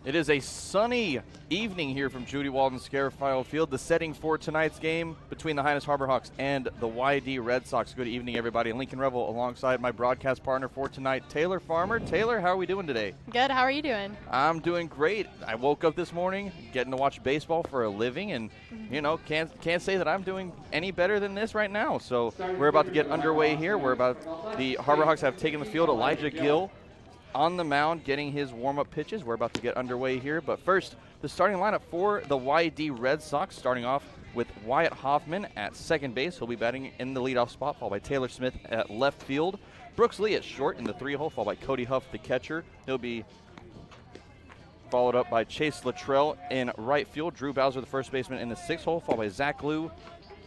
It is a sunny evening here from Judy Walden Scarafile Field. The setting for tonight's game between the Hyannis Harbor-Hawks and the YD Red Sox. Good evening, everybody. Lincoln Revill alongside my broadcast partner for tonight, Taylor Farmer. Taylor, how are we doing today? Good. How are you doing? I'm doing great. I woke up this morning getting to watch baseball for a living, and you know, can't say that I'm doing any better than this right now. So we're about to get underway here. The Harbor-Hawks have taken the field. Elijah Gill on the mound getting his warm-up pitches. We're about to get underway here. But first, the starting lineup for the YD Red Sox, starting off with Wyatt Hoffman at second base. He'll be batting in the leadoff spot, followed by Taylor Smith at left field. Brooks Lee at short in the 3-hole, followed by Cody Huff, the catcher. He'll be followed up by Chase Luttrell in right field. Drew Bowser, the first baseman, in the 6-hole, followed by Zach Liu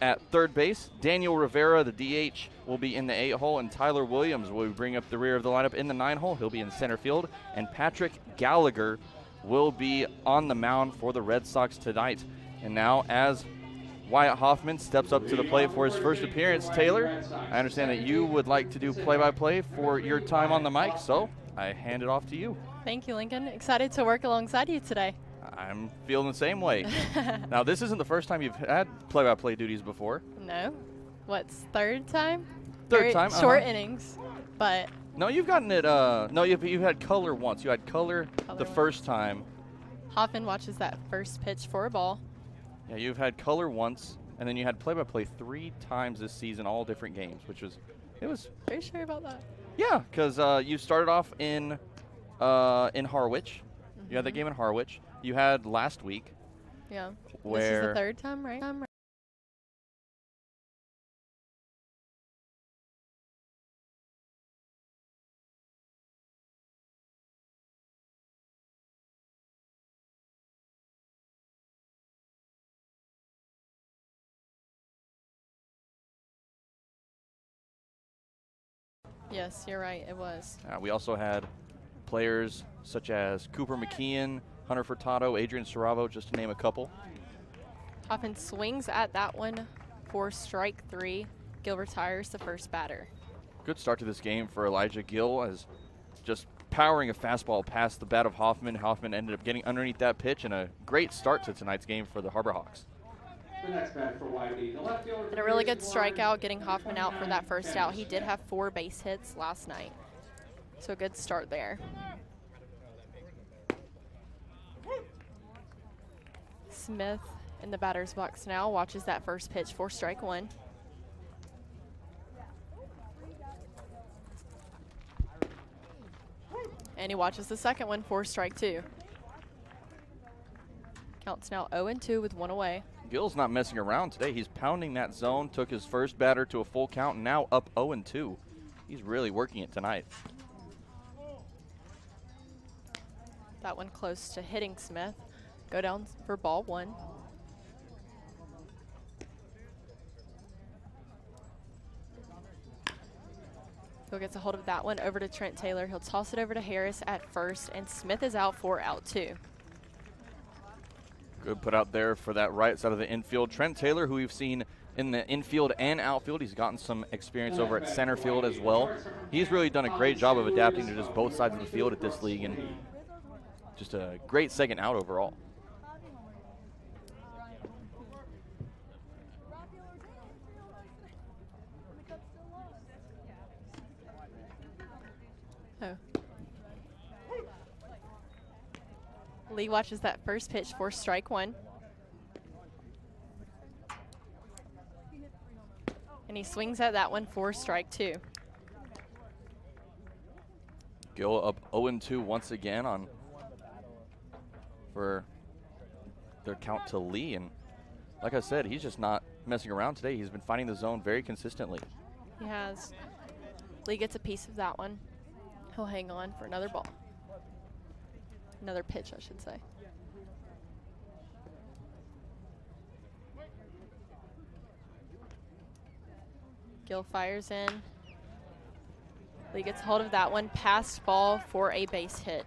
at third base. Daniel Rivera, the DH, will be in the 8-hole, and Tyler Williams will bring up the rear of the lineup in the 9-hole. He'll be in center field, and Patrick Gallagher will be on the mound for the Red Sox tonight. And now, as Wyatt Hoffman steps up to the plate for his first appearance, Taylor, I understand that you would like to do play-by-play for your time on the mic, so I hand it off to you. Thank you, Lincoln. Excited to work alongside you today. I'm feeling the same way. Now, this isn't the first time you've had play-by-play duties before. No. What's third time? Third time. Short innings, but. No, you've gotten it. No, you've had color once. You had color the first time. Hoffman watches that first pitch for a ball. Yeah, you've had color once, and then you had play-by-play 3 times this season, all different games, which was, Are you sure about that? Yeah, because you started off in Harwich. You had that game in Harwich. You had last week. Yeah. Where this is the third time, right? Yes, you're right. It was. We also had players such as Cooper McKeon, Hunter Furtado, Adrian Saravo, just to name a couple. Hoffman swings at that one for strike 3. Gill retires the first batter. Good start to this game for Elijah Gill, as just powering a fastball past the bat of Hoffman. Hoffman ended up getting underneath that pitch, and a great start to tonight's game for the Harbor-Hawks. The next batter for YD, the left fielder. And a really good strikeout, getting Hoffman out for that first out. He did have 4 base hits last night, so a good start there. Smith in the batter's box now, watches that first pitch for strike 1. And he watches the second one for strike 2. Counts now 0-2 with 1 away. Gill's not messing around today. He's pounding that zone, took his first batter to a full count, and now up 0-2. He's really working it tonight. That one close to hitting Smith. Go down for ball 1. Gill gets a hold of that one over to Trent Taylor. He'll toss it over to Harris at first, and Smith is out for out 2. Good put out there for that right side of the infield. Trent Taylor, who we've seen in the infield and outfield, he's gotten some experience over at center field as well. He's really done a great job of adapting to just both sides of the field at this league, and just a great second out overall. Oh. Lee watches that first pitch for strike 1. And he swings at that one for strike 2. Gill up 0-2 once again for their count to Lee. And like I said, he's just not messing around today. He's been finding the zone very consistently. He has. Lee gets a piece of that one. He'll hang on for another ball. Another pitch, I should say. Gill fires in. Lee gets hold of that one. Passed ball for a base hit.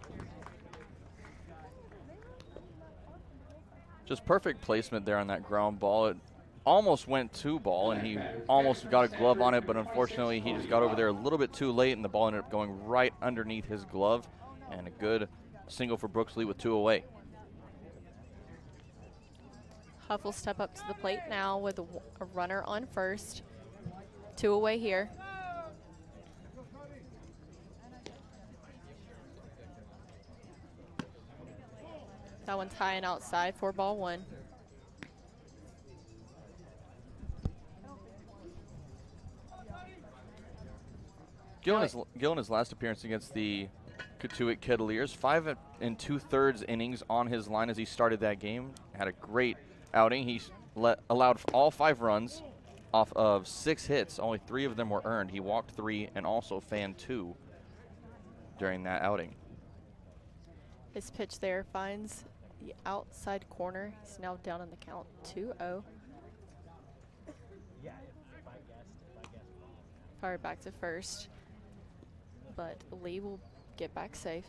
Just perfect placement there on that ground ball. It almost went to ball, and he almost got a glove on it, but unfortunately he just got over there a little bit too late, and the ball ended up going right underneath his glove. And a good single for Brooksley with 2 away. Huff will step up to the plate now with a runner on first. 2 away here. That one's high and outside for ball 1. Gill in his last appearance against the Cotuit Kettleers, 5 2/3 innings on his line as he started that game. Had a great outing. He allowed all 5 runs off of 6 hits. Only 3 of them were earned. He walked 3 and also fanned 2 during that outing. His pitch there finds the outside corner. He's now down in the count 2-0. Fired back to first, but Lee will get back safe.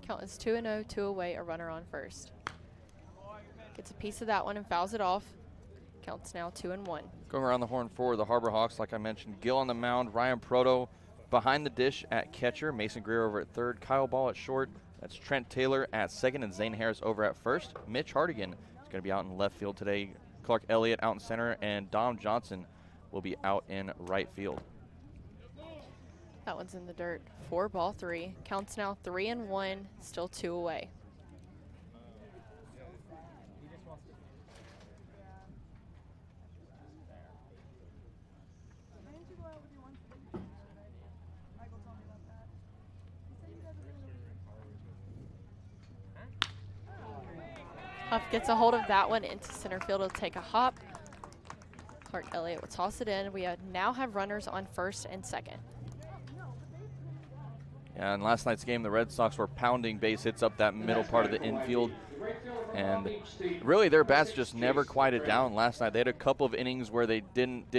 Count is 2-0, 2 away, a runner on first. Gets a piece of that one and fouls it off. Counts now 2-1. Going around the horn for the Harbor Hawks, like I mentioned, Gill on the mound, Ryan Proto behind the dish at catcher, Mason Greer over at third, Kyle Ball at short. That's Trent Taylor at second and Zane Harris over at first. Mitch Hardigan is going to be out in left field today. Clark Elliott out in center, and Dom Johnson will be out in right field. That one's in the dirt for ball 3. Counts now 3-1, still 2 away. Huff gets a hold of that one into center field. It'll take a hop. Clark Elliott will toss it in. We now have runners on first and second. Yeah, in last night's game, the Red Sox were pounding base hits up that middle part of the infield. And really, their bats just never quieted down last night. They had a couple of innings where they didn't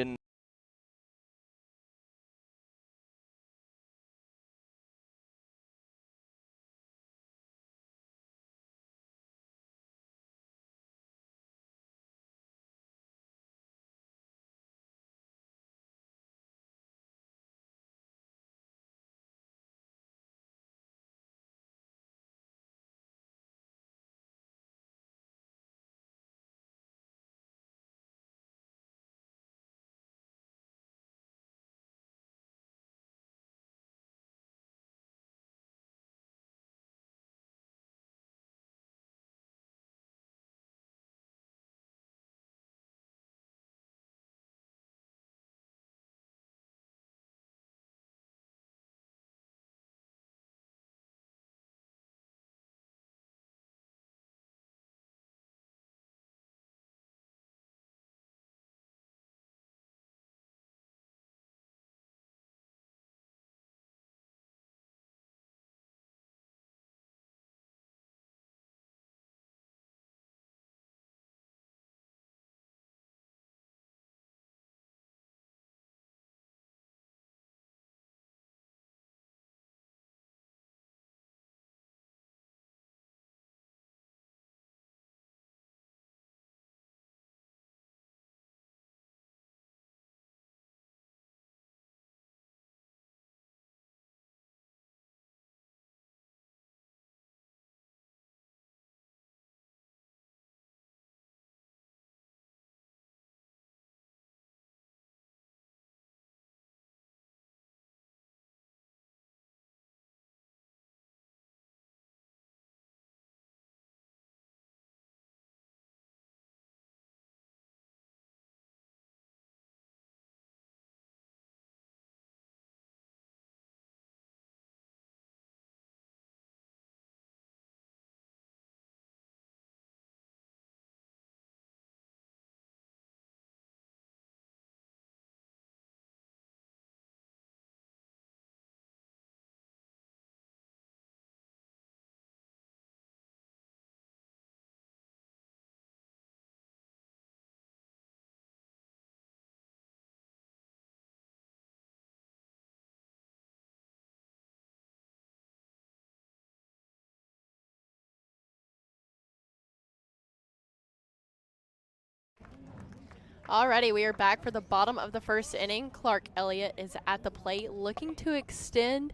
Alrighty, we are back for the bottom of the first inning. Clark Elliott is at the plate looking to extend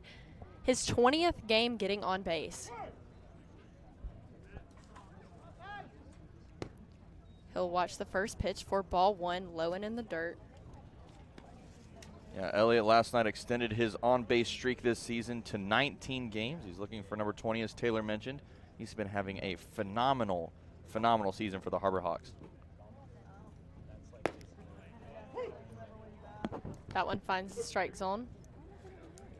his 20th game getting on base. He'll watch the first pitch for ball 1, low and in the dirt. Yeah, Elliott last night extended his on-base streak this season to 19 games. He's looking for number 20, as Taylor mentioned. He's been having a phenomenal season for the Harbor Hawks. That one finds the strike zone.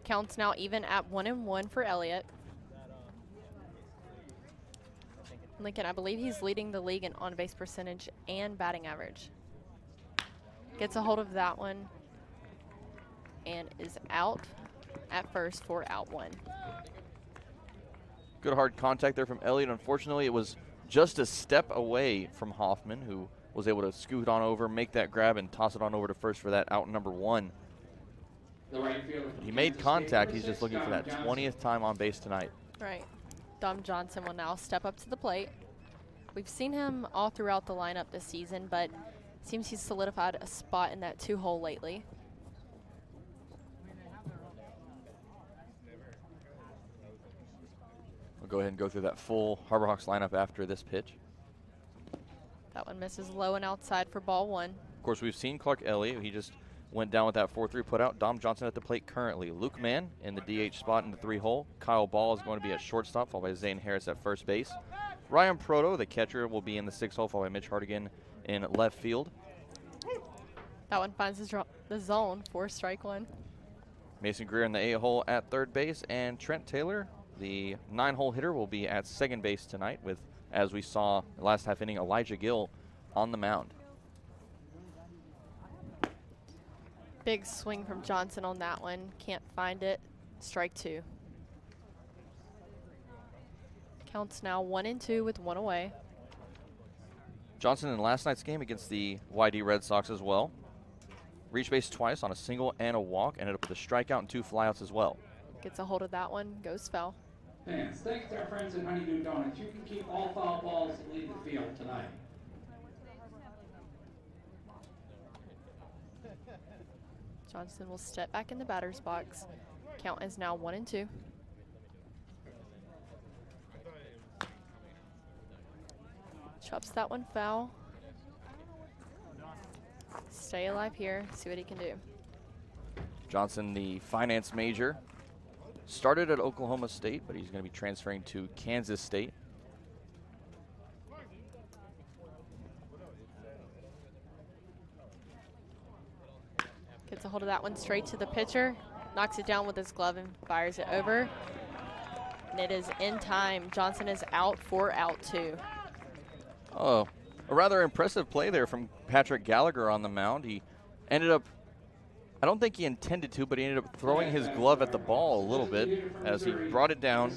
Counts now even at 1-1 for Elliott. Lincoln, I believe he's leading the league in on-base percentage and batting average. Gets a hold of that one and is out at first for out 1. Good hard contact there from Elliott. Unfortunately, it was just a step away from Hoffman, who was able to scoot on over, make that grab, and toss it on over to first for that out number 1. He made contact. He's just looking for that 20th time on base tonight. Right. Dom Johnson will now step up to the plate. We've seen him all throughout the lineup this season, but it seems he's solidified a spot in that 2-hole lately. We'll go ahead and go through that full Harbor Hawks lineup after this pitch. That one misses low and outside for ball 1. Of course, we've seen Clark Elliott. He just went down with that 4-3 putout. Dom Johnson at the plate currently. Luke Mann in the DH spot in the 3-hole. Kyle Ball is going to be at shortstop, followed by Zane Harris at first base. Ryan Proto, the catcher, will be in the 6-hole, followed by Mitch Hardigan in left field. That one finds the zone for strike 1. Mason Greer in the 8-hole at third base, and Trent Taylor, the 9-hole hitter, will be at second base tonight with, as we saw the last half inning, Elijah Gill on the mound. Big swing from Johnson on that one. Can't find it. Strike 2. Counts now 1-2 with 1 away. Johnson in last night's game against the YD Red Sox as well. Reached base twice on a single and a walk. Ended up with a strikeout and 2 flyouts as well. Gets a hold of that one. Goes foul. Fans, thanks to our friends at Honeydew Donuts, you can keep all foul balls leaving the field tonight. Johnson will step back in the batter's box. Count is now 1-2. Chops that one foul. Stay alive here. See what he can do. Johnson, the finance major, started at Oklahoma State, but he's going to be transferring to Kansas State. Gets a hold of that one straight to the pitcher. Knocks it down with his glove and fires it over. And it is in time. Johnson is out for out 2. Oh, a rather impressive play there from Patrick Gallagher on the mound. He ended up, I don't think he intended to, but he ended up throwing his glove at the ball a little bit as he brought it down.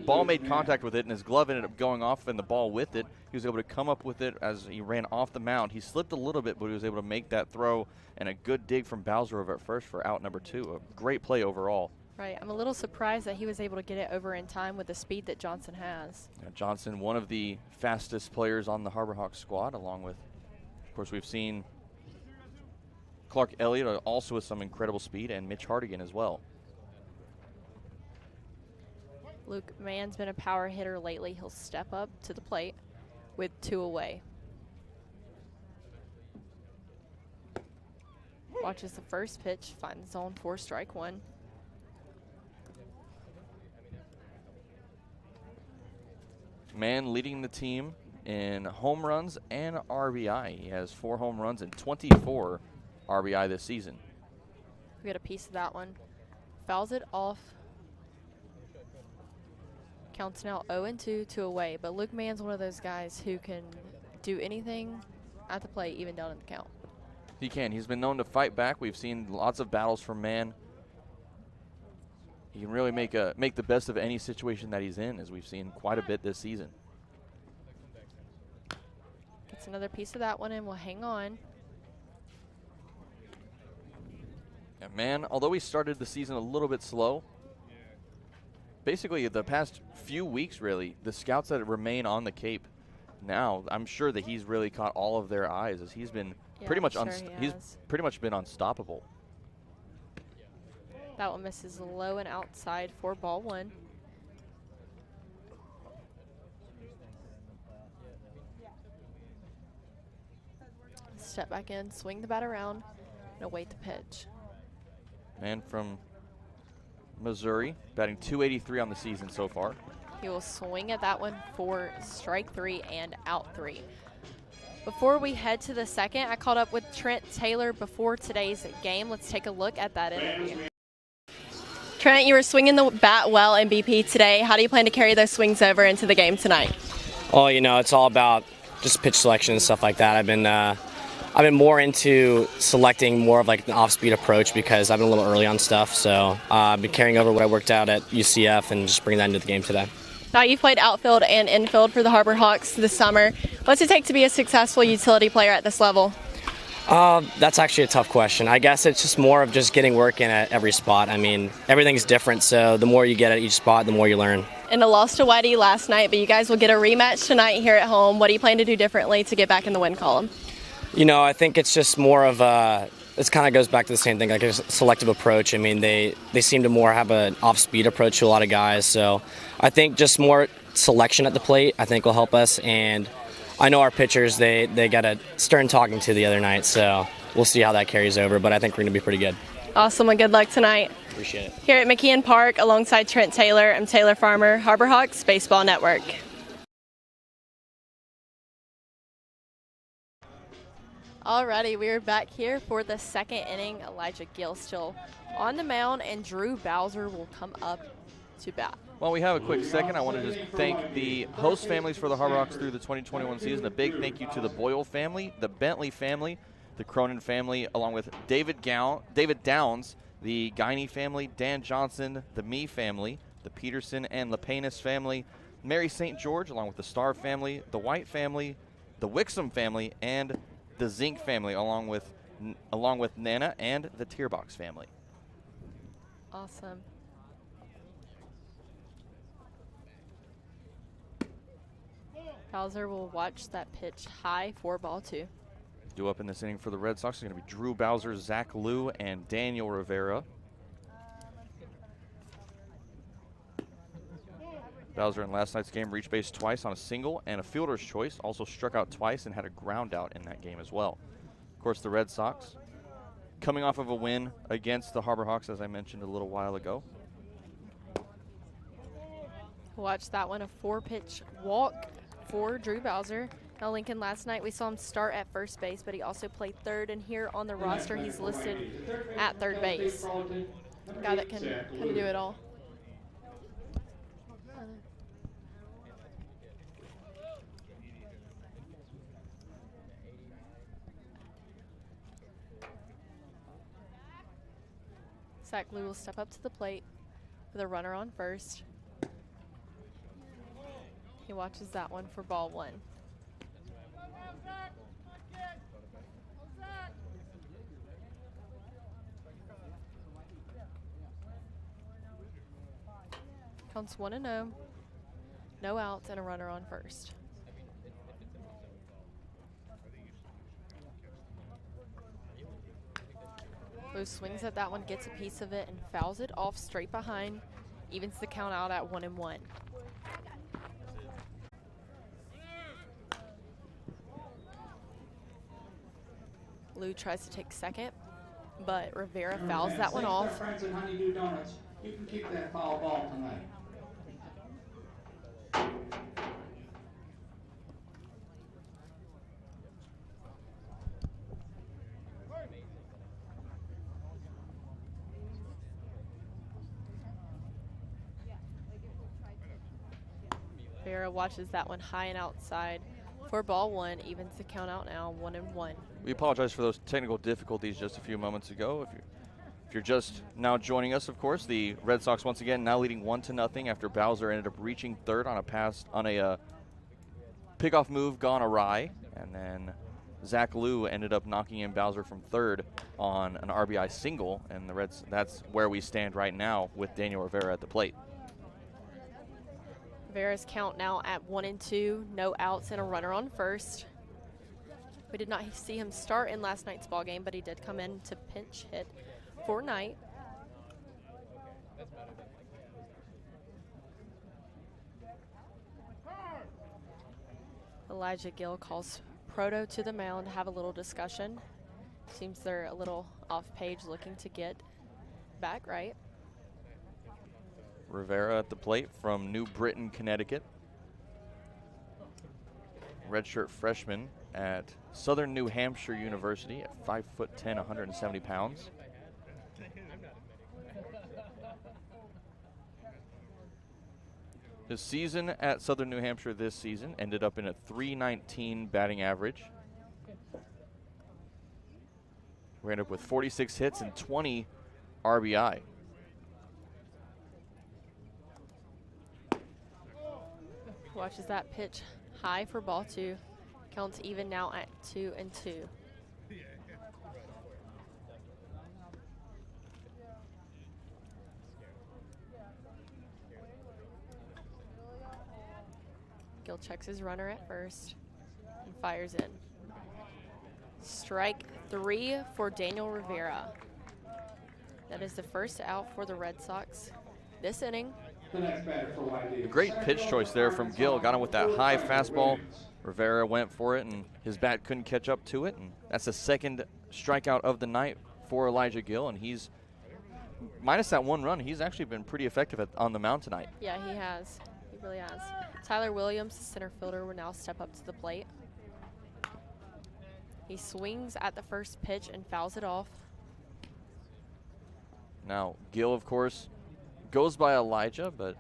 Ball made contact with it, and his glove ended up going off and the ball with it. He was able to come up with it as he ran off the mound. He slipped a little bit, but he was able to make that throw, and a good dig from Bowser over at first for out number 2. A great play overall. Right. I'm a little surprised that he was able to get it over in time with the speed that Johnson has. Yeah, Johnson, one of the fastest players on the Harbor Hawks squad, along with, of course, we've seen Clark Elliott also with some incredible speed, and Mitch Hardigan as well. Luke Mann's been a power hitter lately. He'll step up to the plate with 2 away. Watches the first pitch, finds the zone for strike 1. Mann leading the team in home runs and RBI. He has 4 home runs and 24 RBI this season. We got a piece of that one. Fouls it off. Counts now 0-2, 2 away. But Luke Mann's one of those guys who can do anything at the plate, even down in the count. He can. He's been known to fight back. We've seen lots of battles from Mann. He can really make the best of any situation that he's in, as we've seen quite a bit this season. Gets another piece of that one and will hang on. And Mann, although he started the season a little bit slow, basically the past few weeks really, the scouts that remain on the Cape now, I'm sure that he's really caught all of their eyes as he's been pretty much he's pretty much been unstoppable. That one misses low and outside for ball 1. Step back in, swing the bat around, and await the pitch. Man from Missouri, batting .283 on the season so far. He will swing at that one for strike 3 and out 3. Before we head to the second, I caught up with Trent Taylor before today's game. Let's take a look at that interview. Trent, you were swinging the bat well in BP today. How do you plan to carry those swings over into the game tonight? Well, you know, it's all about just pitch selection and stuff like that. I've been more into selecting more of like an off-speed approach because I've been a little early on stuff. So I've been carrying over what I worked out at UCF and just bringing that into the game today. Now, you've played outfield and infield for the Harbor Hawks this summer. What's it take to be a successful utility player at this level? That's actually a tough question. I guess it's just more of just getting work in at every spot. I mean, everything's different, so the more you get at each spot, the more you learn. And a loss to Whitey last night, but you guys will get a rematch tonight here at home. What do you plan to do differently to get back in the win column? You know, I think it's just more of this kind of goes back to the same thing, like a selective approach. I mean, they seem to more have an off-speed approach to a lot of guys. So I think just more selection at the plate, I think, will help us. And I know our pitchers, they got a stern talking to the other night. So we'll see how that carries over. But I think we're going to be pretty good. Awesome, and good luck tonight. Appreciate it. Here at McKeon Park, alongside Trent Taylor, I'm Taylor Farmer, Harbor Hawks Baseball Network. Alrighty, we are back here for the second inning. Elijah Gill still on the mound, and Drew Bowser will come up to bat. While we have a quick second, I want to just thank the host families for the Harbor Hawks through the 2021 season. A big thank you to the Boyle family, the Bentley family, the Cronin family, along with David Downs, the Guiney family, Dan Johnson, the Me family, the Peterson and Lepanis family, Mary St. George, along with the Starr family, the White family, the Wixom family, and the Zink family, along with Nana and the Tierbox family. Awesome. Bowser will watch that pitch high for ball 2. Due up in this inning for the Red Sox is going to be Drew Bowser, Zach Liu, and Daniel Rivera. Bowser in last night's game reached base twice on a single and a fielder's choice. Also struck out twice and had a ground out in that game as well. Of course, the Red Sox coming off of a win against the Harbor Hawks, as I mentioned a little while ago. Watch that one, a 4-pitch walk for Drew Bowser. Now, Lincoln, last night we saw him start at first base, but he also played third, and here on the roster he's listed at third base. A guy that can do it all. Zach Liu will step up to the plate with a runner on first. He watches that one for ball 1. Counts 1-0, no outs, and a runner on first. Lou swings at that one, gets a piece of it, and fouls it off straight behind. Evens the count out at 1-1. Lou tries to take second, but Rivera fouls that one off. Friends and Honeydew Donuts, you can keep that foul ball tonight. Rivera watches that one high and outside for ball 1, evens the count out now 1-1. We apologize for those technical difficulties just a few moments ago. If you're just now joining us, of course, the Red Sox once again now leading 1-0 after Bowser ended up reaching third on a pickoff move gone awry, and then Zach Liu ended up knocking in Bowser from third on an RBI single, and that's where we stand right now with Daniel Rivera at the plate. Rivera's count now at 1-2, no outs and a runner on first. We did not see him start in last night's ball game, but he did come in to pinch hit for Knight. Elijah Gill calls Proto to the mound to have a little discussion. Seems they're a little off page, looking to get back right. Rivera at the plate from New Britain, Connecticut. Redshirt freshman at Southern New Hampshire University at 5'10", 170 pounds. His season at Southern New Hampshire this season ended up in a .319 batting average. We ended up with 46 hits and 20 RBI. Watches that pitch high for ball 2. Counts even now at 2-2. Gill checks his runner at first and fires in. Strike 3 for Daniel Rivera. That is the first out for the Red Sox this inning. A great pitch choice there from Gill. Got him with that high fastball. Rivera went for it, and his bat couldn't catch up to it. And that's the second strikeout of the night for Elijah Gill. And he's, minus that one run, he's actually been pretty effective on the mound tonight. Yeah, he has. He really has. Tyler Williams, the center fielder, will now step up to the plate. He swings at the first pitch and fouls it off. Now, Gill, of course, goes by Elijah, but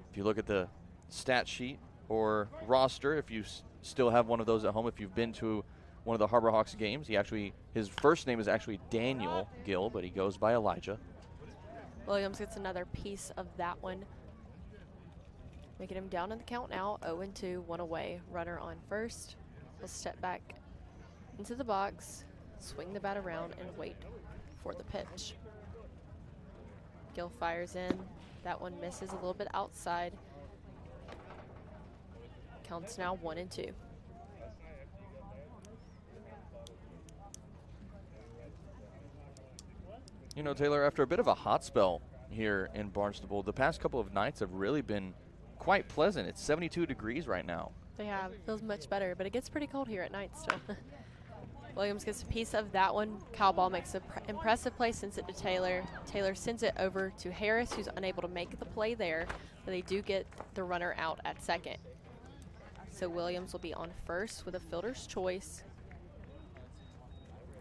if you look at the stat sheet or roster, if you still have one of those at home, if you've been to one of the Harbor Hawks games, his first name is actually Daniel Gill, but he goes by Elijah. Williams gets another piece of that one, making him down in the count now. 0-2, one away, runner on first. He'll step back into the box, swing the bat around, and wait for the pitch. Gill fires in. That one misses a little bit outside. Counts now 1-2. You know, Taylor, after a bit of a hot spell here in Barnstable, the past couple of nights have really been quite pleasant. It's 72 degrees right now. They have. Feels much better, but it gets pretty cold here at night still. Williams gets a piece of that one. Cowball makes an impressive play, sends it to Taylor. Taylor sends it over to Harris, who's unable to make the play there, but they do get the runner out at second. So Williams will be on first with a fielder's choice.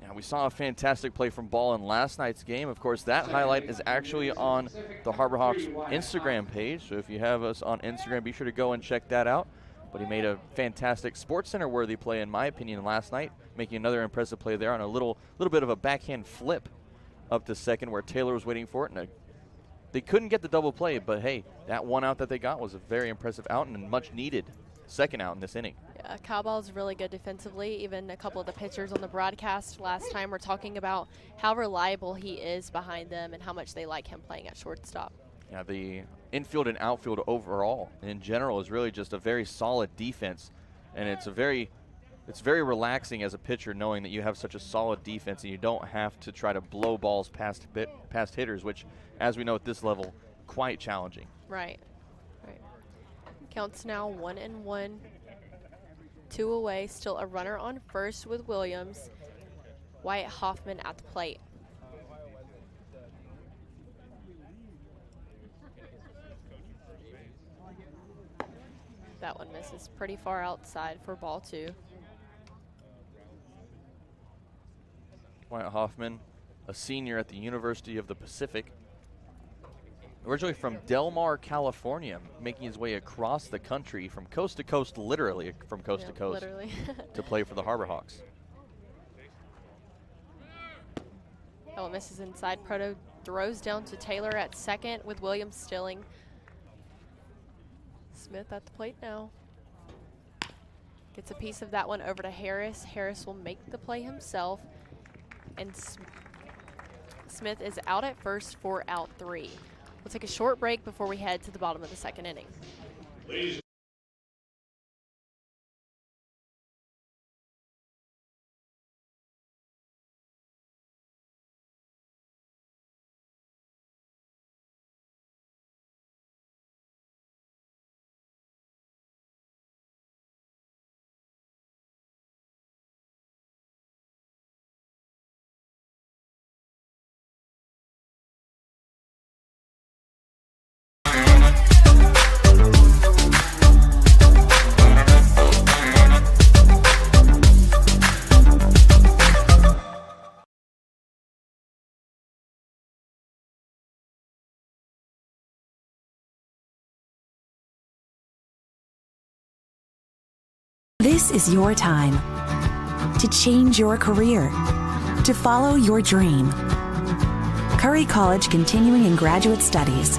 Yeah, we saw a fantastic play from Ball in last night's game. Of course, that highlight is actually on the Harbor Hawks Instagram page. So if you have us on Instagram, be sure to go and check that out. But he made a fantastic SportsCenter worthy play, in my opinion, last night, making another impressive play there on a little bit of a backhand flip up to second where Taylor was waiting for it. And they couldn't get the double play, but hey, that one out that they got was a very impressive out and a much needed second out in this inning. Yeah, Cowball's really good defensively. Even a couple of the pitchers on the broadcast last time were talking about how reliable he is behind them and how much they like him playing at shortstop. Yeah, the infield and outfield overall in general is really just a very solid defense, and it's very relaxing as a pitcher knowing that you have such a solid defense and you don't have to try to blow balls past hitters, which, as we know at this level, quite challenging. Right. Counts now 1-1, 2 away. Still a runner on first with Williams. Wyatt Hoffman at the plate. That one misses pretty far outside for ball 2. Wyatt Hoffman, a senior at the University of the Pacific. Originally from Del Mar, California, making his way across the country from coast to coast, literally from coast to coast, literally. to play for the Harbor Hawks. That one misses inside. Proto throws down to Taylor at second with Williams stilling. Smith at the plate now. Gets a piece of that one over to Harris. Harris will make the play himself. And Smith is out at first for out 3. We'll take a short break before we head to the bottom of the second inning. This is your time to change your career, to follow your dream. Curry College Continuing and Graduate Studies.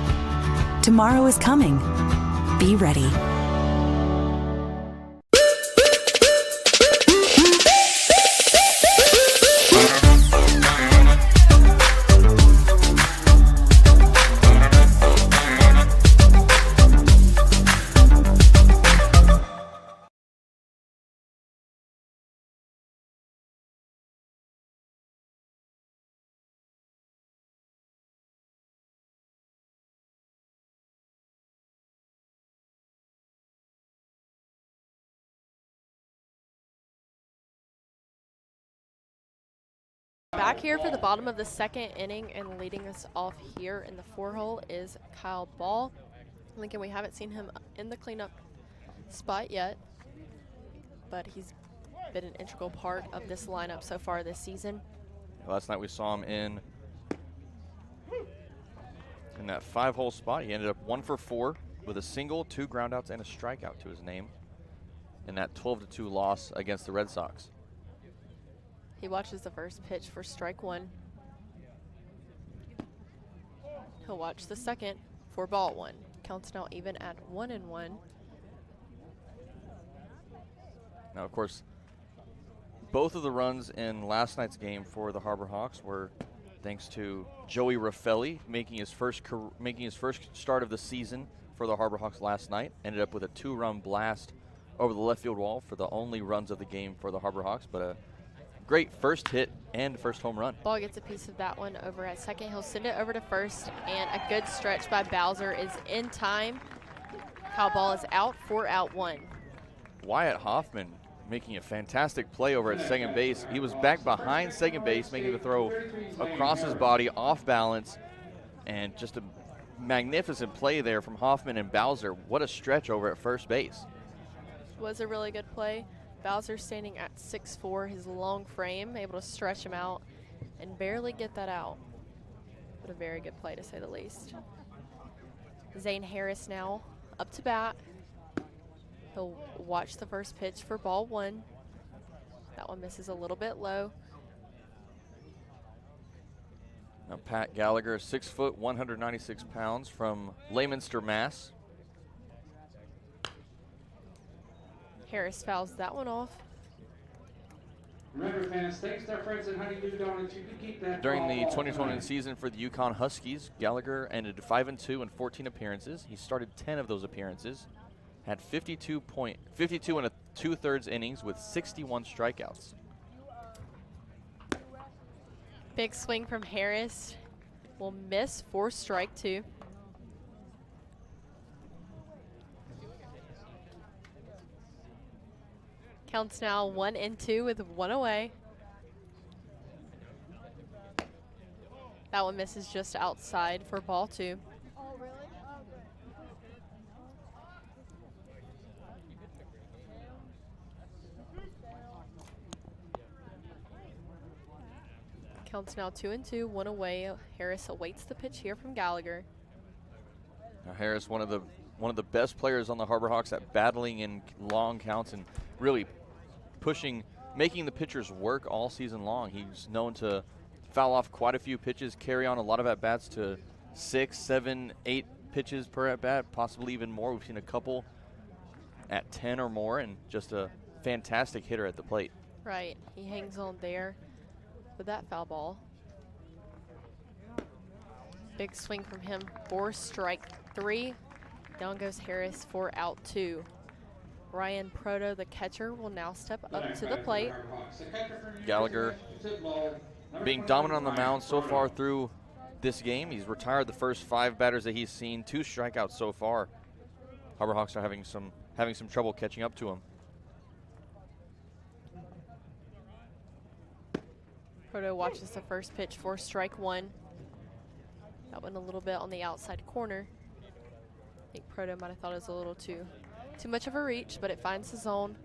Tomorrow is coming. Be ready. Back here for the bottom of the second inning, and leading us off here in the 4-hole is Kyle Ball. Lincoln, we haven't seen him in the cleanup spot yet, but he's been an integral part of this lineup so far this season. Last night we saw him in that 5-hole spot. He ended up 1 for 4 with a single, 2 groundouts, and a strikeout to his name in that 12-2 loss against the Red Sox. He watches the first pitch for strike 1. He'll watch the second for ball 1. Counts now even at 1-1. Now, of course, both of the runs in last night's game for the Harbor Hawks were thanks to Joey Revill making his first start of the season for the Harbor Hawks last night. Ended up with a 2-run blast over the left field wall for the only runs of the game for the Harbor Hawks, but a great first hit and first home run. Ball gets a piece of that one over at second. He'll send it over to first, and a good stretch by Bowser is in time. Kyle Ball is out, 4 out 1. Wyatt Hoffman making a fantastic play over at second base. He was back behind second base, making the throw across his body, off balance, and just a magnificent play there from Hoffman and Bowser. What a stretch over at first base. Was a really good play. Bowser standing at 6'4", his long frame, able to stretch him out and barely get that out. But a very good play, to say the least. Zane Harris now up to bat. He'll watch the first pitch for ball 1. That one misses a little bit low. Now Pat Gallagher, 6 foot, 196 pounds, from Leominster, Mass. Harris fouls that one off. Remember, fans, thanks to our friends at Honeydew Donuts, you can keep that. During the 2020 season for the Yukon Huskies, Gallagher ended 5-2 in 14 appearances. He started 10 of those appearances, had 52 and a 2/3 innings with 61 strikeouts. Big swing from Harris. Will miss for strike 2. Counts now 1-2 with 1 away. That one misses just outside for ball 2. Counts now 2-2, 1 away. Harris awaits the pitch here from Gallagher. Now Harris, one of the best players on the Harbor Hawks at battling in long counts and really making the pitchers work all season long. He's known to foul off quite a few pitches, carry on a lot of at-bats to 6, 7, 8 pitches per at-bat, possibly even more. We've seen a couple at 10 or more, and just a fantastic hitter at the plate. Right, he hangs on there with that foul ball. Big swing from him for strike 3. Down goes Harris for out 2. Ryan Proto, the catcher, will now step up to the plate. Gallagher being dominant on the mound so far through this game. He's retired the first 5 batters that he's seen, 2 strikeouts so far. Harbor Hawks are having some trouble catching up to him. Proto watches the first pitch for strike 1. That went a little bit on the outside corner. I think Proto might have thought it was a little too much of a reach, but it finds the zone.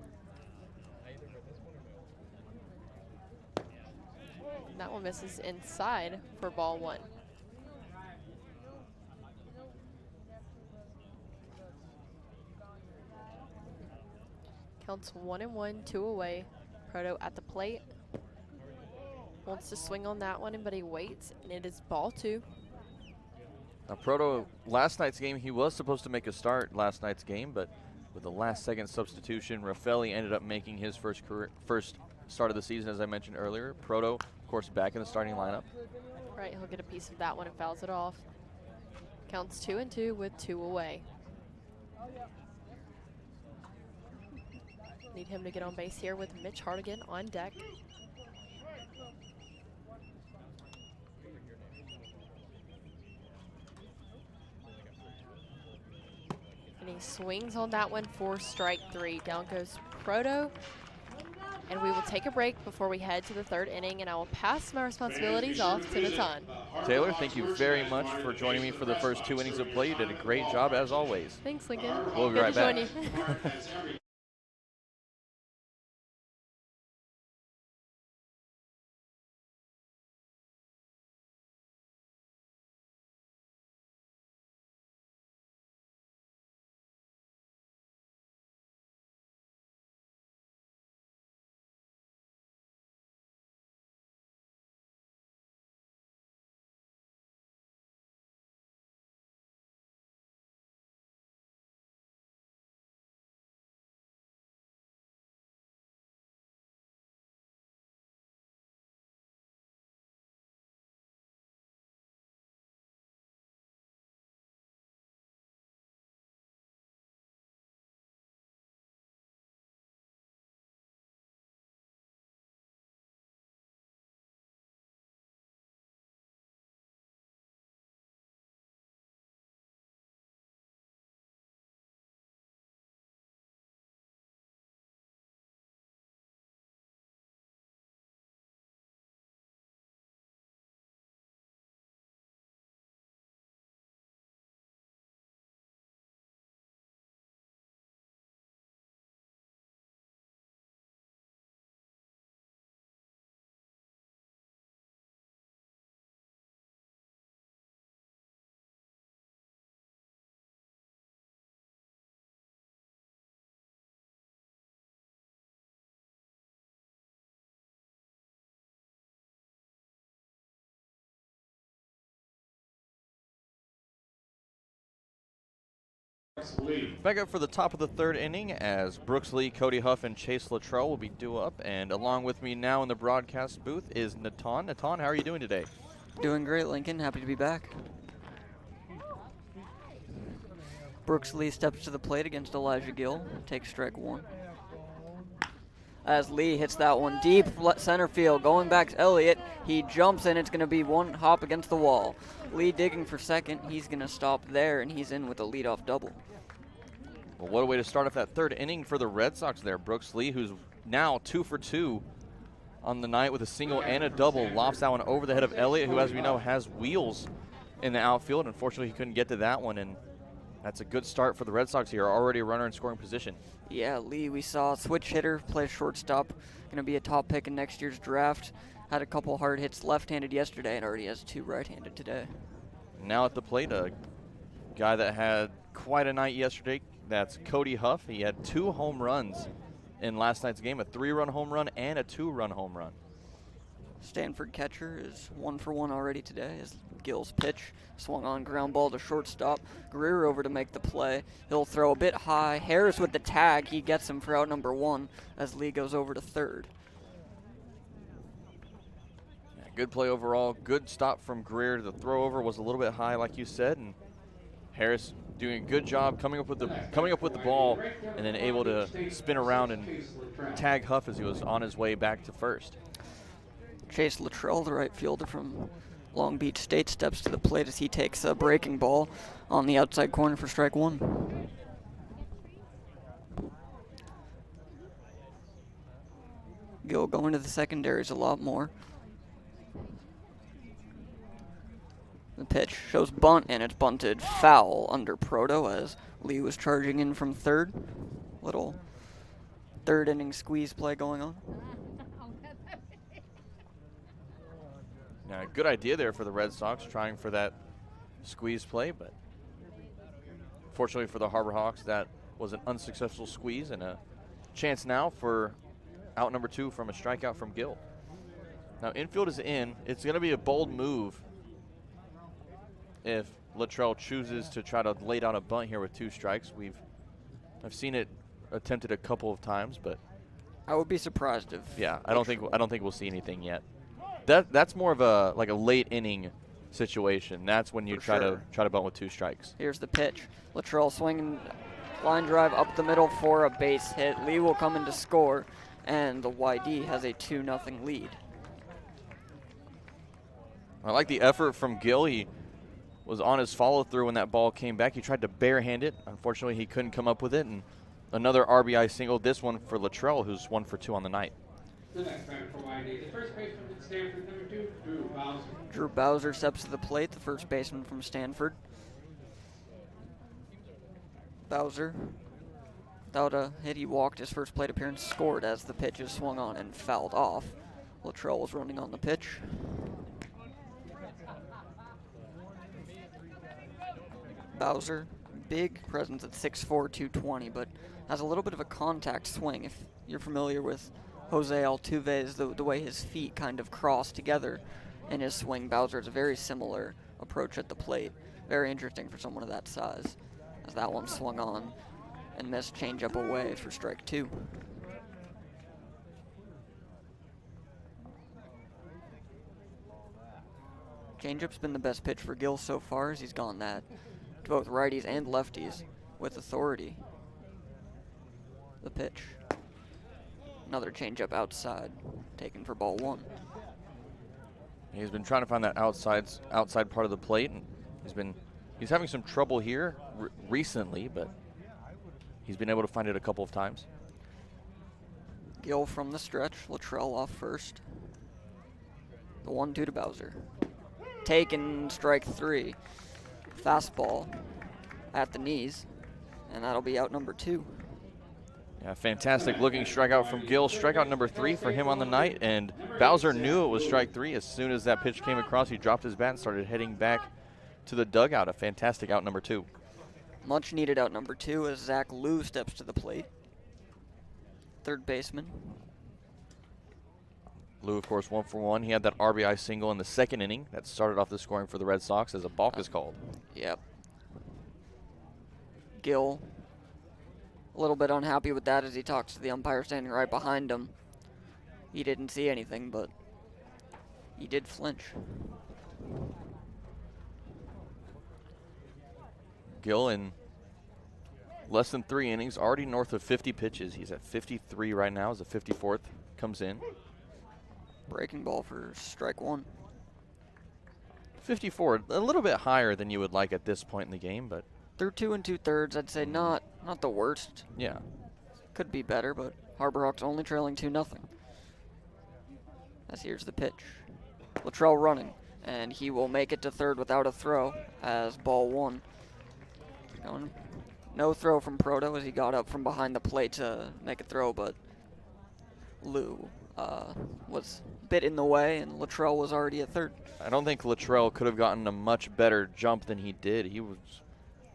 And that one misses inside for ball 1. Counts 1-1, 2 away. Proto at the plate. Wants to swing on that one, but he waits, and it is ball 2. Now, Proto, last night's game, he was supposed to make a start last night's game, but with the last-second substitution, Revill ended up making his first start of the season, as I mentioned earlier. Proto, of course, back in the starting lineup. Right, he'll get a piece of that one and fouls it off. Counts 2-2 with 2 away. Need him to get on base here with Mitch Hardigan on deck. And he swings on that one for strike 3. Down goes Proto. And we will take a break before we head to the 3rd inning, and I will pass my responsibilities off to Natan. Taylor, thank you very much for joining me for the first 2 innings of play. You did a great job, as always. Thanks, Lincoln. We'll be Good right to join back. you. Back up for the top of the 3rd inning as Brooks Lee, Cody Huff, and Chase Luttrell will be due up. And along with me now in the broadcast booth is Natan. Natan, how are you doing today? Doing great, Lincoln. Happy to be back. Brooks Lee steps to the plate against Elijah Gill. Takes strike 1. As Lee hits that one deep center field, going back to Elliott. He jumps and it's going to be 1 hop against the wall. Lee digging for second. He's going to stop there, and he's in with a leadoff double. Well, what a way to start off that 3rd inning for the Red Sox there. Brooks Lee, who's now 2 for 2 on the night with a single and a double, lofts that one over the head of Elliott, who, as we know, has wheels in the outfield. Unfortunately, he couldn't get to that one, and that's a good start for the Red Sox here. Already a runner in scoring position. Yeah, Lee, we saw switch hitter, play shortstop, going to be a top pick in next year's draft. Had a couple hard hits left-handed yesterday and already has 2 right-handed today. Now at the plate, a guy that had quite a night yesterday. That's Cody Huff. He had 2 home runs in last night's game, a 3-run home run and a 2-run home run. Stanford catcher is 1 for 1 already today as Gill's pitch swung on, ground ball to shortstop. Greer over to make the play. He'll throw a bit high. Harris with the tag. He gets him for out number 1 as Lee goes over to 3rd. Yeah, Good play overall. Good stop from Greer. The throw over was a little bit high, like you said, and Harris doing a good job coming up with the ball and then able to spin around and tag Huff as he was on his way back to first. Chase Luttrell, the right fielder from Long Beach State, steps to the plate as he takes a breaking ball on the outside corner for strike one. Gill going to the secondaries a lot more. The pitch shows bunt, and it's bunted foul under Proto as Lee was charging in from third. Little third inning squeeze play going on. Yeah, good idea there for the Red Sox, trying for that squeeze play, but fortunately for the Harbor Hawks, that was an unsuccessful squeeze, and a chance now for out number 2 from a strikeout from Gill. Now infield is in. It's going to be a bold move if Luttrell chooses to try to lay down a bunt here with 2 strikes. I've seen it attempted a couple of times, but I would be surprised if. Yeah, I don't think we'll see anything yet. That's more of a late inning situation. That's when you try to bunt with 2 strikes. Here's the pitch. Luttrell swinging line drive up the middle for a base hit. Lee will come in to score, and the YD has a 2-0 lead. I like the effort from Gill. He was on his follow-through when that ball came back. He tried to barehand it. Unfortunately, he couldn't come up with it. And another RBI single, this one for Luttrell, who's 1 for 2 on the night. The next batter for YD, the first baseman from Stanford, number 2, Drew Bowser. Drew Bowser steps to the plate, the first baseman from Stanford. Bowser, without a hit, he walked his first plate appearance, scored as the pitch is swung on and fouled off. Luttrell was running on the pitch. Bowser, big presence at 6'4", 220, but has a little bit of a contact swing. If you're familiar with Jose Altuve's, the way his feet kind of cross together in his swing, Bowser has a very similar approach at the plate. Very interesting for someone of that size, as that one swung on and missed changeup away for strike 2. Changeup's been the best pitch for Gill so far, as he's gone that to both righties and lefties with authority. The pitch. Another changeup outside, taken for ball 1. He's been trying to find that outside part of the plate, and he's having some trouble here recently, but he's been able to find it a couple of times. Gill from the stretch, Luttrell off first. The 1-2 to Bowser. Taken, strike 3. Fastball at the knees, and that'll be out number 2. Yeah, fantastic looking strikeout from Gill. Strikeout number 3 for him on the night, and Bowser knew it was strike 3. As soon as that pitch came across, he dropped his bat and started heading back to the dugout. A fantastic out number 2. Much needed out number 2 as Zach Liu steps to the plate. Third baseman. Liu, of course, 1 for 1. He had that RBI single in the second inning that started off the scoring for the Red Sox as a balk is called. Yep. Gill, a little bit unhappy with that as he talks to the umpire standing right behind him. He didn't see anything, but he did flinch. Gill in less than 3 innings, already north of 50 pitches. He's at 53 right now as the 54th comes in. Breaking ball for strike 1. 54, a little bit higher than you would like at this point in the game, but they're 2 2/3. I'd say not the worst. Yeah. Could be better, but Harbor Hawks only trailing 2-0. As here's the pitch. Luttrell running, and he will make it to third without a throw as ball 1. No throw from Proto as he got up from behind the plate to make a throw, but Liu was a bit in the way, and Luttrell was already at third. I don't think Luttrell could have gotten a much better jump than he did. He was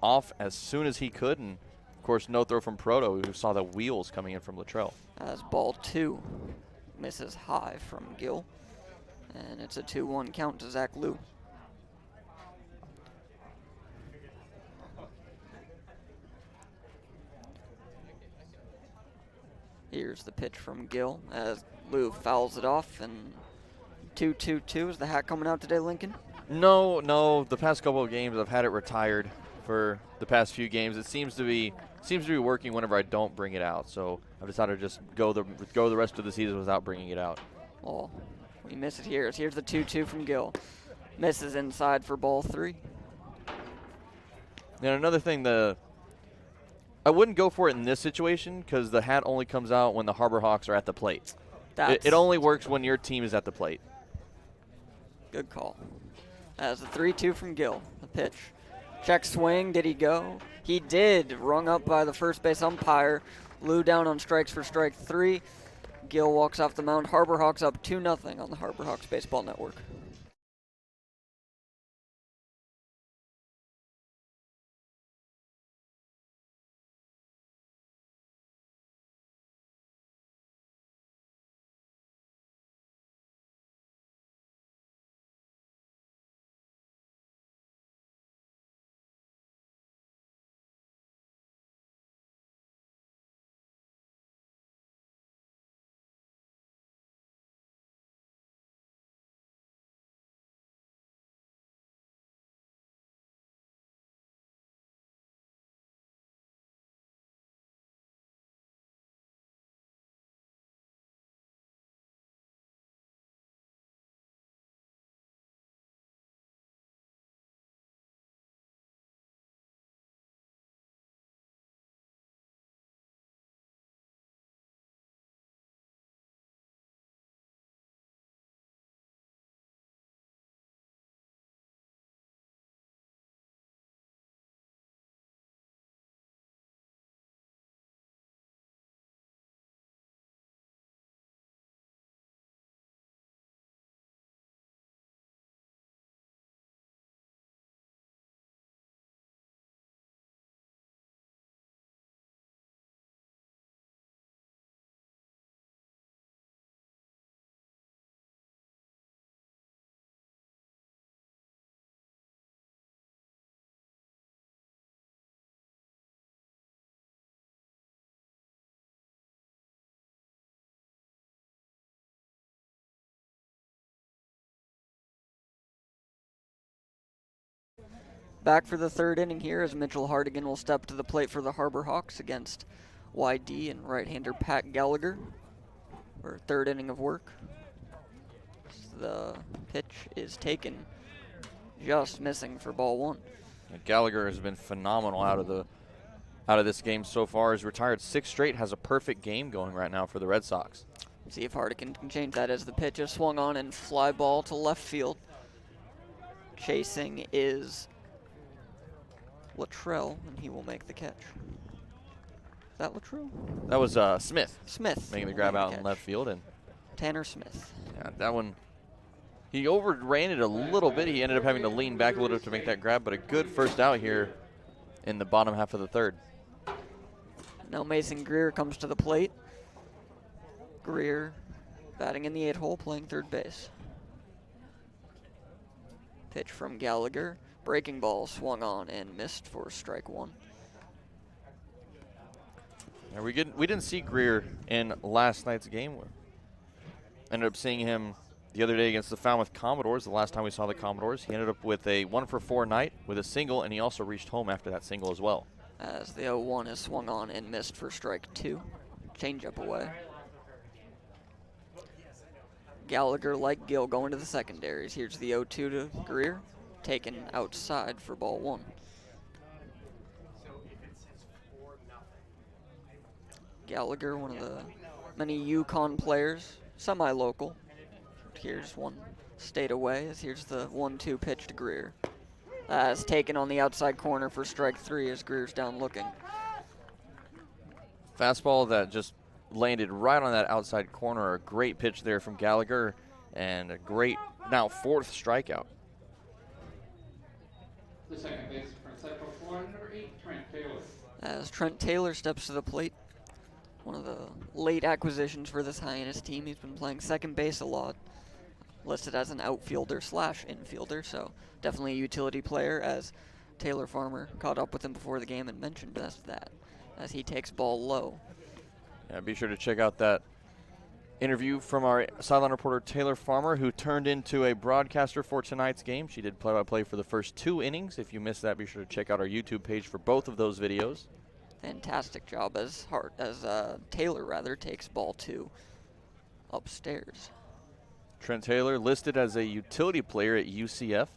off as soon as he could, and of course no throw from Proto, who saw the wheels coming in from Luttrell. As ball 2 misses high from Gill, and it's a 2-1 count to Zach Liu. Here's the pitch from Gill as Liu fouls it off and 2-2-2. Is the hat coming out today, Lincoln? No. The past couple of games, I've had it retired for the past few games. It seems to be working whenever I don't bring it out. So I've decided to just go the rest of the season without bringing it out. Oh, we miss it here. Here's the 2-2 from Gill. Misses inside for ball 3. And another thing, I wouldn't go for it in this situation because the hat only comes out when the Harbor Hawks are at the plate. It only works when your team is at the plate. Good call. As the 3-2 from Gill. The pitch. Check swing. Did he go? He did. Rung up by the first base umpire. Lou down on strikes for strike 3. Gill walks off the mound. Harbor Hawks up 2-0 on the Harbor Hawks Baseball Network. Back for the third inning here as Mitchell Hardigan will step to the plate for the Harbor Hawks against YD and right-hander Pat Gallagher for third inning of work. The pitch is taken, just missing for ball 1. Gallagher has been phenomenal out of this game so far. He's retired 6 straight, has a perfect game going right now for the Red Sox. See if Hardigan can change that as the pitch is swung on and fly ball to left field. Chasing is Luttrell, and he will make the catch. Is that Luttrell? That was Smith. Smith. Making the grab out in left field. And Tanner Smith. yeah, that one, he overran it a little bit. He ended up having to lean back a little bit to make that grab, but a good first out here in the bottom half of the third. Now Mason Greer comes to the plate. Greer batting in the 8-hole, playing third base. Pitch from Gallagher. Breaking ball swung on and missed for strike 1. Yeah, we didn't see Greer in last night's game. Ended up seeing him the other day against the Falmouth Commodores. The last time we saw the Commodores, he ended up with a 1-for-4 night with a single, and he also reached home after that single as well. As the 0-1 is swung on and missed for strike 2. Changeup away. Gallagher, like Gill, going to the secondaries. Here's the 0-2 to Greer. Taken outside for ball 1. Gallagher, one of the many Yukon players, semi-local. Here's one stayed away, as here's the 1-2 pitch to Greer. It's taken on the outside corner for strike 3 as Greer's down looking. Fastball that just landed right on that outside corner. A great pitch there from Gallagher, and a great, now 4th strikeout. The second base for Central Florida, number 8, Trent Taylor. As Trent Taylor steps to the plate, one of the late acquisitions for this Hyannis team. He's been playing second base a lot, listed as an outfielder / infielder, so definitely a utility player, as Taylor Farmer caught up with him before the game and mentioned just that, as he takes ball low. Yeah, be sure to check out that interview from our sideline reporter Taylor Farmer, who turned into a broadcaster for tonight's game. She did play-by-play for the first 2 innings. If you missed that, be sure to check out our YouTube page for both of those videos. Fantastic job as Taylor takes ball 2 upstairs. Trent Taylor listed as a utility player at UCF.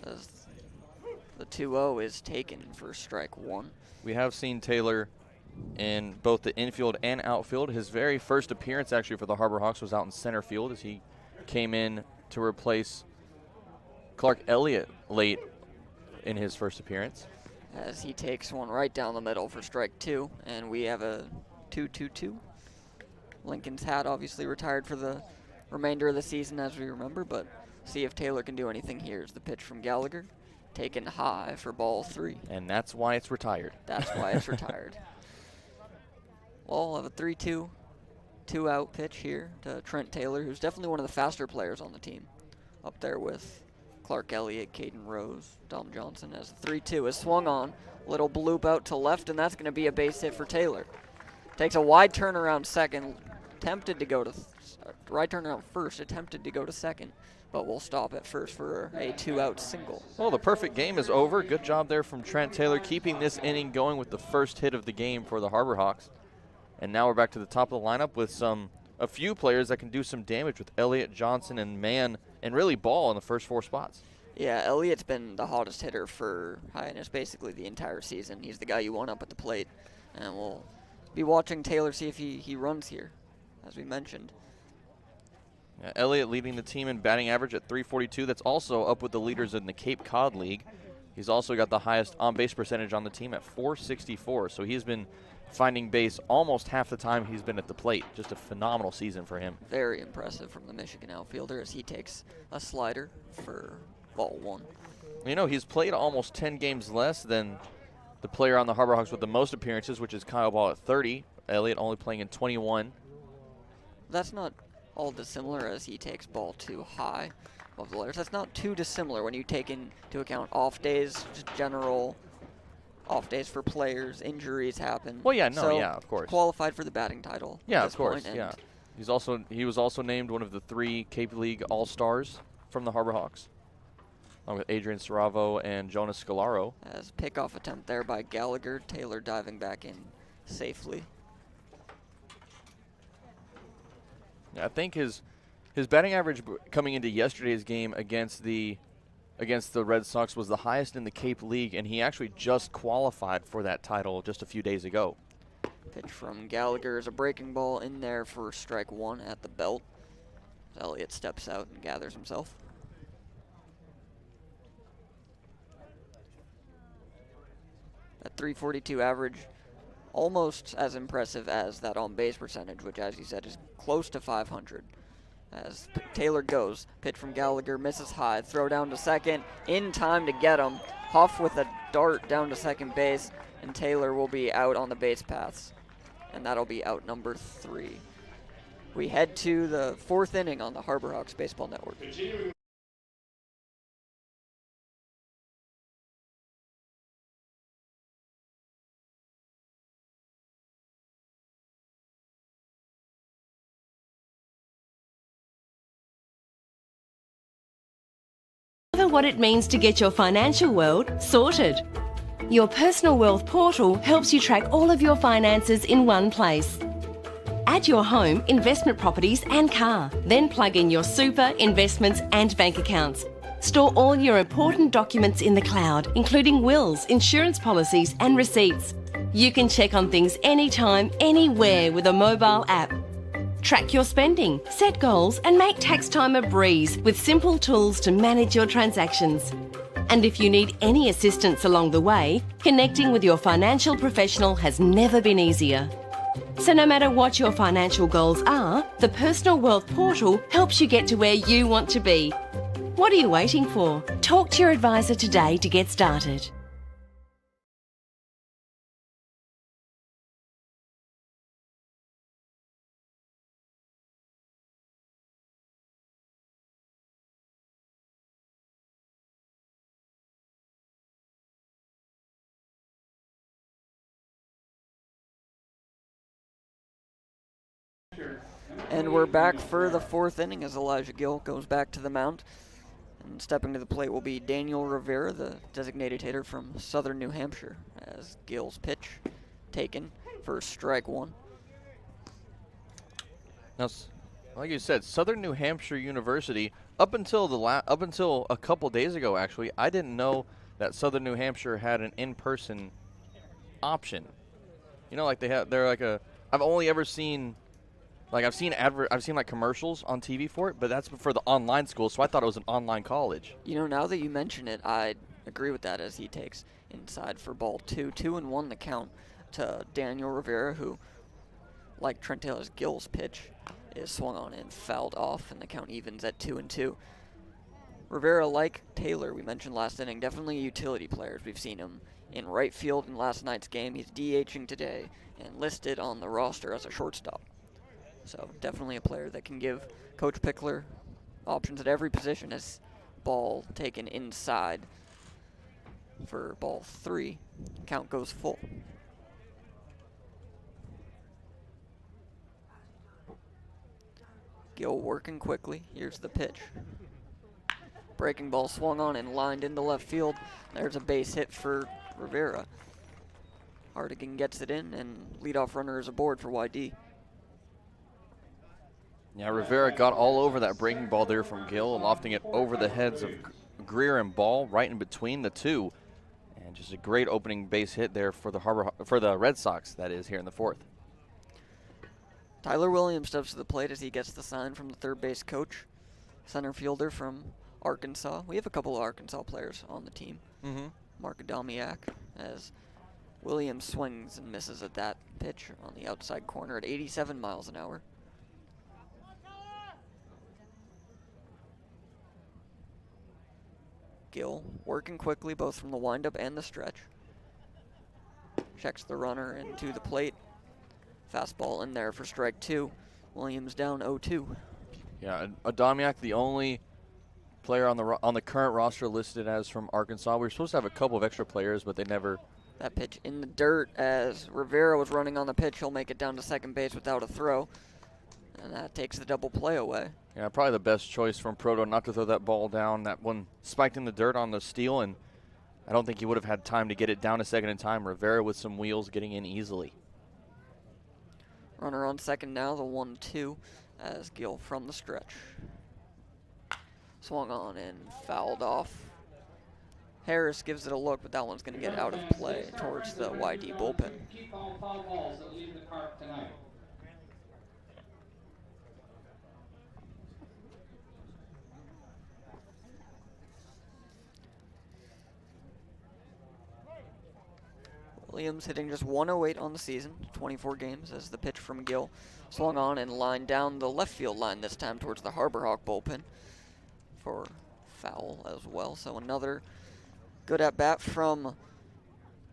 As the 2-0 is taken for strike 1. We have seen Taylor in both the infield and outfield. His very first appearance actually for the Harbor Hawks was out in center field as he came in to replace Clark Elliott late in his first appearance. As he takes one right down the middle for strike 2, and we have a 2-2-2. Lincoln's hat obviously retired for the remainder of the season, as we remember, but see if Taylor can do anything here. Here's the pitch from Gallagher, taken high for ball 3. And that's why it's retired. That's why it's retired. Well, we'll have a 3-2, 2-out pitch here to Trent Taylor, who's definitely one of the faster players on the team, up there with Clark Elliott, Caden Rose, Dom Johnson. As 3-2 is swung on, little bloop out to left, and that's going to be a base hit for Taylor. Takes a wide turnaround second, tempted to go to right turnaround first, attempted to go to second, but we'll stop at first for a 2-out single. Well, the perfect game is over. Good job there from Trent Taylor, keeping this inning going with the first hit of the game for the Harbor Hawks. And now we're back to the top of the lineup with a few players that can do some damage with Elliott, Johnson, and Mann, and really Ball in the first 4 spots. Yeah, Elliott's been the hottest hitter for Hyannis basically the entire season. He's the guy you want up at the plate, and we'll be watching Taylor see if he runs here, as we mentioned. Yeah, Elliott leading the team in batting average at .342. That's also up with the leaders in the Cape Cod League. He's also got the highest on-base percentage on the team at .464, so he's been finding base almost half the time he's been at the plate. Just a phenomenal season for him. Very impressive from the Michigan outfielder as he takes a slider for ball 1. You know, he's played almost 10 games less than the player on the Harbor Hawks with the most appearances, which is Kyle Ball at 30. Elliott only playing in 21. That's not all dissimilar as he takes ball 2 high above the letters. That's not too dissimilar when you take into account off days, just general off days for players, injuries happen. Well, yeah, no, so yeah, of course. Qualified for the batting title. Yeah, at of this course, point, yeah. He was also named one of the 3 Cape League All-Stars from the Harbor Hawks, along with Adrian Saravo and Jonas Scalaro. As pickoff attempt there by Gallagher, Taylor diving back in safely. Yeah, I think his batting average coming into yesterday's game against the Red Sox was the highest in the Cape League, and he actually just qualified for that title just a few days ago. Pitch from Gallagher is a breaking ball in there for strike 1 at the belt. Elliott steps out and gathers himself. That .342 average, almost as impressive as that on-base percentage, which, as you said, is close to .500. As Taylor goes, pitch from Gallagher, misses high, throw down to second, in time to get him. Huff with a dart down to second base, and Taylor will be out on the base paths. And that'll be out number 3. We head to the 4th inning on the Harbor Hawks Baseball Network. What it means to get your financial world sorted. Your Personal Wealth portal helps you track all of your finances in one place. Add your home, investment properties and car. Then plug in your super, investments and bank accounts. Store all your important documents in the cloud, including wills, insurance policies and receipts. You can check on things anytime, anywhere with a mobile app. Track your spending, set goals and make tax time a breeze with simple tools to manage your transactions. And if you need any assistance along the way, connecting with your financial professional has never been easier. So no matter what your financial goals are, the Personal Wealth portal helps you get to where you want to be. What are you waiting for? Talk to your advisor today to get started. And we're back for the 4th inning as Elijah Gill goes back to the mound. And stepping to the plate will be Daniel Rivera, the designated hitter from Southern New Hampshire, as Gill's pitch taken for strike 1. Now, like you said, Southern New Hampshire University, up until a couple days ago, actually, I didn't know that Southern New Hampshire had an in-person option. You know, like I've only ever seen, like I've seen like commercials on TV for it, but that's for the online school, so I thought it was an online college. You know, now that you mention it, I agree with that as he takes inside for ball 2. 2-1 the count to Daniel Rivera, who, like Trent Taylor's Gill's pitch, is swung on and fouled off, and the count evens at 2-2. Rivera, like Taylor, we mentioned last inning, definitely a utility player. We've seen him in right field in last night's game. He's DHing today and listed on the roster as a shortstop. So definitely a player that can give Coach Pickler options at every position as ball taken inside for ball 3. Count goes full. Gill working quickly. Here's the pitch. Breaking ball swung on and lined into left field. There's a base hit for Rivera. Hardigan gets it in, and leadoff runner is aboard for YD. Yeah, Rivera got all over that breaking ball there from Gill, lofting it over the heads of Greer and Ball, right in between the two. And just a great opening base hit there for the Red Sox, that is, here in the 4th. Tyler Williams steps to the plate as he gets the sign from the third base coach. Center fielder from Arkansas. We have a couple of Arkansas players on the team. Marc as Williams swings and misses at that pitch on the outside corner at 87 miles an hour. Gill working quickly both from the windup and the stretch. Checks the runner into the plate. Fastball in there for strike 2. Williams down 0-2. Yeah, Adamiak, the only player on the current roster listed as from Arkansas. We were supposed to have a couple of extra players, but they never. That pitch in the dirt as Rivera was running on the pitch. He'll make it down to second base without a throw. And that takes the double play away. Yeah, probably the best choice from Proto not to throw that ball down. That one spiked in the dirt on the steal, and I don't think he would have had time to get it down a second in time. Rivera with some wheels getting in easily. Runner on second now, the 1-2 as Gill from the stretch. Swung on and fouled off. Harris gives it a look, but that one's going to get out of play towards the YD bullpen. Keep all foul balls that leave the park tonight. Williams hitting just 108 on the season, 24 games, as the pitch from Gill swung on and lined down the left field line this time towards the Harbor Hawk bullpen for foul as well. So another good at-bat from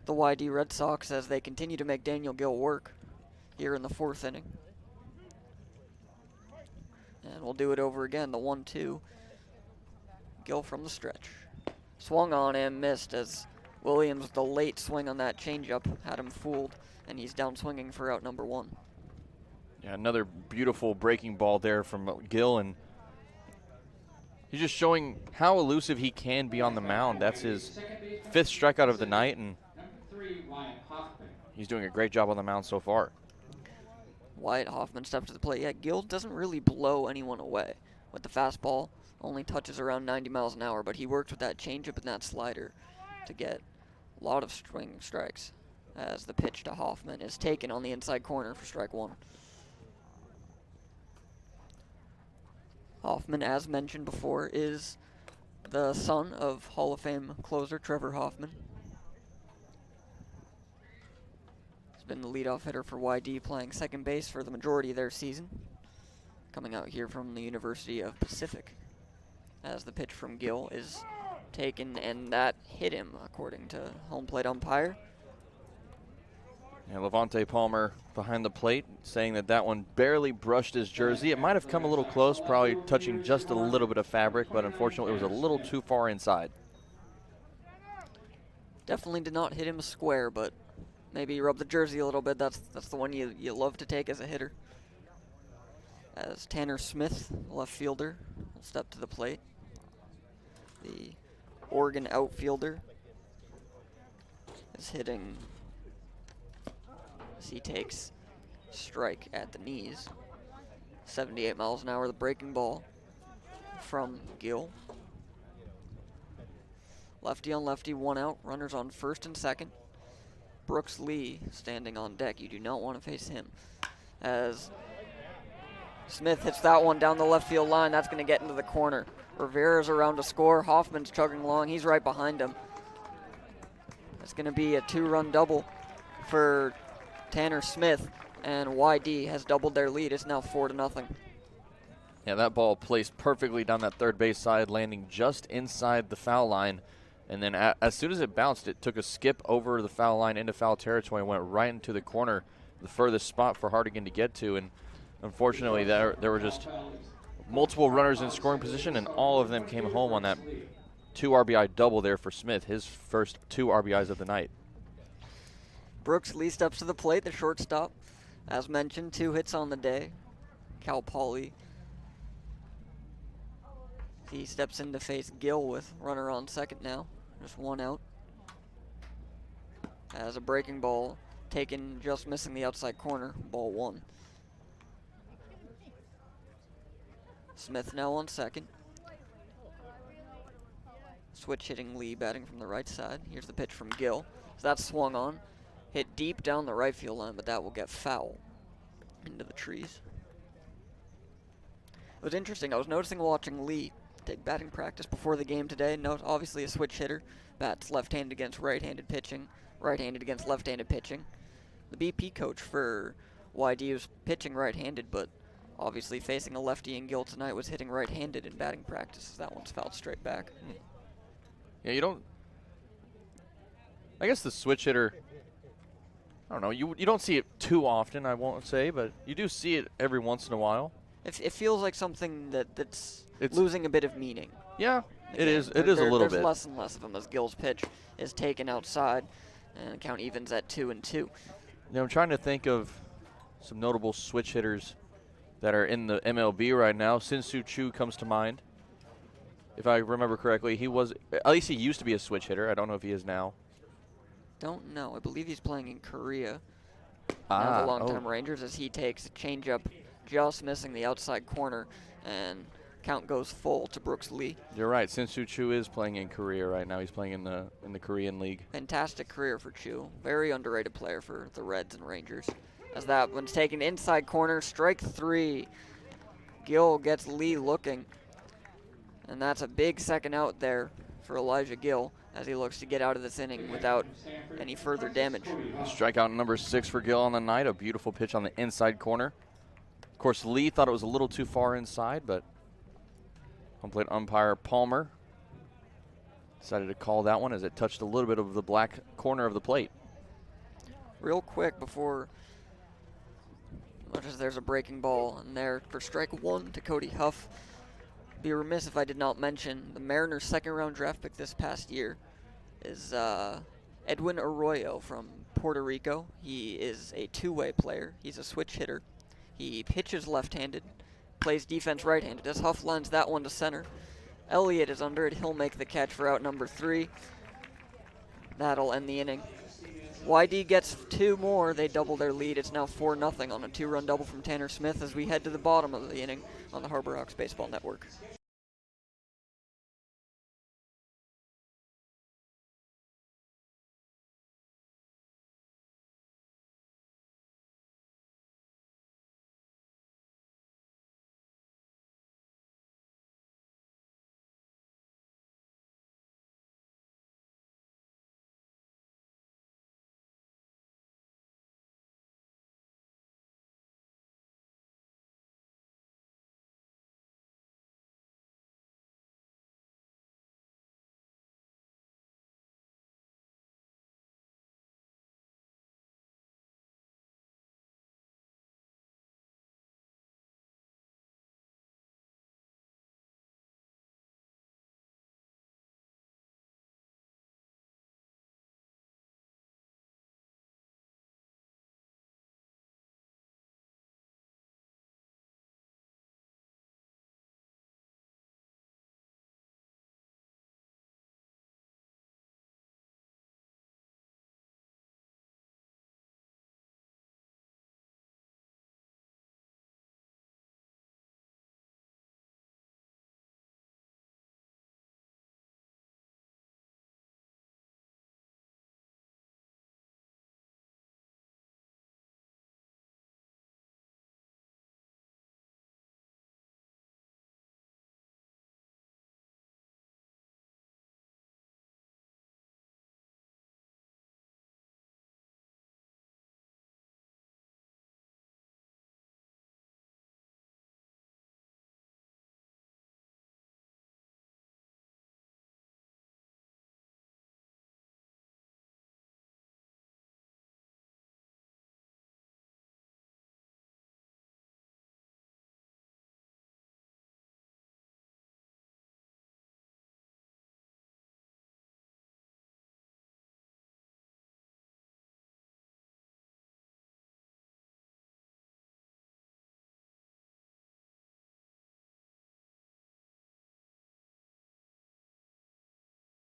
the YD Red Sox as they continue to make Daniel Gill work here in the 4th inning. And we'll do it over again, the 1-2. Gill from the stretch. Swung on and missed as Williams, the late swing on that changeup, had him fooled, and he's down swinging for out number 1. Yeah, another beautiful breaking ball there from Gill, and he's just showing how elusive he can be on the mound. That's his 5th strikeout of the night, and he's doing a great job on the mound so far. Wyatt Hoffman steps to the plate. Yeah, Gill doesn't really blow anyone away with the fastball. Only touches around 90 miles an hour, but he works with that changeup and that slider to get a lot of swinging strikes as the pitch to Hoffman is taken on the inside corner for strike 1. Hoffman, as mentioned before, is the son of Hall of Fame closer Trevor Hoffman. He's been the leadoff hitter for YD, playing second base for the majority of their season. Coming out here from the University of Pacific, as the pitch from Gill is taken, and that hit him, according to home plate umpire. And Levante Palmer behind the plate saying that one barely brushed his jersey. It might have come a little close, probably touching just a little bit of fabric, but unfortunately it was a little too far inside. Definitely did not hit him square, but maybe rub the jersey a little bit. That's the one you love to take as a hitter. as Tanner Smith, left fielder, will step to the plate. The Oregon outfielder is hitting as he takes strike at the knees. 78 miles an hour, the breaking ball from Gill. Lefty on lefty, 1 out, runners on first and second. Brooks Lee standing on deck. You do not want to face him. As Smith hits that one down the left field line, that's going to get into the corner. Rivera's around to score. Hoffman's chugging along. He's right behind him. It's going to be a 2-run double for Tanner Smith, and YD has doubled their lead. It's now 4-0. Yeah, that ball placed perfectly down that third base side, landing just inside the foul line. And then as soon as it bounced, it took a skip over the foul line into foul territory and went right into the corner, the furthest spot for Hardigan to get to. And unfortunately, there were just multiple runners in scoring position, and all of them came home on that 2 RBI double there for Smith, his first 2 RBIs of the night. Brooks Lee steps to the plate, the shortstop. As mentioned, 2 hits on the day. Cal Poly. He steps in to face Gill with runner on second now. Just 1 out. As a breaking ball taken, just missing the outside corner, ball 1. Smith now on second. Switch hitting Lee, batting from the right side. Here's the pitch from Gill. So that's swung on. Hit deep down the right field line, but that will get foul into the trees. It was interesting. I was noticing watching Lee take batting practice before the game today. No, obviously a switch hitter. Bats left-handed against right-handed pitching, right-handed against left-handed pitching. The BP coach for YD was pitching right-handed, but obviously facing a lefty in Gill tonight was hitting right-handed in batting practice. That one's fouled straight back. Yeah, you don't. I guess the switch hitter, I don't know, you don't see it too often, I won't say, but you do see it every once in a while. It feels like something it's losing a bit of meaning. Yeah, Again, it is a little bit. There's less and less of them as Gill's pitch is taken outside, and the count evens at 2-2. You know, I'm trying to think of some notable switch hitters that are in the MLB right now. Sin-Soo Choo comes to mind. If I remember correctly, at least he used to be a switch hitter. I don't know if he is now. Don't know. I believe he's playing in Korea. Now the long-time Rangers, as he takes a changeup, just missing the outside corner, and count goes full to Brooks Lee. You're right. Sin-Soo Choo is playing in Korea right now. He's playing in the Korean League. Fantastic career for Choo. Very underrated player for the Reds and Rangers. As that one's taken inside corner, strike 3. Gill gets Lee looking, and that's a big second out there for Elijah Gill as he looks to get out of this inning without any further damage. Strikeout number 6 for Gill on the night. A beautiful pitch on the inside corner. Of course, Lee thought it was a little too far inside, but home plate umpire Palmer decided to call that one as it touched a little bit of the black corner of the plate. Real quick before, notice there's a breaking ball in there for strike 1 to Cody Huff. Be remiss if I did not mention the Mariners' second-round draft pick this past year is Edwin Arroyo from Puerto Rico. He is a two-way player. He's a switch hitter. He pitches left-handed, plays defense right-handed. As Huff lines that one to center, Elliott is under it. He'll make the catch for out number 3. That'll end the inning. YD gets 2 more. They double their lead. It's now 4-0 on a 2-run double from Tanner Smith as we head to the bottom of the inning on the Harbor Hawks Baseball Network.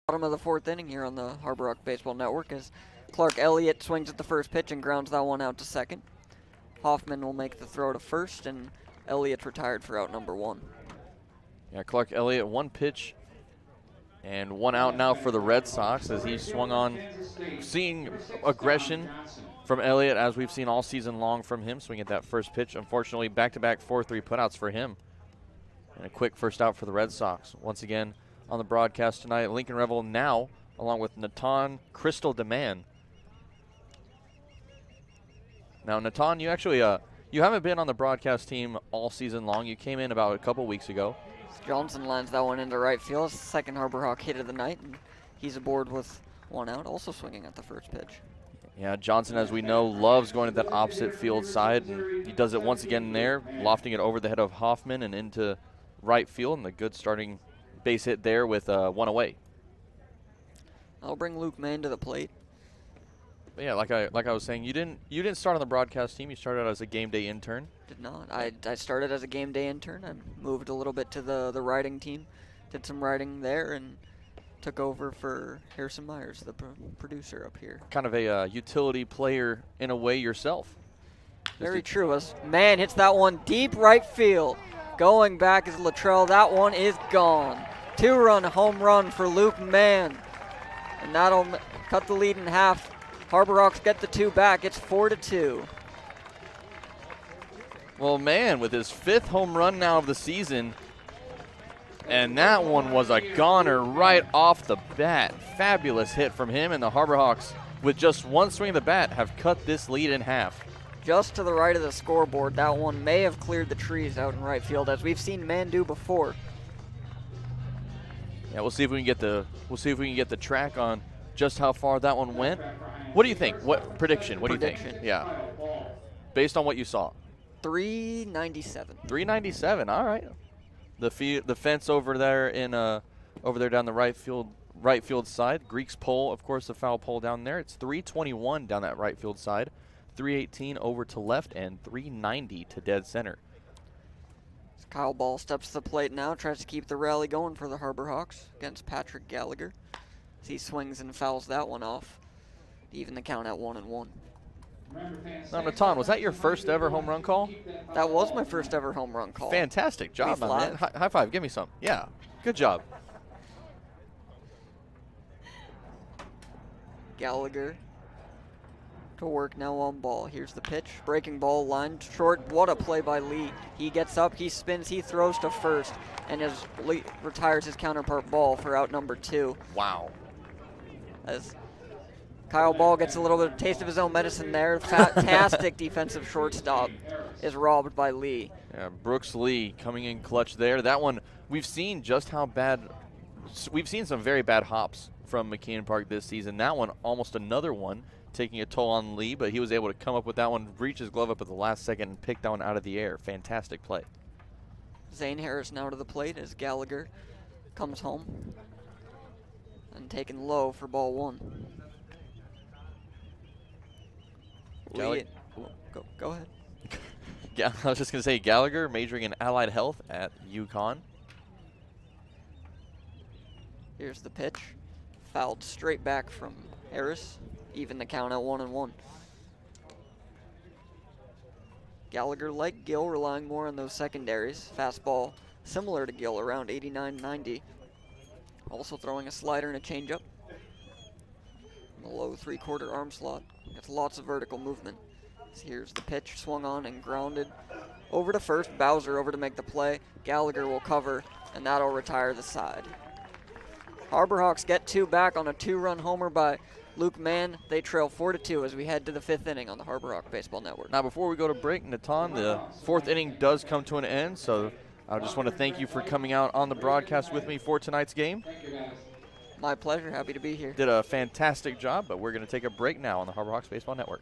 Bottom of the 4th inning here on the Harbor Rock Baseball Network as Clark Elliott swings at the first pitch and grounds that one out to second. Hoffman will make the throw to first, and Elliott's retired for out number 1. Yeah, Clark Elliott, 1 pitch and 1 out now for the Red Sox as he swung on. Seeing aggression from Elliott as we've seen all season long from him, swing at that first pitch. Unfortunately, back-to-back 4-3 putouts for him. And a quick first out for the Red Sox. Once again, on the broadcast tonight, Lincoln Revill now, along with Natan Crystal DeMann. Now, Natan, you actually you haven't been on the broadcast team all season long. You came in about a couple weeks ago. Johnson lines that one into right field. It's the second Harbor Hawk hit of the night, and he's aboard with 1 out, also swinging at the first pitch. Yeah, Johnson, as we know, loves going to that opposite field side, and he does it once again there, lofting it over the head of Hoffman and into right field, and the good starting base hit there with 1 away. I'll bring Luke Mann to the plate. But yeah, like I was saying, you didn't start on the broadcast team. You started out as a game day intern. Did not. I started as a game day intern. I moved a little bit to the writing team, did some writing there, and took over for Harrison Meyers, the producer up here. Kind of a utility player in a way yourself. Very true. As Mann hits that one deep right field. Going back is Luttrell. That one is gone. 2-run home run for Luke Mann. And that'll cut the lead in half. Harbor Hawks get the 2 back. It's 4-2. Well, Mann with his 5th home run now of the season. And that one was a goner right off the bat. Fabulous hit from him, and the Harbor Hawks, with just 1 swing of the bat, have cut this lead in half. Just to the right of the scoreboard, that one may have cleared the trees out in right field, as we've seen Mann do before. Yeah, we'll see if we can get the track on just how far that one went. What do you think? What prediction? What do you think? Yeah. Based on what you saw. 397. 397. All right. The fence over there down the right field side. Greek's pole, of course, the foul pole down there. It's 321 down that right field side. 318 over to left and 390 to dead center. Kyle Ball steps to the plate now, tries to keep the rally going for the Harbor Hawks against Patrick Gallagher. As he swings and fouls that one off to even the count at 1-1. Now, Natan, was that your first ever home run call? That was my first ever home run call. Fantastic job, my man. High five. Give me some. Yeah. Good job. Gallagher to work now on Ball. Here's the pitch. Breaking ball, line short. What a play by Lee. He gets up, he spins, he throws to first, and Lee retires his counterpart Ball for out number 2. Wow. As Kyle Ball gets a little bit of taste of his own medicine there. Fantastic defensive shortstop is robbed by Lee. Yeah, Brooks Lee coming in clutch there. That one, we've seen just how bad, we've seen some very bad hops from McKeon Park this season. That one, almost another one, taking a toll on Lee, but he was able to come up with that one, reach his glove up at the last second, and pick that one out of the air. Fantastic play. Zane Harris now to the plate as Gallagher comes home and taken low for ball 1. Go ahead. Yeah, I was just going to say Gallagher majoring in allied health at UConn. Here's the pitch. Fouled straight back from Harris. Even the count at 1-1. Gallagher, like Gill, relying more on those secondaries. Fastball similar to Gill, around 89-90. Also throwing a slider and a changeup. In the low 3/4 arm slot. Gets lots of vertical movement. Here's the pitch, swung on and grounded over to first. Bowser over to make the play. Gallagher will cover, and that'll retire the side. Harbor Hawks get 2 back on a 2-run homer by Luke Mann. They trail 4-2 as we head to the 5th inning on the Harbor Hawk Baseball Network. Now, before we go to break, Natan, the 4th inning does come to an end, so I just want to thank you for coming out on the broadcast with me for tonight's game. My pleasure. Happy to be here. Did a fantastic job, but we're going to take a break now on the Harbor Hawks Baseball Network.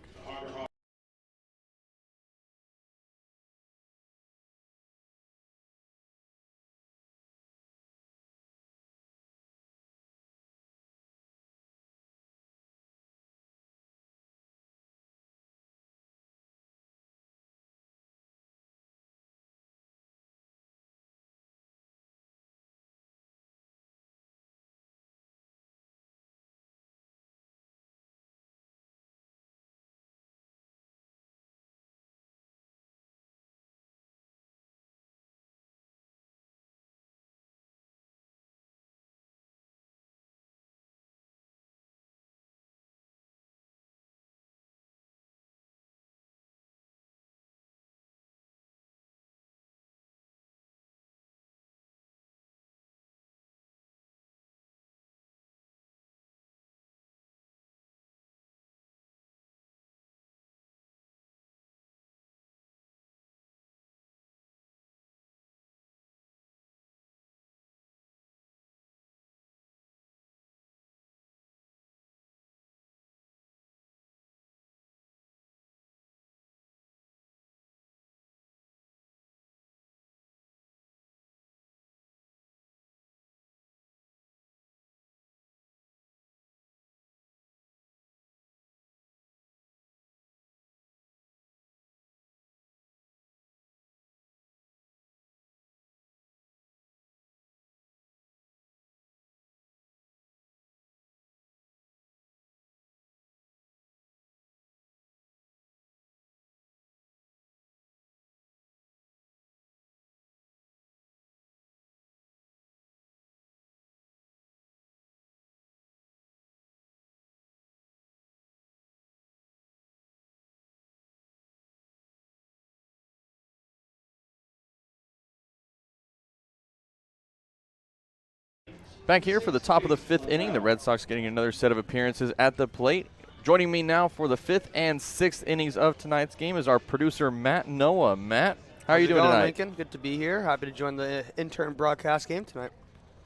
Back here for the top of the 5th inning, the Red Sox getting another set of appearances at the plate. Joining me now for the 5th and 6th innings of tonight's game is our producer, Matt Noah. Matt, how are you doing tonight? Lincoln? Good to be here. Happy to join the intern broadcast game tonight.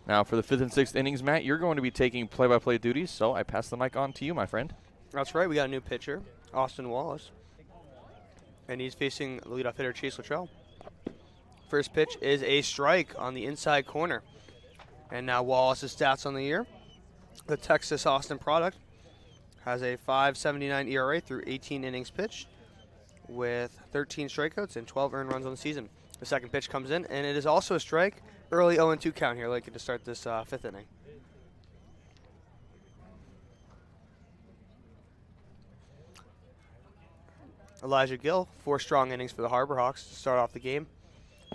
Now, for the 5th and 6th innings, Matt, you're going to be taking play-by-play duties, so I pass the mic on to you, my friend. That's right. We got a new pitcher, Austin Wallace, and he's facing the leadoff hitter, Chase Luttrell. First pitch is a strike on the inside corner. And now Wallace's stats on the year. The Texas Austin product has a 5.79 ERA through 18 innings pitched with 13 strikeouts and 12 earned runs on the season. The second pitch comes in, and it is also a strike. Early 0-2 count here, Lincoln, to start this 5th inning. Elijah Gill, 4 strong innings for the Harbor Hawks to start off the game.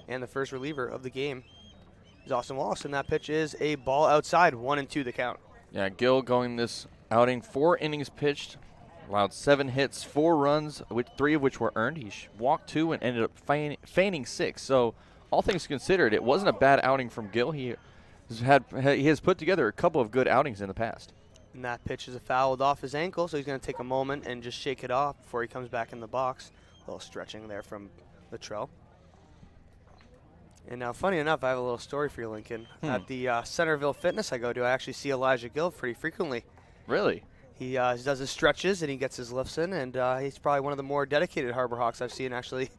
And the first reliever of the game is Austin Wallace, and that pitch is a ball outside, 1-2 the count. Yeah, Gill going this outing, 4 innings pitched, allowed 7 hits, 4 runs, 3 of which were earned. He walked 2 and ended up feigning 6. So, all things considered, it wasn't a bad outing from Gill. He has put together a couple of good outings in the past. And that pitch is fouled off his ankle, so he's going to take a moment and just shake it off before he comes back in the box. A little stretching there from Luttrell. And now, funny enough, I have a little story for you, Lincoln. At the Centerville Fitness I go to, I actually see Elijah Gill pretty frequently. Really? He does his stretches and he gets his lifts in, and he's probably one of the more dedicated Harbor Hawks I've seen actually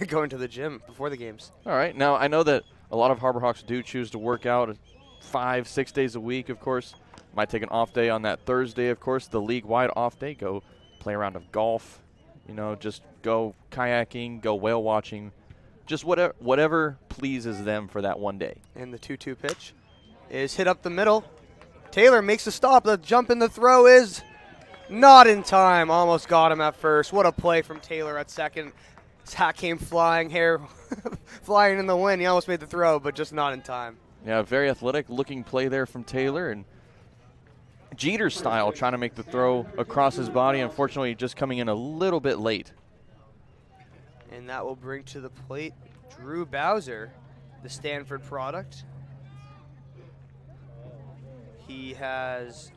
going to the gym before the games. All right. Now, I know that a lot of Harbor Hawks do choose to work out 5-6 days a week, of course. Might take an off day on that Thursday, of course, the league-wide off day. Go play a round of golf, just go kayaking, go whale watching. Just whatever pleases them for that one day. And the 2-2 pitch is hit up the middle. Taylor makes a stop. The jump in the throw is not in time. Almost got him at first. What a play from Taylor at second. His hat came flying, hair flying in the wind. He almost made the throw, but just not in time. Yeah, very athletic looking play there from Taylor. And Jeter style trying to make the throw across his body. Unfortunately, just coming in a little bit late. And that will bring to the plate Drew Bowser, the Stanford product. He has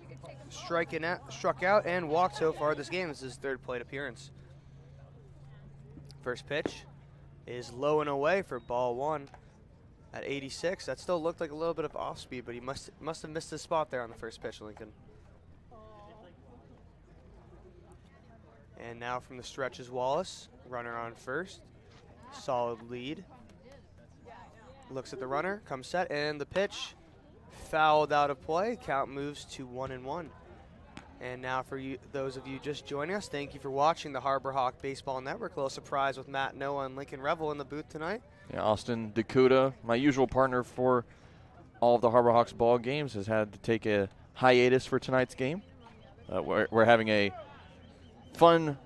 struck out and walked so far this game. This is his 3rd plate appearance. First pitch is low and away for ball 1 at 86. That still looked like a little bit of off speed, but he must have missed his spot there on the first pitch, Lincoln. And now from the stretch is Wallace. Runner on first. Solid lead. Looks at the runner, comes set, and the pitch fouled out of play. Count moves to 1-1. And now for you, those of you just joining us, thank you for watching the Harbor Hawk Baseball Network. A little surprise with Matt Noah and Lincoln Revill in the booth tonight. Yeah, Austin DeCouta, my usual partner for all of the Harbor Hawks ball games, has had to take a hiatus for tonight's game. We're having a fun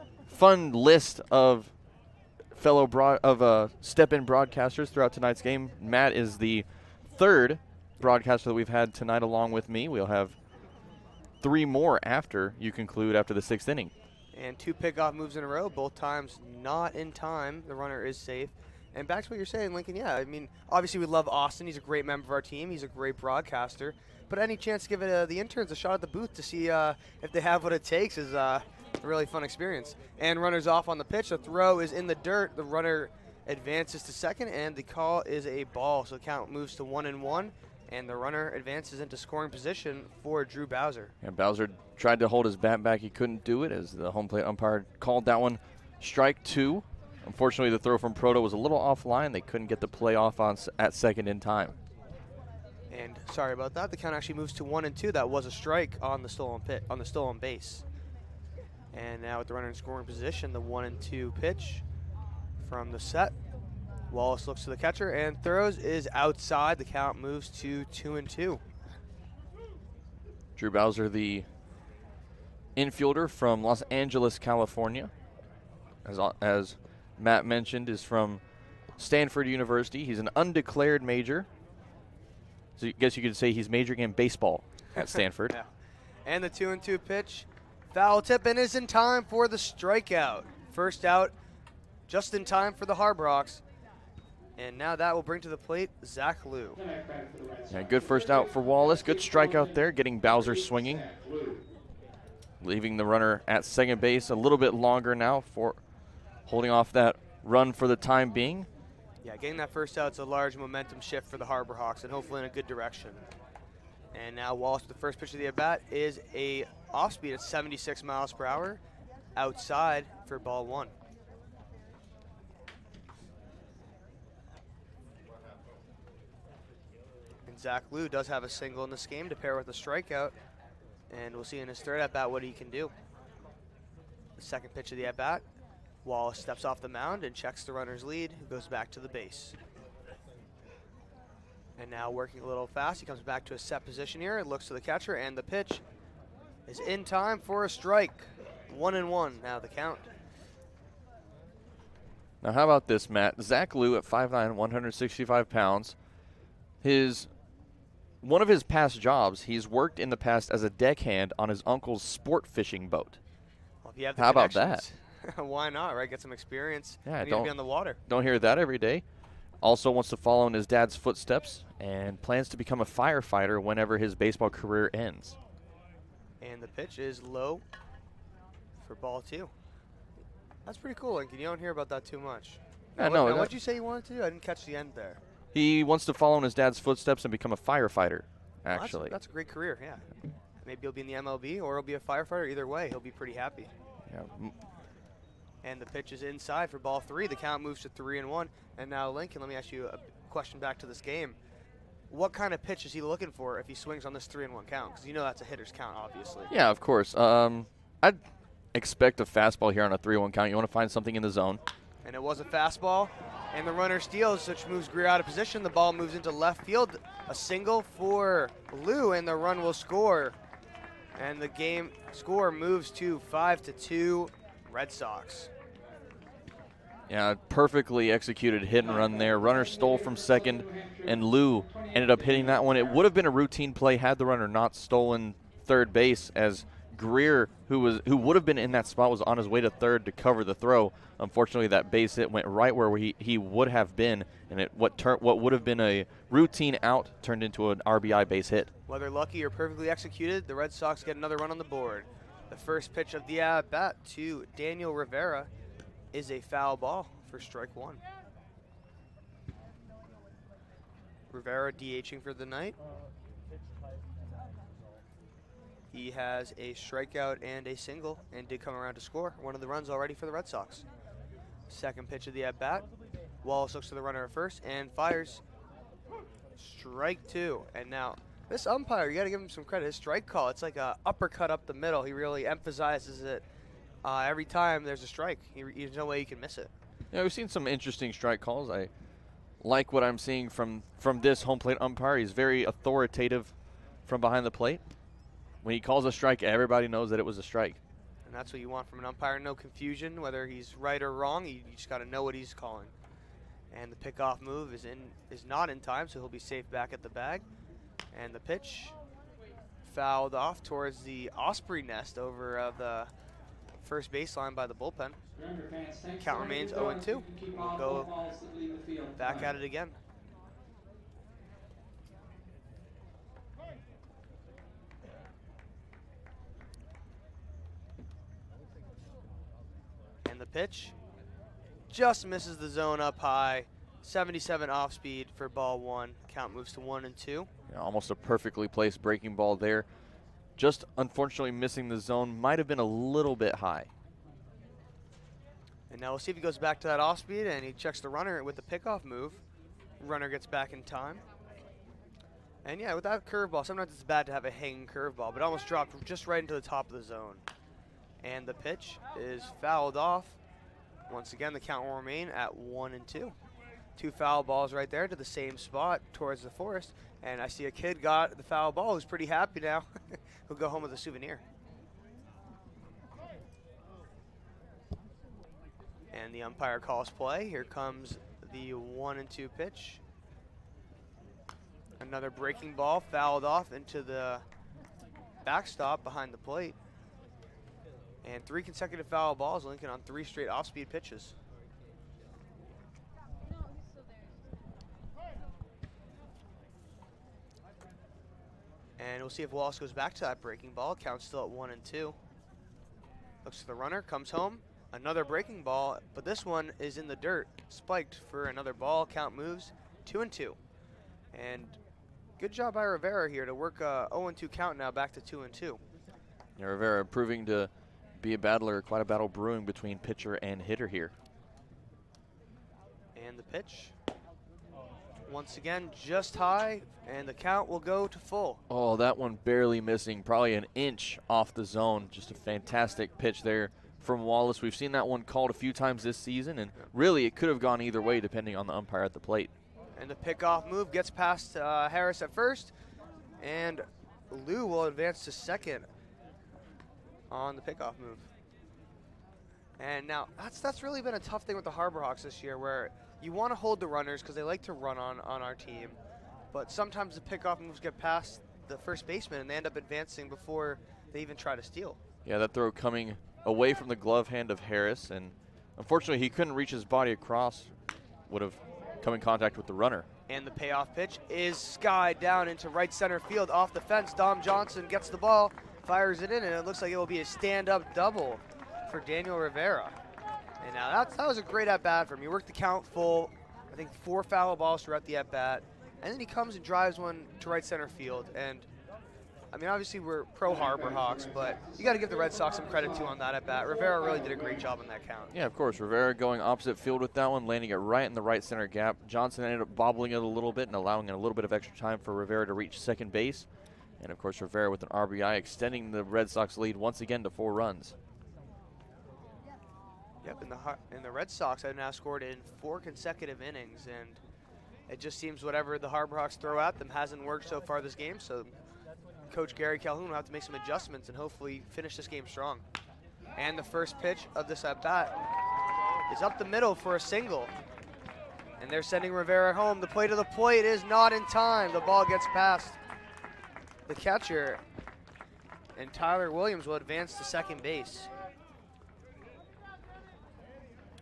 list of fellow step-in broadcasters throughout tonight's game. Matt is the 3rd broadcaster that we've had tonight along with me. We'll have 3 more after you conclude after the 6th inning. And 2 pickoff moves in a row, both times not in time. The runner is safe. And back to what you're saying, Lincoln, yeah, I mean, obviously we love Austin. He's a great member of our team. He's a great broadcaster. But any chance to give the interns a shot at the booth to see if they have what it takes is a really fun experience. And runner's off on the pitch. The throw is in the dirt. The runner advances to second, and the call is a ball. So count moves to 1-1, and the runner advances into scoring position for Drew Bowser. And Bowser tried to hold his bat back. He couldn't do it as the home plate umpire called that one strike 2. Unfortunately, the throw from Proto was a little offline. They couldn't get the play off at second in time. And sorry about that. The count actually moves to 1-2. That was a strike on the stolen base. And now with the runner in scoring position, the 1-2 pitch from the set. Wallace looks to the catcher and throws is outside. The count moves to 2-2. Drew Bowser, the infielder from Los Angeles, California, as Matt mentioned, is from Stanford University. He's an undeclared major. So I guess you could say he's majoring in baseball at Stanford. Yeah. And the 2-2 pitch. Foul tip and is in time for the strikeout. First out just in time for the Harbor Hawks. And now that will bring to the plate Zach Liu. Yeah, good first out for Wallace. Good strikeout there, getting Bowser swinging. Leaving the runner at second base a little bit longer now for holding off that run for the time being. Yeah, getting that first out is a large momentum shift for the Harbor Hawks, and hopefully in a good direction. And now Wallace, the first pitch of the at-bat, is a off-speed at 76 miles per hour outside for ball 1. And Zach Liu does have a single in this game to pair with a strikeout, and we'll see in his third at-bat what he can do. The second pitch of the at-bat, Wallace steps off the mound and checks the runner's lead, who goes back to the base. And now working a little fast, he comes back to a set position here, looks to the catcher, and the pitch is in time for a strike. 1-1 now the count. Now how about this, Matt? Zach Liu at 5'9", 165 pounds. One of his past jobs, he's worked in the past as a deckhand on his uncle's sport fishing boat. Well, if you have the how about that? Why not, right? Get some experience. Yeah, don't be on the water. Don't hear that every day. Also wants to follow in his dad's footsteps and plans to become a firefighter whenever his baseball career ends. And the pitch is low for ball 2. That's pretty cool, Lincoln. You don't hear about that too much. Yeah, no. What did you say you wanted to do? I didn't catch the end there. He wants to follow in his dad's footsteps and become a firefighter, actually. Well, that's a great career, yeah. Maybe he'll be in the MLB or he'll be a firefighter. Either way, he'll be pretty happy. Yeah. And the pitch is inside for ball 3. The count moves to 3-1. And now, Lincoln, let me ask you a question back to this game. What kind of pitch is he looking for if he swings on this 3-1 count? Because you know that's a hitter's count, obviously. Yeah, of course. I'd expect a fastball here on a 3-1 count. You want to find something in the zone. And it was a fastball. And the runner steals, which moves Greer out of position. The ball moves into left field. A single for Liu, and the run will score. And the game score moves to 5-2 Red Sox. Yeah, perfectly executed hit and run there. Runner stole from second, and Liu ended up hitting that one. It would have been a routine play had the runner not stolen third base, as Greer, who would have been in that spot, was on his way to third to cover the throw. Unfortunately, that base hit went right where he would have been, and what would have been a routine out turned into an RBI base hit. Whether lucky or perfectly executed, the Red Sox get another run on the board. The first pitch of the at-bat to Daniel Rivera is a foul ball for strike 1. Rivera DHing for the night. He has a strikeout and a single and did come around to score one of the runs already for the Red Sox. Second pitch of the at-bat. Wallace looks to the runner at first and fires. Strike 2. And now this umpire, you got to give him some credit. His strike call, it's like a uppercut up the middle. He really emphasizes it every time there's a strike. There's no way you can miss it. Yeah, we've seen some interesting strike calls. I like what I'm seeing from this home plate umpire. He's very authoritative from behind the plate. When he calls a strike, everybody knows that it was a strike. And that's what you want from an umpire. No confusion, whether he's right or wrong. You just got to know what he's calling. And the pickoff move is not in time, so he'll be safe back at the bag. And the pitch fouled off towards the Osprey nest over the first baseline by the bullpen. Count remains 0-2. We'll go back at it again. And the pitch just misses the zone up high. 77 off speed for ball 1. Count moves to 1-2. Yeah, almost a perfectly placed breaking ball there. Just unfortunately missing the zone. Might have been a little bit high. And now we'll see if he goes back to that off speed and he checks the runner with the pickoff move. Runner gets back in time. And yeah, with that curveball, sometimes it's bad to have a hanging curveball, but it almost dropped just right into the top of the zone. And the pitch is fouled off. Once again, the count will remain at 1-2. 2 foul balls right there to the same spot towards the forest. And I see a kid got the foul ball who's pretty happy now. He'll go home with a souvenir. And the umpire calls play. Here comes the 1-2 pitch. Another breaking ball fouled off into the backstop behind the plate. And 3 consecutive foul balls, Lincoln, on 3 straight off-speed pitches. we'll see if Wallace goes back to that breaking ball. Count's still at 1-2. Looks to the runner, comes home. Another breaking ball, but this one is in the dirt. Spiked for another ball. Count moves 2-2. And good job by Rivera here to work a 0-2 count now back to 2-2. Yeah, Rivera proving to be a battler, quite a battle brewing between pitcher and hitter here. And the pitch. Once again, just high, and the count will go to full. Oh, that one barely missing, probably an inch off the zone. Just a fantastic pitch there from Wallace. We've seen that one called a few times this season, and really it could have gone either way depending on the umpire at the plate. And the pickoff move gets past Harris at first, and Lou will advance to second on the pickoff move. And now that's really been a tough thing with the Harbor Hawks this year, where you want to hold the runners because they like to run on our team, but sometimes the pickoff moves get past the first baseman and they end up advancing before they even try to steal. Yeah, that throw coming away from the glove hand of Harris, and unfortunately he couldn't reach his body across, would have come in contact with the runner. And the payoff pitch is skied down into right center field off the fence. Dom Johnson gets the ball, fires it in, and it looks like it will be a stand-up double for Daniel Rivera. And now that was a great at-bat for him. He worked the count full, I think 4 foul balls throughout the at-bat, and then he comes and drives one to right center field. And I mean, obviously we're pro Harbor Hawks, but you got to give the Red Sox some credit too on that at-bat. Rivera really did a great job on that count. Yeah, of course. Rivera going opposite field with that one, landing it right in the right center gap. Johnson ended up bobbling it a little bit and allowing a little bit of extra time for Rivera to reach second base. And of course, Rivera with an RBI extending the Red Sox lead once again to 4 runs. Yep, and the Red Sox have now scored in 4 consecutive innings, and it just seems whatever the Harbor Hawks throw at them hasn't worked so far this game, so Coach Gary Calhoun will have to make some adjustments and hopefully finish this game strong. And the first pitch of this at-bat is up the middle for a single, and they're sending Rivera home. The play to the plate is not in time. The ball gets past the catcher, and Tyler Williams will advance to second base.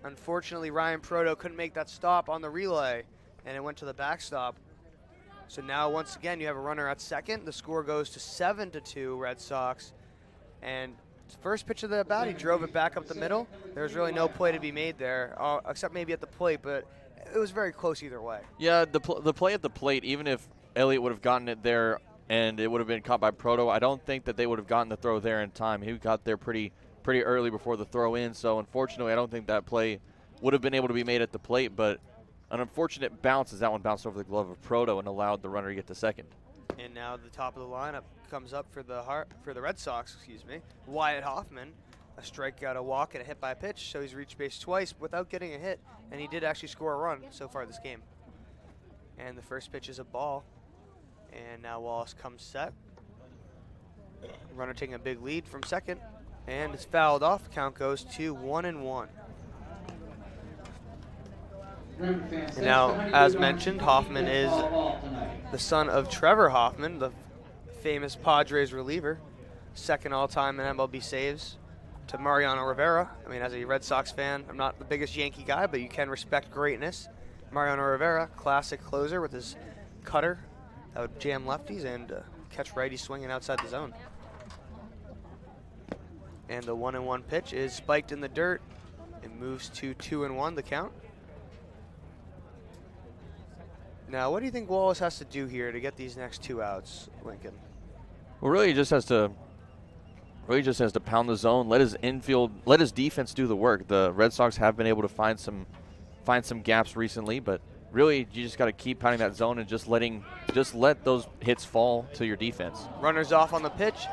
Unfortunately, Ryan Proto couldn't make that stop on the relay, and it went to the backstop. So now, once again, you have a runner at second. The score goes to 7-2 Red Sox. And first pitch of the bat, he drove it back up the middle. There was really no play to be made there, except maybe at the plate, but it was very close either way. Yeah, the play at the plate, even if Elliott would have gotten it there and it would have been caught by Proto, I don't think that they would have gotten the throw there in time. He got there pretty early before the throw in, so unfortunately I don't think that play would have been able to be made at the plate, but an unfortunate bounce as that one bounced over the glove of Proto and allowed the runner to get to second. And now the top of the lineup comes up for the Red Sox, Wyatt Hoffman. A strikeout, a walk, and a hit by a pitch, so he's reached base twice without getting a hit, and he did actually score a run so far this game. And the first pitch is a ball, and now Wallace comes set. Runner taking a big lead from second, and it's fouled off. Count goes to 1-1. And now, as mentioned, Hoffman is the son of Trevor Hoffman, the famous Padres reliever, second all-time in MLB saves to Mariano Rivera. I mean, as a Red Sox fan, I'm not the biggest Yankee guy, but you can respect greatness. Mariano Rivera, classic closer with his cutter that would jam lefties and catch righties swinging outside the zone. And the 1-1 pitch is spiked in the dirt. It moves to 2-1, the count. Now, what do you think Wallace has to do here to get these next 2 outs, Lincoln? Well, really just has to pound the zone, let his defense do the work. The Red Sox have been able to find some gaps recently, but really you just got to keep pounding that zone and just let those hits fall to your defense. Runner's off on the pitch,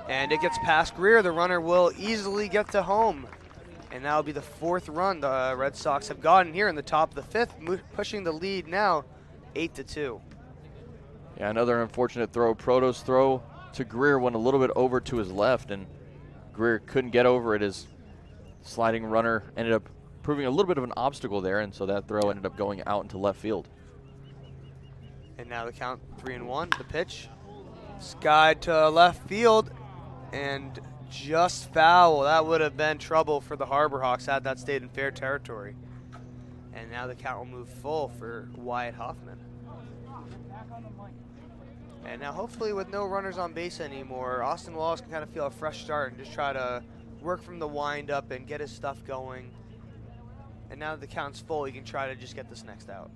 and it gets past Greer. The runner will easily get to home, and that'll be the 4th run the Red Sox have gotten here in the top of the 5th, pushing the lead now 8-2. Yeah, another unfortunate throw. Proto's throw to Greer went a little bit over to his left, and Greer couldn't get over it. His sliding runner ended up proving a little bit of an obstacle there, and so that throw ended up going out into left field. And now the count 3-1. The pitch skied to left field, and just foul. That would have been trouble for the Harbor Hawks had that stayed in fair territory. And now the count will move full for Wyatt Hoffman. And now hopefully with no runners on base anymore, Austin Wallace can kind of feel a fresh start and just try to work from the windup and get his stuff going. And now that the count's full, he can try to just get this next out.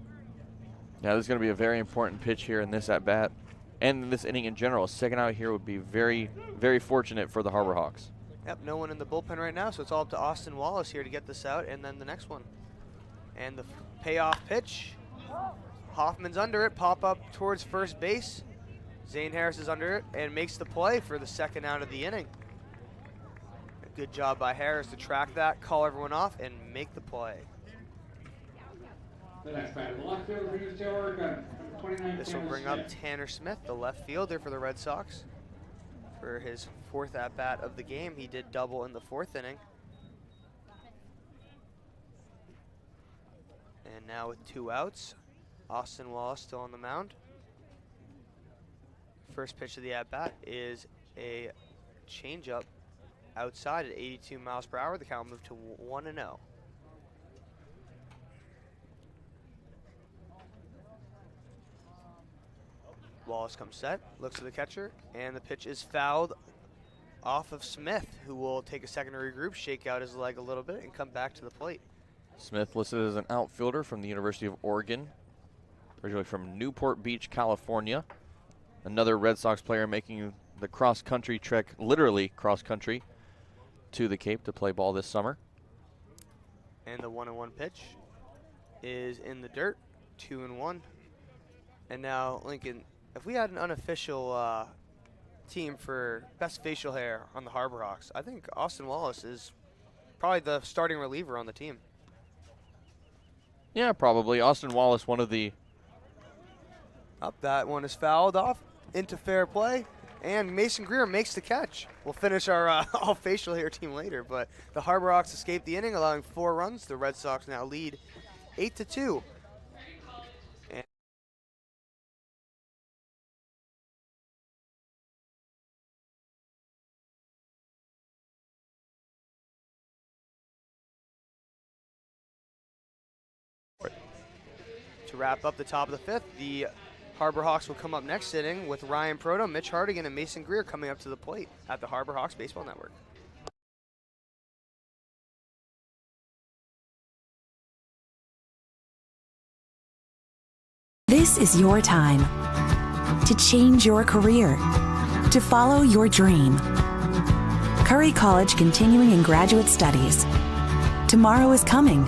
Yeah, this is going to be a very important pitch here in this at-bat and in this inning in general. A second out here would be very, very fortunate for the Harbor Hawks. Yep, no one in the bullpen right now, so it's all up to Austin Wallace here to get this out, and then the next one. And the payoff pitch. Hoffman's under it, pop up towards first base. Zane Harris is under it and makes the play for the second out of the inning. A good job by Harris to track that, call everyone off, and make the play. The next batter, the left fielder for East Oregon, 29. This will bring up Tanner Smith, the left fielder for the Red Sox. For his fourth at-bat of the game, he did double in the fourth inning. And now with 2 outs, Austin Wallace still on the mound. First pitch of the at-bat is a changeup outside at 82 miles per hour. The count moved to 1-0. Wallace comes set, looks at the catcher, and the pitch is fouled off of Smith, who will take a second to regroup, shake out his leg a little bit, and come back to the plate. Smith listed as an outfielder from the University of Oregon, originally from Newport Beach, California. Another Red Sox player making the cross-country trek, literally cross-country, to the Cape to play ball this summer. And the 1-1 pitch is in the dirt, 2-1. And now, Lincoln, if we had an unofficial team for best facial hair on the Harbor Hawks, I think Austin Wallace is probably the starting reliever on the team. Yeah, probably. Austin Wallace, one of the... Up, that one is fouled off into fair play, and Mason Greer makes the catch. We'll finish our all facial hair team later, but the Harbor Hawks escape the inning, allowing 4 runs. The Red Sox now lead 8-2. To wrap up the top of the 5th, the Harbor Hawks will come up next inning with Ryan Proto, Mitch Hardigan, and Mason Greer coming up to the plate at the Harbor Hawks Baseball Network. This is your time to change your career, to follow your dream. Curry College continuing in graduate studies. Tomorrow is coming.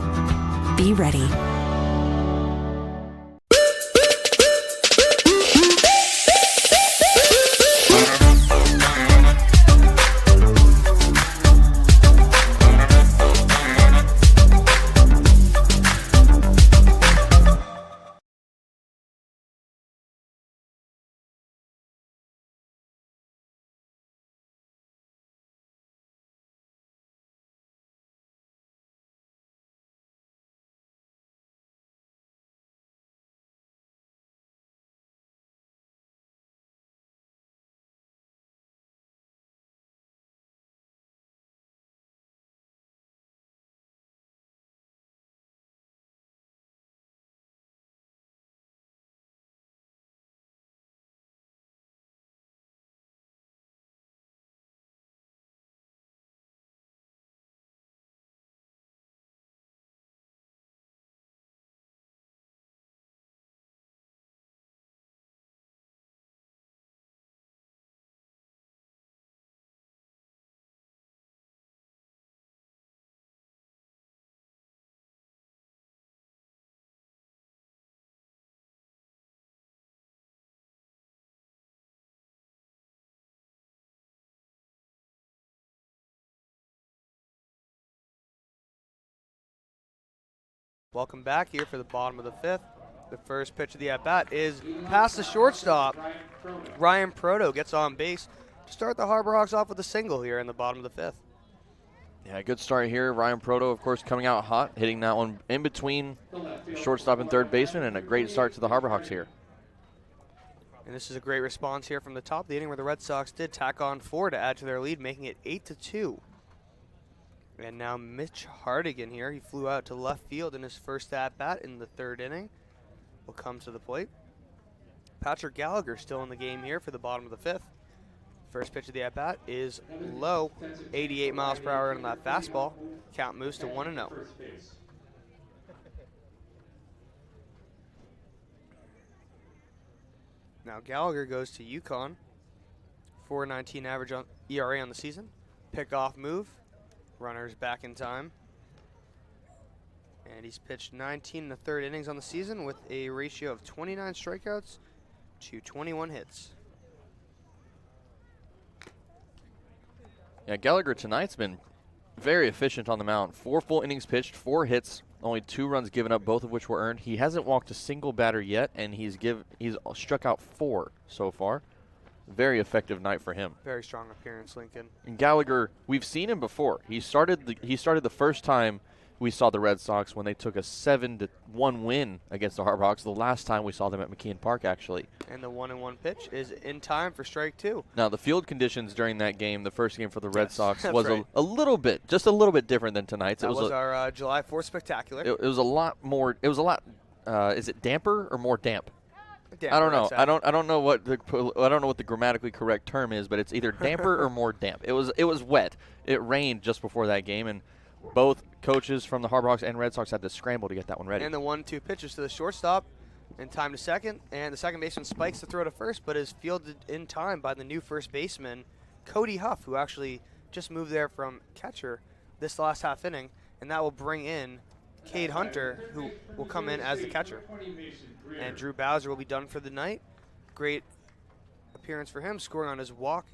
Be ready. Welcome back here for the bottom of the 5th. The first pitch of the at-bat is past the shortstop. Ryan Proto gets on base to start the Harbor Hawks off with a single here in the bottom of the 5th. Yeah, good start here. Ryan Proto, of course, coming out hot, hitting that one in between shortstop and third baseman, and a great start to the Harbor Hawks here. And this is a great response here from the top of the inning where the Red Sox did tack on 4 to add to their lead, making it 8-2. And now Mitch Hardigan here. He flew out to left field in his first at-bat in the 3rd inning. Will come to the plate. Patrick Gallagher still in the game here for the bottom of the 5th. First pitch of the at-bat is low, 88 miles per hour on that fastball. Count moves to 1-0. Now Gallagher goes to UConn. 4.19 average on ERA on the season. Pick-off move. Runners back in time. And he's pitched 19 1/3 innings on the season with a ratio of 29 strikeouts to 21 hits. Yeah, Gallagher tonight's been very efficient on the mound. 4 full innings pitched, 4 hits, only 2 runs given up, both of which were earned. He hasn't walked a single batter yet, and he's struck out 4 so far. Very effective night for him. Very strong appearance, Lincoln. And Gallagher, we've seen him before. He started the first time we saw the Red Sox when they took a 7-1 win against the HarborHawks. The last time we saw them at McKeon Park, actually. And the 1-1 pitch is in time for strike 2. Now, the field conditions during that game, the first game for the Red Sox, was right. a little bit different than tonight's. That was our July 4th spectacular. It was a lot more. It was a lot. Is it damper or more damp? Damper, I don't know. I don't know what the grammatically correct term is, but it's either damper or more damp. It was wet. It rained just before that game, and both coaches from the HarborHawks and Red Sox had to scramble to get that one ready. And the 1-2 pitches to the shortstop in time to second, and the second baseman spikes the throw to first, but is fielded in time by the new first baseman, Cody Huff, who actually just moved there from catcher this last half inning, and that will bring in Cade Hunter, who will come in as the catcher. And Drew Bowser will be done for the night. Great appearance for him, scoring on his walk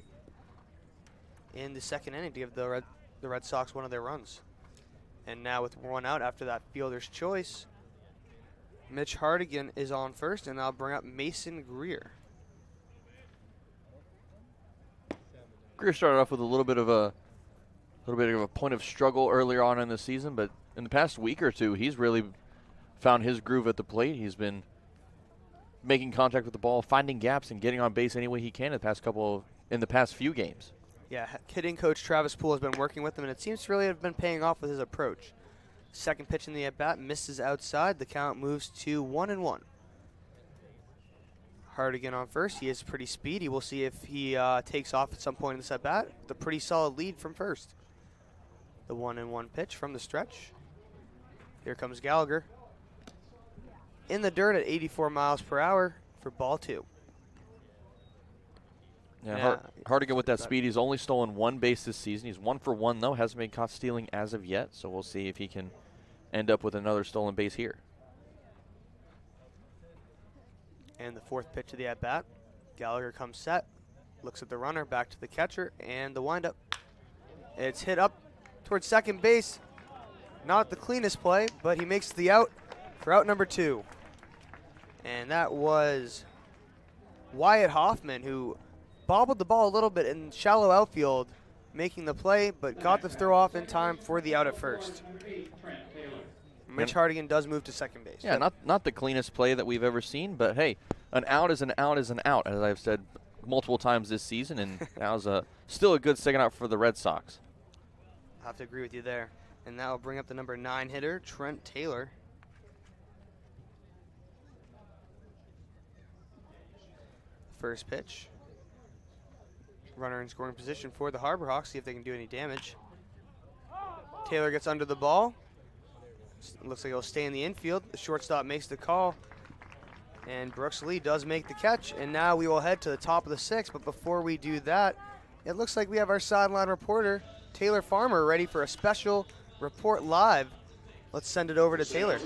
in the second inning to give the Red Sox one of their runs. And now with 1 out after that fielder's choice, Mitch Hardigan is on first, and I'll bring up Mason Greer. Greer started off with a little bit of a point of struggle earlier on in the season, but in the past week or two, he's really found his groove at the plate. He's been making contact with the ball, finding gaps, and getting on base any way he can in the past few games. Yeah, hitting coach Travis Poole has been working with him, and it seems to really have been paying off with his approach. Second pitch in the at-bat misses outside. The count moves to 1-1. Hardigan on first. He is pretty speedy. We'll see if he takes off at some point in this at-bat. The pretty solid lead from first. The 1-1 pitch from the stretch. Here comes Gallagher. In the dirt at 84 miles per hour for ball 2. Yeah, Hardigan with that speed. He's only stolen 1 base this season. He's 1 for 1, though. Hasn't been caught stealing as of yet, so we'll see if he can end up with another stolen base here. And the 4th pitch of the at-bat. Gallagher comes set, looks at the runner, back to the catcher, and the windup. It's hit up towards second base. Not the cleanest play, but he makes the out for out number 2. And that was Wyatt Hoffman, who bobbled the ball a little bit in shallow outfield, making the play, but got the throw off in time for the out at first. Mitch Hardigan does move to second base. Yeah, not the cleanest play that we've ever seen, but hey, an out is an out is an out, as I've said multiple times this season, and that was still a good second out for the Red Sox. I have to agree with you there. And that will bring up the number 9 hitter, Trent Taylor. First pitch. Runner in scoring position for the HarborHawks, see if they can do any damage. Taylor gets under the ball. Looks like he'll stay in the infield. The shortstop makes the call. And Brooks Lee does make the catch. And now we will head to the top of the 6th. But before we do that, it looks like we have our sideline reporter, Taylor Farmer, ready for a special report live. Let's send it over to Taylor.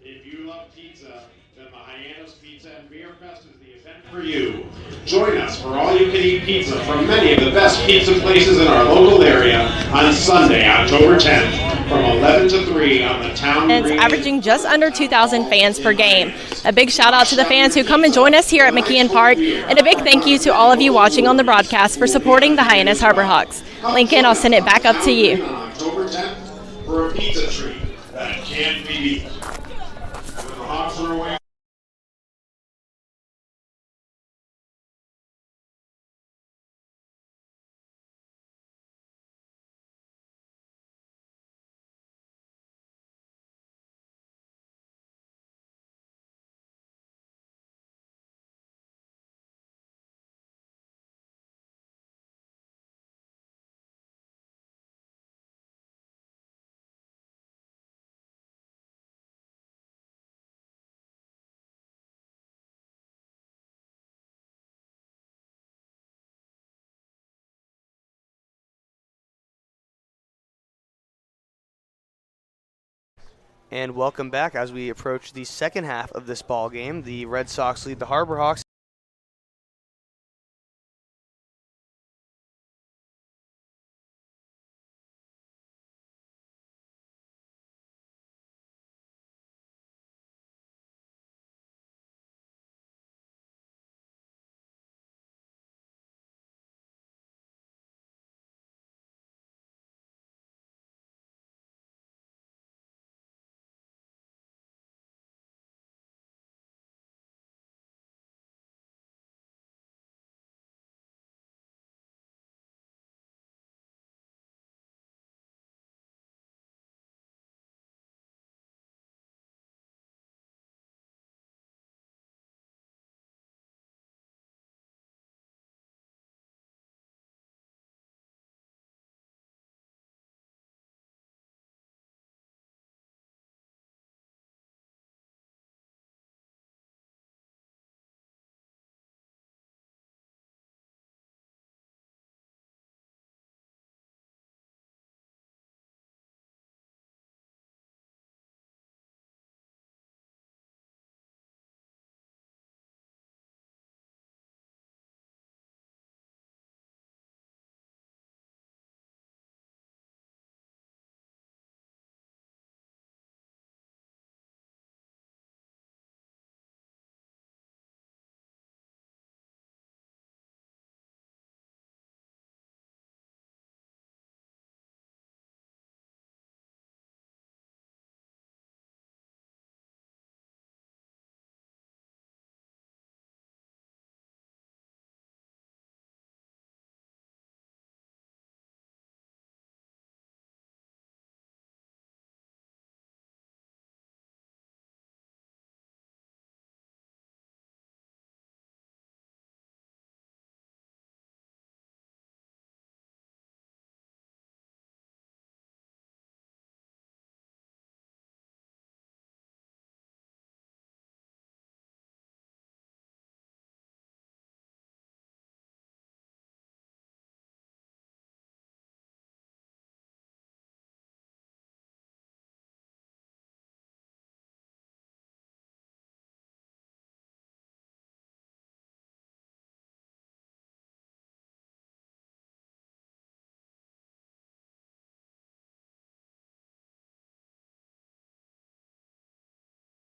If you love pizza, then the Hyannis Pizza and Beer Fest is the event for you. Join us for all-you-can-eat pizza from many of the best pizza places in our local area on Sunday, October 10th, from 11 to 3 on the town green. It's averaging just under 2,000 fans per game. A big shout out to the fans who come and join us here at McKeon Park, and a big thank you to all of you watching on the broadcast for supporting the Hyannis HarborHawks. Lincoln, I'll send it back up to you. On October 10th for a pizza treat that can't be beat. Hawks are away. And welcome back as we approach the second half of this ball game. The Red Sox lead the Harbor Hawks.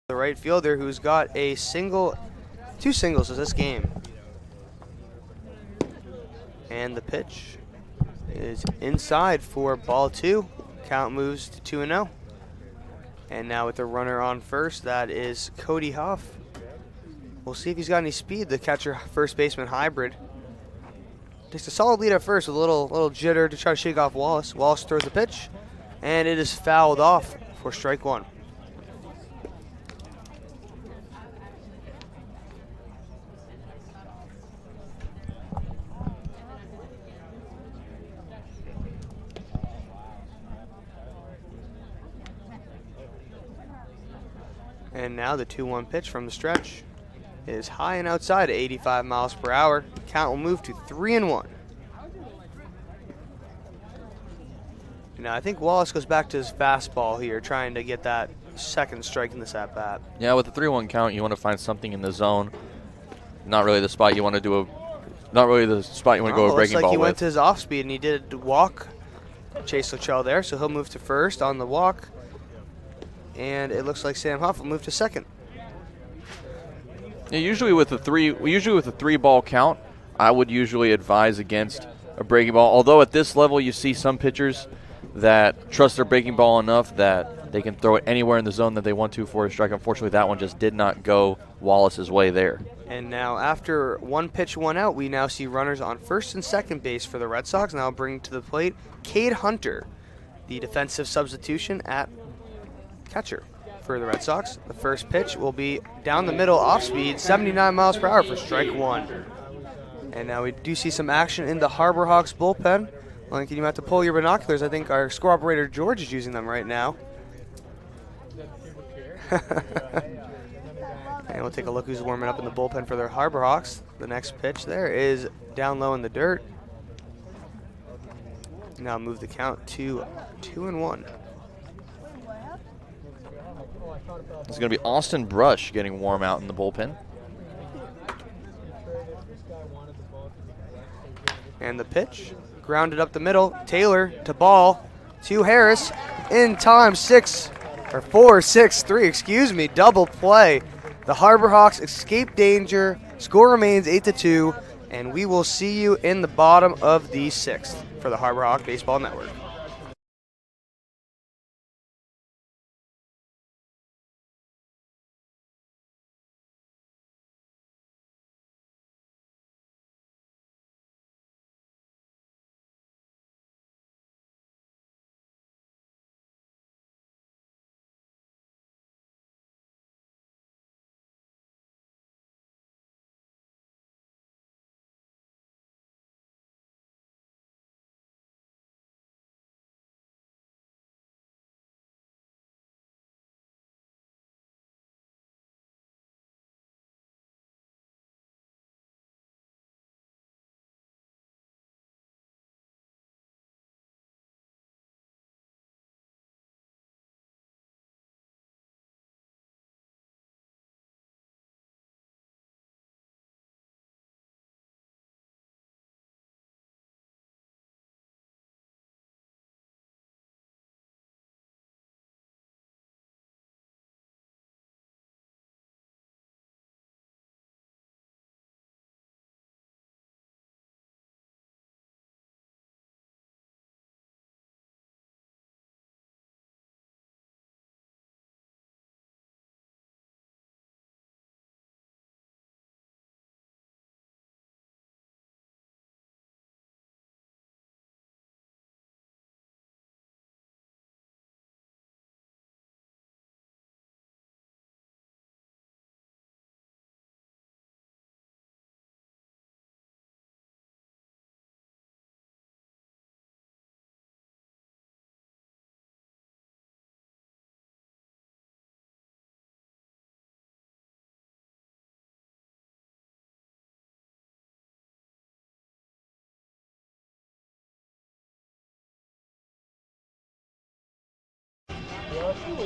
The right fielder who's got two singles in this game. And the pitch is inside for ball 2. Count moves to 2-0. And now with the runner on first, that is Cody Huff. We'll see if he's got any speed, the catcher first baseman hybrid. Takes a solid lead at first with a little jitter to try to shake off Wallace. Wallace throws the pitch, and it is fouled off for strike 1. And now the 2-1 pitch from the stretch is high and outside at 85 miles per hour. Count will move to 3-1. Now I think Wallace goes back to his fastball here, trying to get that second strike in this at bat. Yeah, with the 3-1 count, you want to find something in the zone. Not really the spot you want to do not really the spot you want to go a breaking looks like ball he with. went to his off speed and he did walk Chase Lachelle there, so he'll move to first on the walk. And it looks like Sam Huff will move to second. Yeah, usually with a 3-ball count, I would usually advise against a breaking ball. Although at this level, you see some pitchers that trust their breaking ball enough that they can throw it anywhere in the zone that they want to for a strike. Unfortunately, that one just did not go Wallace's way there. And now after 1 pitch, 1 out, we now see runners on first and second base for the Red Sox. Now bringing to the plate Cade Hunter, the defensive substitution at catcher for the Red Sox. The first pitch will be down the middle, off speed, 79 miles per hour for strike 1. And now we do see some action in the Harbor Hawks bullpen. Lincoln, you have to pull your binoculars. I think our score operator George is using them right now. And we'll take a look who's warming up in the bullpen for the Harbor Hawks. The next pitch there is down low in the dirt. Now move the count to 2-1. It's going to be Austin Brush getting warm out in the bullpen. And the pitch, grounded up the middle. Taylor to ball to Harris. In time, 4-6-3, excuse me, double play. The Harbor Hawks escape danger. Score remains 8-2, and we will see you in the bottom of the 6th for the Harbor Hawk Baseball Network.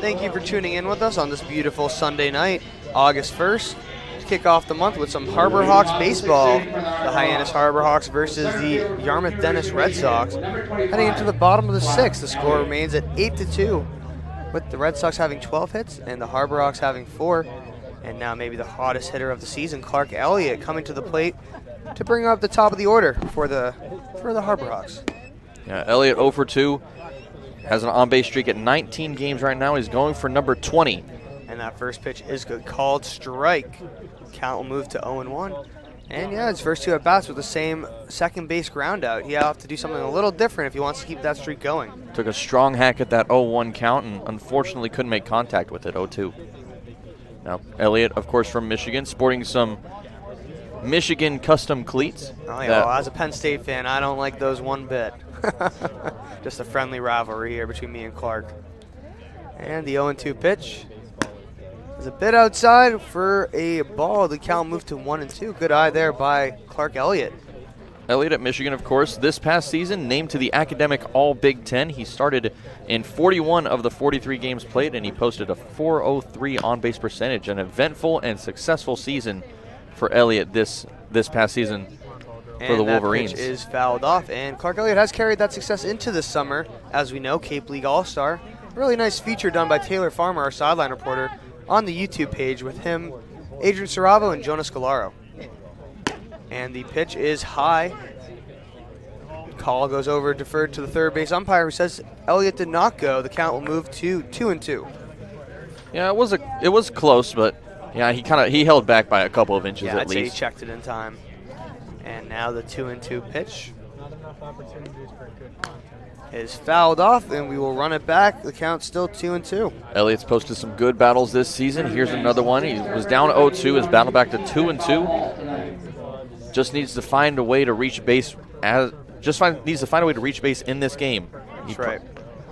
Thank you for tuning in with us on this beautiful Sunday night, August 1st. To kick off the month with some Harbor Hawks baseball. The Hyannis Harbor Hawks versus the Yarmouth-Dennis Red Sox. Heading into the bottom of the 6th, the score remains at 8-2, with the Red Sox having 12 hits and the Harbor Hawks having 4. And now maybe the hottest hitter of the season, Clark Elliott, coming to the plate to bring up the top of the order for the Harbor Hawks. Yeah, Elliott 0 for 2. Has an on-base streak at 19 games right now. He's going for number 20. And that first pitch is good. Called strike. Count will move to 0-1. And yeah, his first 2 at-bats with the same second base ground out. He'll have to do something a little different if he wants to keep that streak going. Took a strong hack at that 0-1 count and unfortunately couldn't make contact with it, 0-2. Now, Elliott, of course, from Michigan, sporting some Michigan custom cleats. Oh, yeah, well, as a Penn State fan, I don't like those one bit. Just a friendly rivalry here between me and Clark. And the 0-2 pitch is a bit outside for a ball. The count moved to 1-2. Good eye there by Clark Elliott. Elliott at Michigan, of course, this past season named to the academic All-Big Ten. He started in 41 of the 43 games played, and he posted a .403 on-base percentage. An eventful and successful season for Elliott this past season for the Wolverines. That pitch is fouled off, and Clark Elliott has carried that success into this summer. As we know, Cape League All-Star. Really nice feature done by Taylor Farmer, our sideline reporter, on the YouTube page with him, Adrian Saravo, and Jonas Galaro. And the pitch is high. Call goes over, deferred to the third base umpire, who says Elliott did not go. The count will move to 2-2. Yeah, it was close, but yeah, he held back by a couple of inches at least. I'd say he checked it in time. And now the 2-2 pitch is fouled off, and we will run it back. The count's still 2-2. Elliott's posted some good battles this season. Here's another one. He was down 0-2, has battled back to 2-2. Just needs to find a way to reach base. Needs to find a way to reach base in this game. That's right.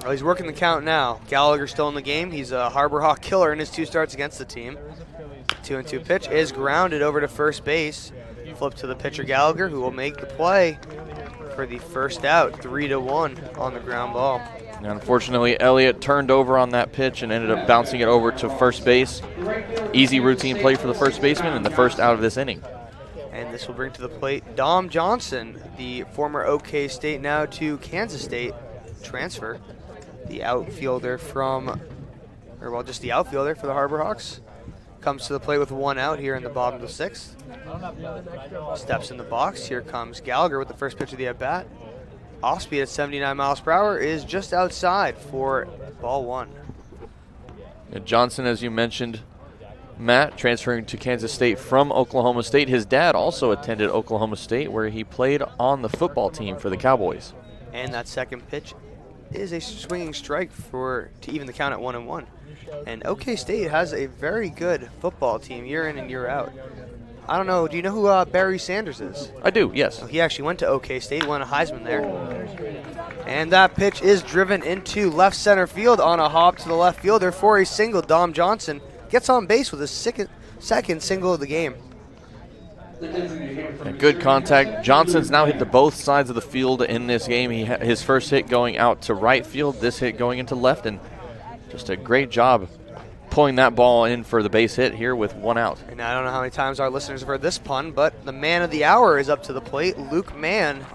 Well, he's working the count now. Gallagher still in the game. He's a Harbor Hawk killer in his 2 starts against the team. 2-2 pitch is grounded over to first base. Flip to the pitcher Gallagher, who will make the play for the first out. 3-1 on the ground ball. And unfortunately, Elliott turned over on that pitch and ended up bouncing it over to first base. Easy routine play for the first baseman and the first out of this inning. And this will bring to the plate Dom Johnson, the former OK State, now to Kansas State transfer. The outfielder just the outfielder for the Harbor Hawks. Comes to the plate with 1 out here in the bottom of the 6th. Steps in the box. Here comes Gallagher with the first pitch of the at-bat. Off speed at 79 miles per hour is just outside for ball 1. And Johnson, as you mentioned, Matt, transferring to Kansas State from Oklahoma State. His dad also attended Oklahoma State, where he played on the football team for the Cowboys. And that second pitch is a swinging strike to even the count at 1-1. And OK State has a very good football team year in and year out. I don't know, do you know who Barry Sanders is? I do, yes. He actually went to OK State, won a Heisman there. And that pitch is driven into left center field on a hop to the left fielder for a single. Dom Johnson gets on base with his second single of the game. And good contact. Johnson's now hit to both sides of the field in this game. His first hit going out to right field, this hit going into left, and just a great job pulling that ball in for the base hit here with 1 out. And I don't know how many times our listeners have heard this pun, but the man of the hour is up to the plate. Luke Mann,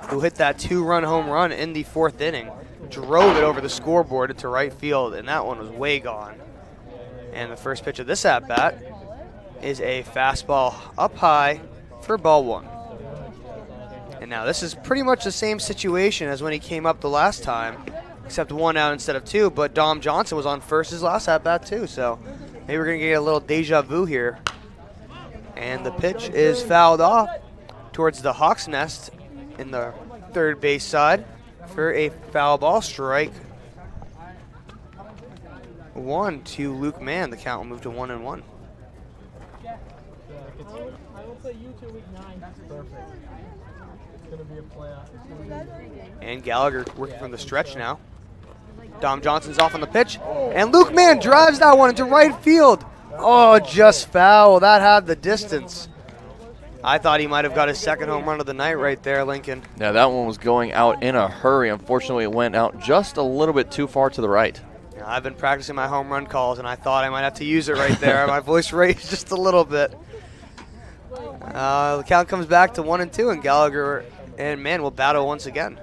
who hit that 2-run home run in the 4th inning, drove it over the scoreboard into right field, and that one was way gone. And the first pitch of this at-bat is a fastball up high for ball 1. And now this is pretty much the same situation as when he came up the last time, except 1 out instead of 2, but Dom Johnson was on first his last at-bat too, so maybe we're going to get a little deja vu here. And the pitch is fouled off towards the Hawks' nest in the third base side for a foul ball strike. 1 to Luke Mann. The count will move to 1-1. And Gallagher working from the stretch now. Dom Johnson's off on the pitch, and Luke Mann drives that one into right field. Oh, just foul. That had the distance. I thought he might have got his second home run of the night right there, Lincoln. Yeah, that one was going out in a hurry. Unfortunately, it went out just a little bit too far to the right. Yeah, I've been practicing my home run calls, and I thought I might have to use it right there. My voice raised just a little bit. The count comes back to 1-2, and Gallagher and Mann will battle once again.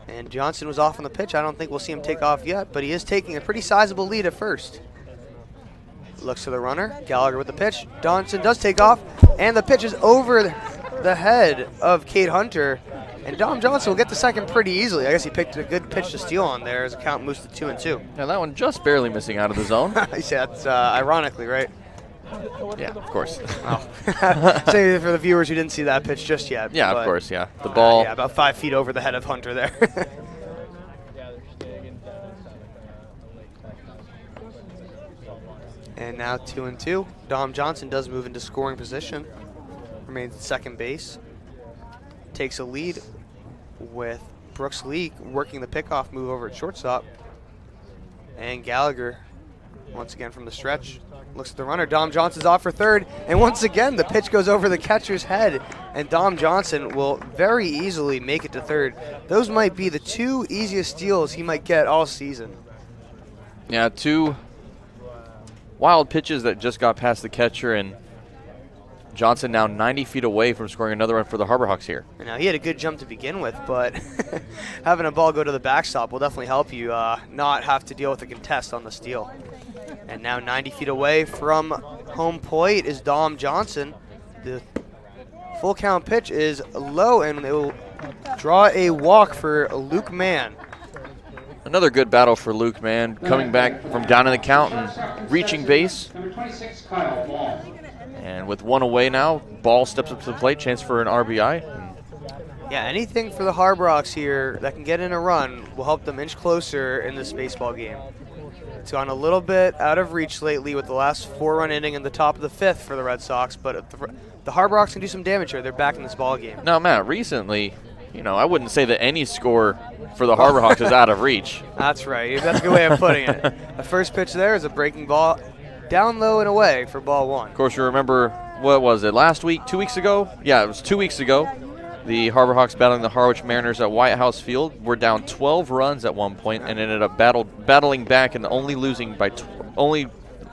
And Johnson was off on the pitch. I don't think we'll see him take off yet, but he is taking a pretty sizable lead at first. Looks to the runner. Gallagher with the pitch. Johnson does take off, and the pitch is over the head of Cade Hunter. And Dom Johnson will get the second pretty easily. I guess he picked a good pitch to steal on there as the count moves to 2-2. Now that one just barely missing out of the zone. Yeah, that's ironically, right? Yeah, of course. Oh. Say for the viewers who didn't see that pitch just yet. Yeah, of course, yeah. The ball. Yeah, about 5 feet over the head of Hunter there. And now 2-2. Dom Johnson does move into scoring position. Remains at second base. Takes a lead with Brooks Lee working the pickoff move over at shortstop. And Gallagher, once again from the stretch, looks at the runner. Dom Johnson's off for third. And once again, the pitch goes over the catcher's head. And Dom Johnson will very easily make it to third. Those might be the 2 easiest steals he might get all season. Yeah, 2 wild pitches that just got past the catcher, and Johnson now 90 feet away from scoring another run for the Harbor Hawks here. Now, he had a good jump to begin with, but having a ball go to the backstop will definitely help you not have to deal with a contest on the steal. And now 90 feet away from home plate is Dom Johnson. The full count pitch is low, and it will draw a walk for Luke Mann. Another good battle for Luke Mann, coming back from down in the count and reaching base. Number 26, Kyle Ball. And with one away now, Ball steps up to the plate, chance for an RBI. Yeah, anything for the Harbor Hawks here that can get in a run will help them inch closer in this baseball game. It's gone a little bit out of reach lately with the last 4-run inning in the top of the 5th for the Red Sox, but the Harbor Hawks can do some damage here. They're back in this ball game. Now, Matt, recently, I wouldn't say that any score for the Harbor Hawks is out of reach. That's right. That's a good way of putting it. The first pitch there is a breaking ball down low and away for ball 1. Of course, you remember, what was it, last week, 2 weeks ago? Yeah, it was 2 weeks ago. The Harbor Hawks battling the Harwich Mariners at White House Field were down 12 runs at one point and ended up battling back and only losing by only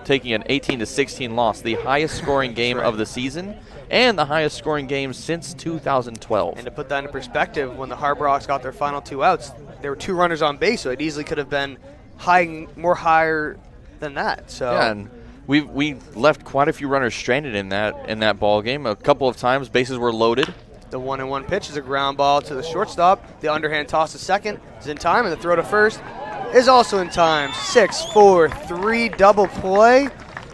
taking an 18-16 loss, the highest scoring game of the season and the highest scoring game since 2012. And to put that into perspective, when the Harbor Hawks got their final 2 outs, there were 2 runners on base, so it easily could have been higher than that. So yeah, and we left quite a few runners stranded in that ball game. A couple of times bases were loaded. The 1-1 pitch is a ground ball to the shortstop. The underhand toss to second is in time, and the throw to first is also in time. 6-4-3 double play,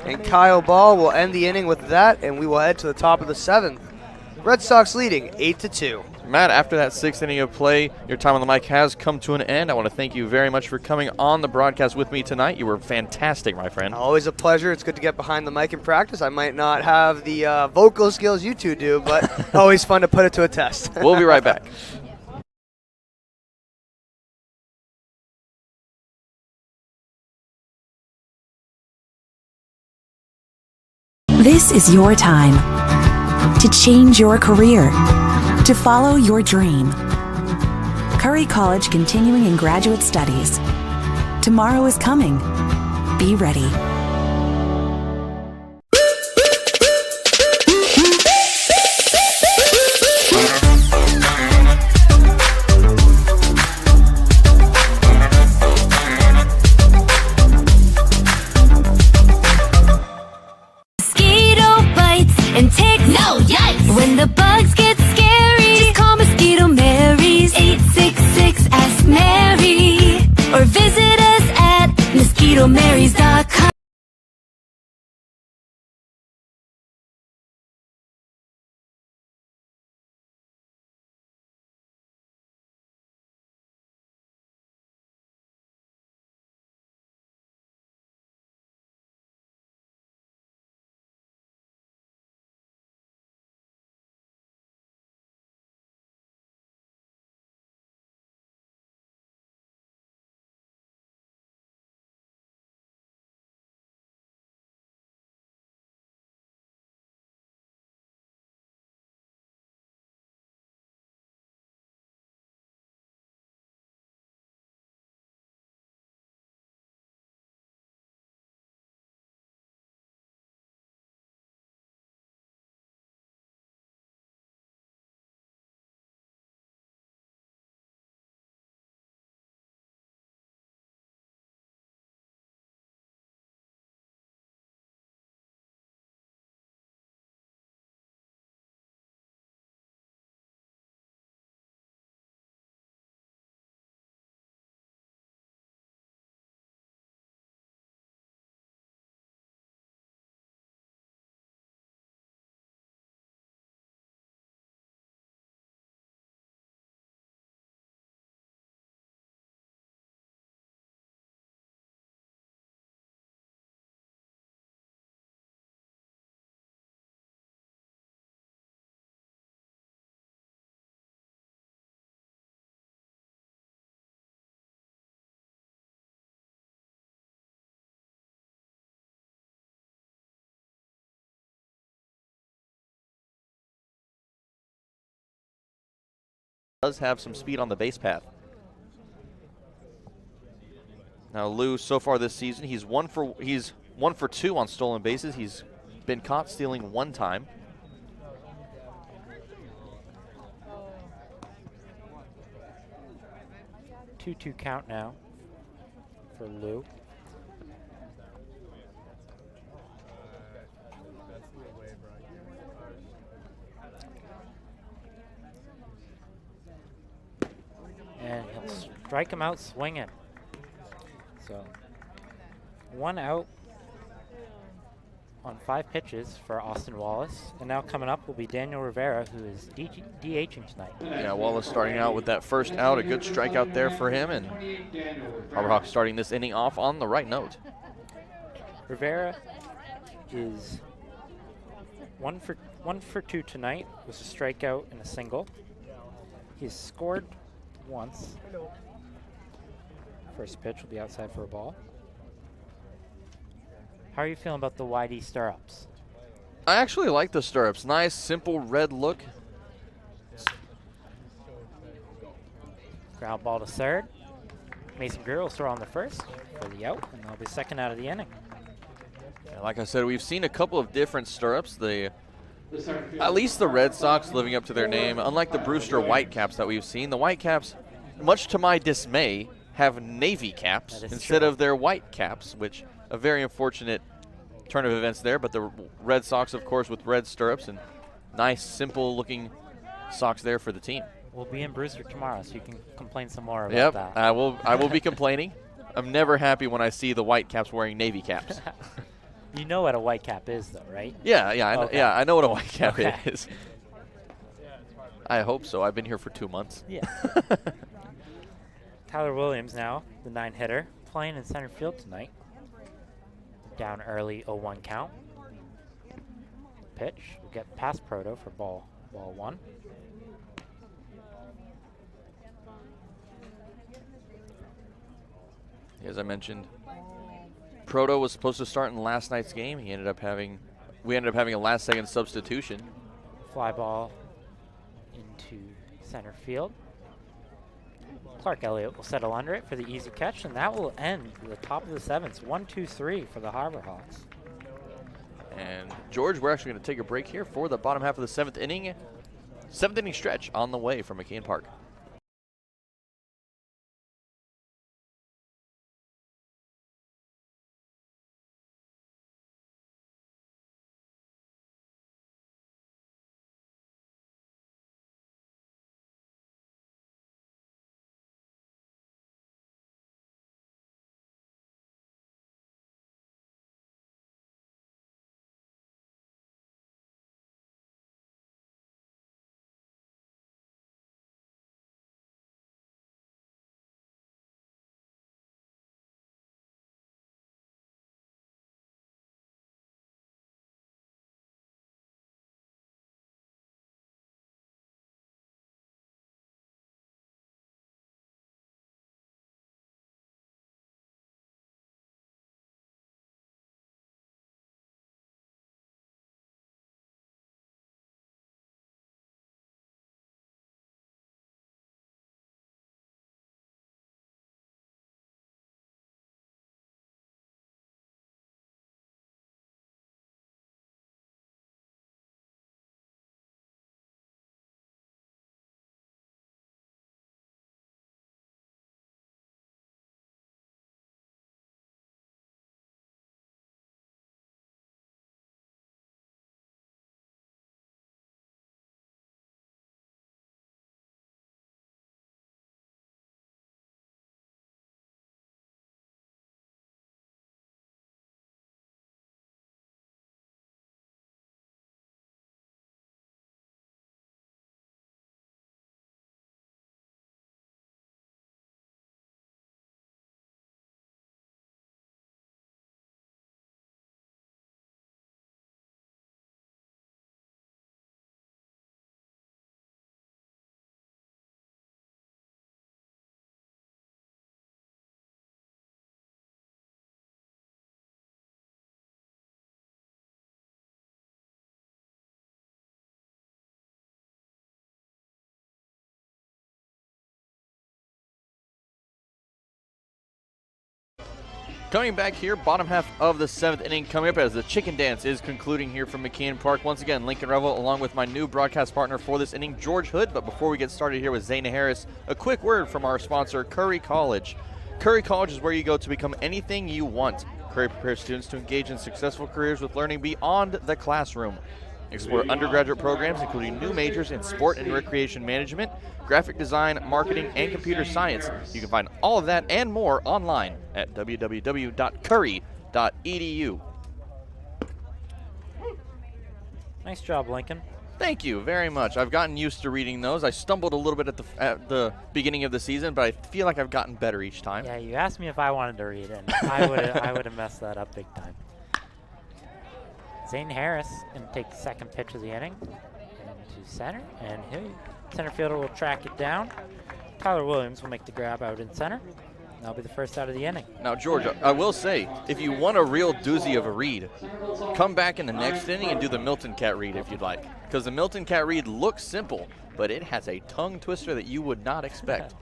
and Kyle Ball will end the inning with that, and we will head to the top of the 7th. Red Sox leading 8-2. Matt, after that 6th inning of play, your time on the mic has come to an end. I want to thank you very much for coming on the broadcast with me tonight. You were fantastic, my friend. Always a pleasure. It's good to get behind the mic in practice. I might not have the vocal skills you two do, but always fun to put it to a test. We'll be right back. This is your time to change your career, to follow your dream. Curry College continuing in graduate studies. Tomorrow is coming. Be ready. And ticks. No, yikes! When the bugs get scary, just call Mosquito Mary's 866 Ask Mary, or visit us at mosquitomarys.com. Does have some speed on the base path. Now Lou, so far this season, he's one for 2 on stolen bases. He's been caught stealing 1 time. Two count now for Lou. strike him out swinging. So 1 out on 5 pitches for Austin Wallace. And now coming up will be Daniel Rivera, who is DHing tonight. Yeah, Wallace starting out with that first out, a good strikeout there for him, and Harborhawks starting this inning off on the right note. Rivera is 1 for 2 tonight with a strikeout and a single. He's scored once. First pitch will be outside for a ball. How are you feeling about the YD stirrups? I actually like the stirrups. Nice, simple red look. Ground ball to third. Mason Greer will throw on the first for the out, and that'll be second out of the inning. Yeah, like I said, we've seen a couple of different stirrups. At least the Red Sox living up to their name. Unlike the Brewster Whitecaps that we've seen, the Whitecaps, much to my dismay, have navy caps instead of their white caps, which a very unfortunate turn of events there. But the Red Sox, of course, with red stirrups and nice, simple-looking socks there for the team. We'll be in Brewster tomorrow, so you can complain some more about that. I will be complaining. I'm never happy when I see the Whitecaps wearing navy caps. You know what a white cap is, though, right? Yeah, Okay. I know what a white cap Okay. is. I hope so. I've been here for 2 months. Yeah. Tyler Williams now, the 9-hitter, playing in center field tonight. Down early, 0-1 count. Pitch. We'll get past Proto for ball 1. As I mentioned, Proto was supposed to start in last night's game. We ended up having a last-second substitution. Fly ball into center field. Clark Elliott will settle under it for the easy catch, and that will end the top of the 7th. 1-2-3 for the Harborhawks. And George, we're actually going to take a break here for the bottom half of the 7th inning. 7th inning stretch on the way from McKeon Park. Coming back here, bottom half of the 7th inning coming up as the chicken dance is concluding here from McKeon Park. Once again, Lincoln Revill along with my new broadcast partner for this inning, George Hood. But before we get started here with Zayna Harris, a quick word from our sponsor, Curry College. Curry College is where you go to become anything you want. Curry prepares students to engage in successful careers with learning beyond the classroom. Explore undergraduate programs including new majors in sport and recreation management, graphic design, marketing, and computer science. You can find all of that and more online at www.curry.edu. Nice job, Lincoln. Thank you very much. I've gotten used to reading those. I stumbled a little bit at the beginning of the season, but I feel like I've gotten better each time. Yeah, you asked me if I wanted to read it, and I would have messed that up big time. Zane Harris going to take the second pitch of the inning into center, and center fielder will track it down. Tyler Williams will make the grab out in center. That'll be the first out of the inning. Now, George, I will say, if you want a real doozy of a read, come back in the next inning and do the Milton Cat read if you'd like. Because the Milton Cat read looks simple, but it has a tongue twister that you would not expect.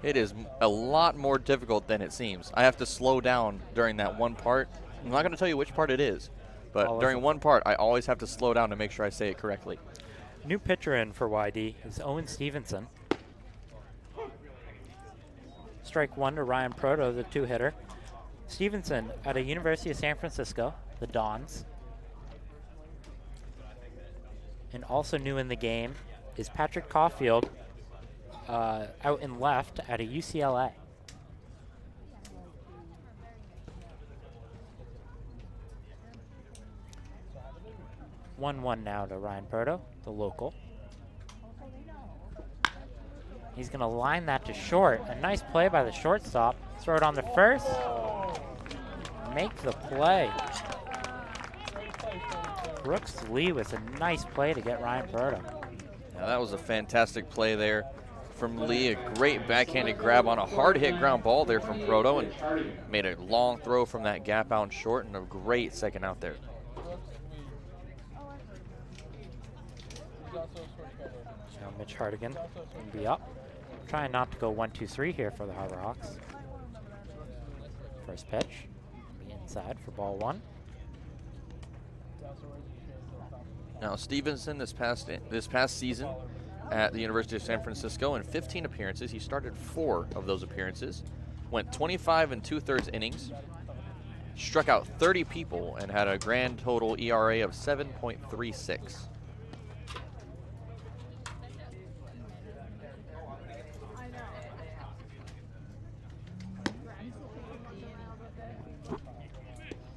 It is a lot more difficult than it seems. I have to slow down during that one part. I'm not going to tell you which part it is, but during one part, I always have to slow down to make sure I say it correctly. New pitcher in for YD is Owen Stevenson. Strike one to Ryan Proto, the two-hitter. Stevenson at a University of San Francisco, the Dons. And also new in the game is Patrick Caulfield out in left at a UCLA. One now to Ryan Proto, the local. He's going to line that to short. A nice play by the shortstop. Throw it on the first. Make the play. Brooks Lee with a nice play to get Ryan Proto. Now that was a fantastic play there from Lee. A great backhanded grab on a hard hit ground ball there from Proto, and made a long throw from that gap out in short, and a great second out there. Now Mitch Hardigan will be up. Trying not to go 1-2-3 here for the Harbor Hawks. First pitch, be inside for ball one. Now Stevenson this past season at the University of San Francisco in 15 appearances. He started 4 of those appearances, went 25 2/3 innings, struck out 30 people, and had a grand total ERA of 7.36.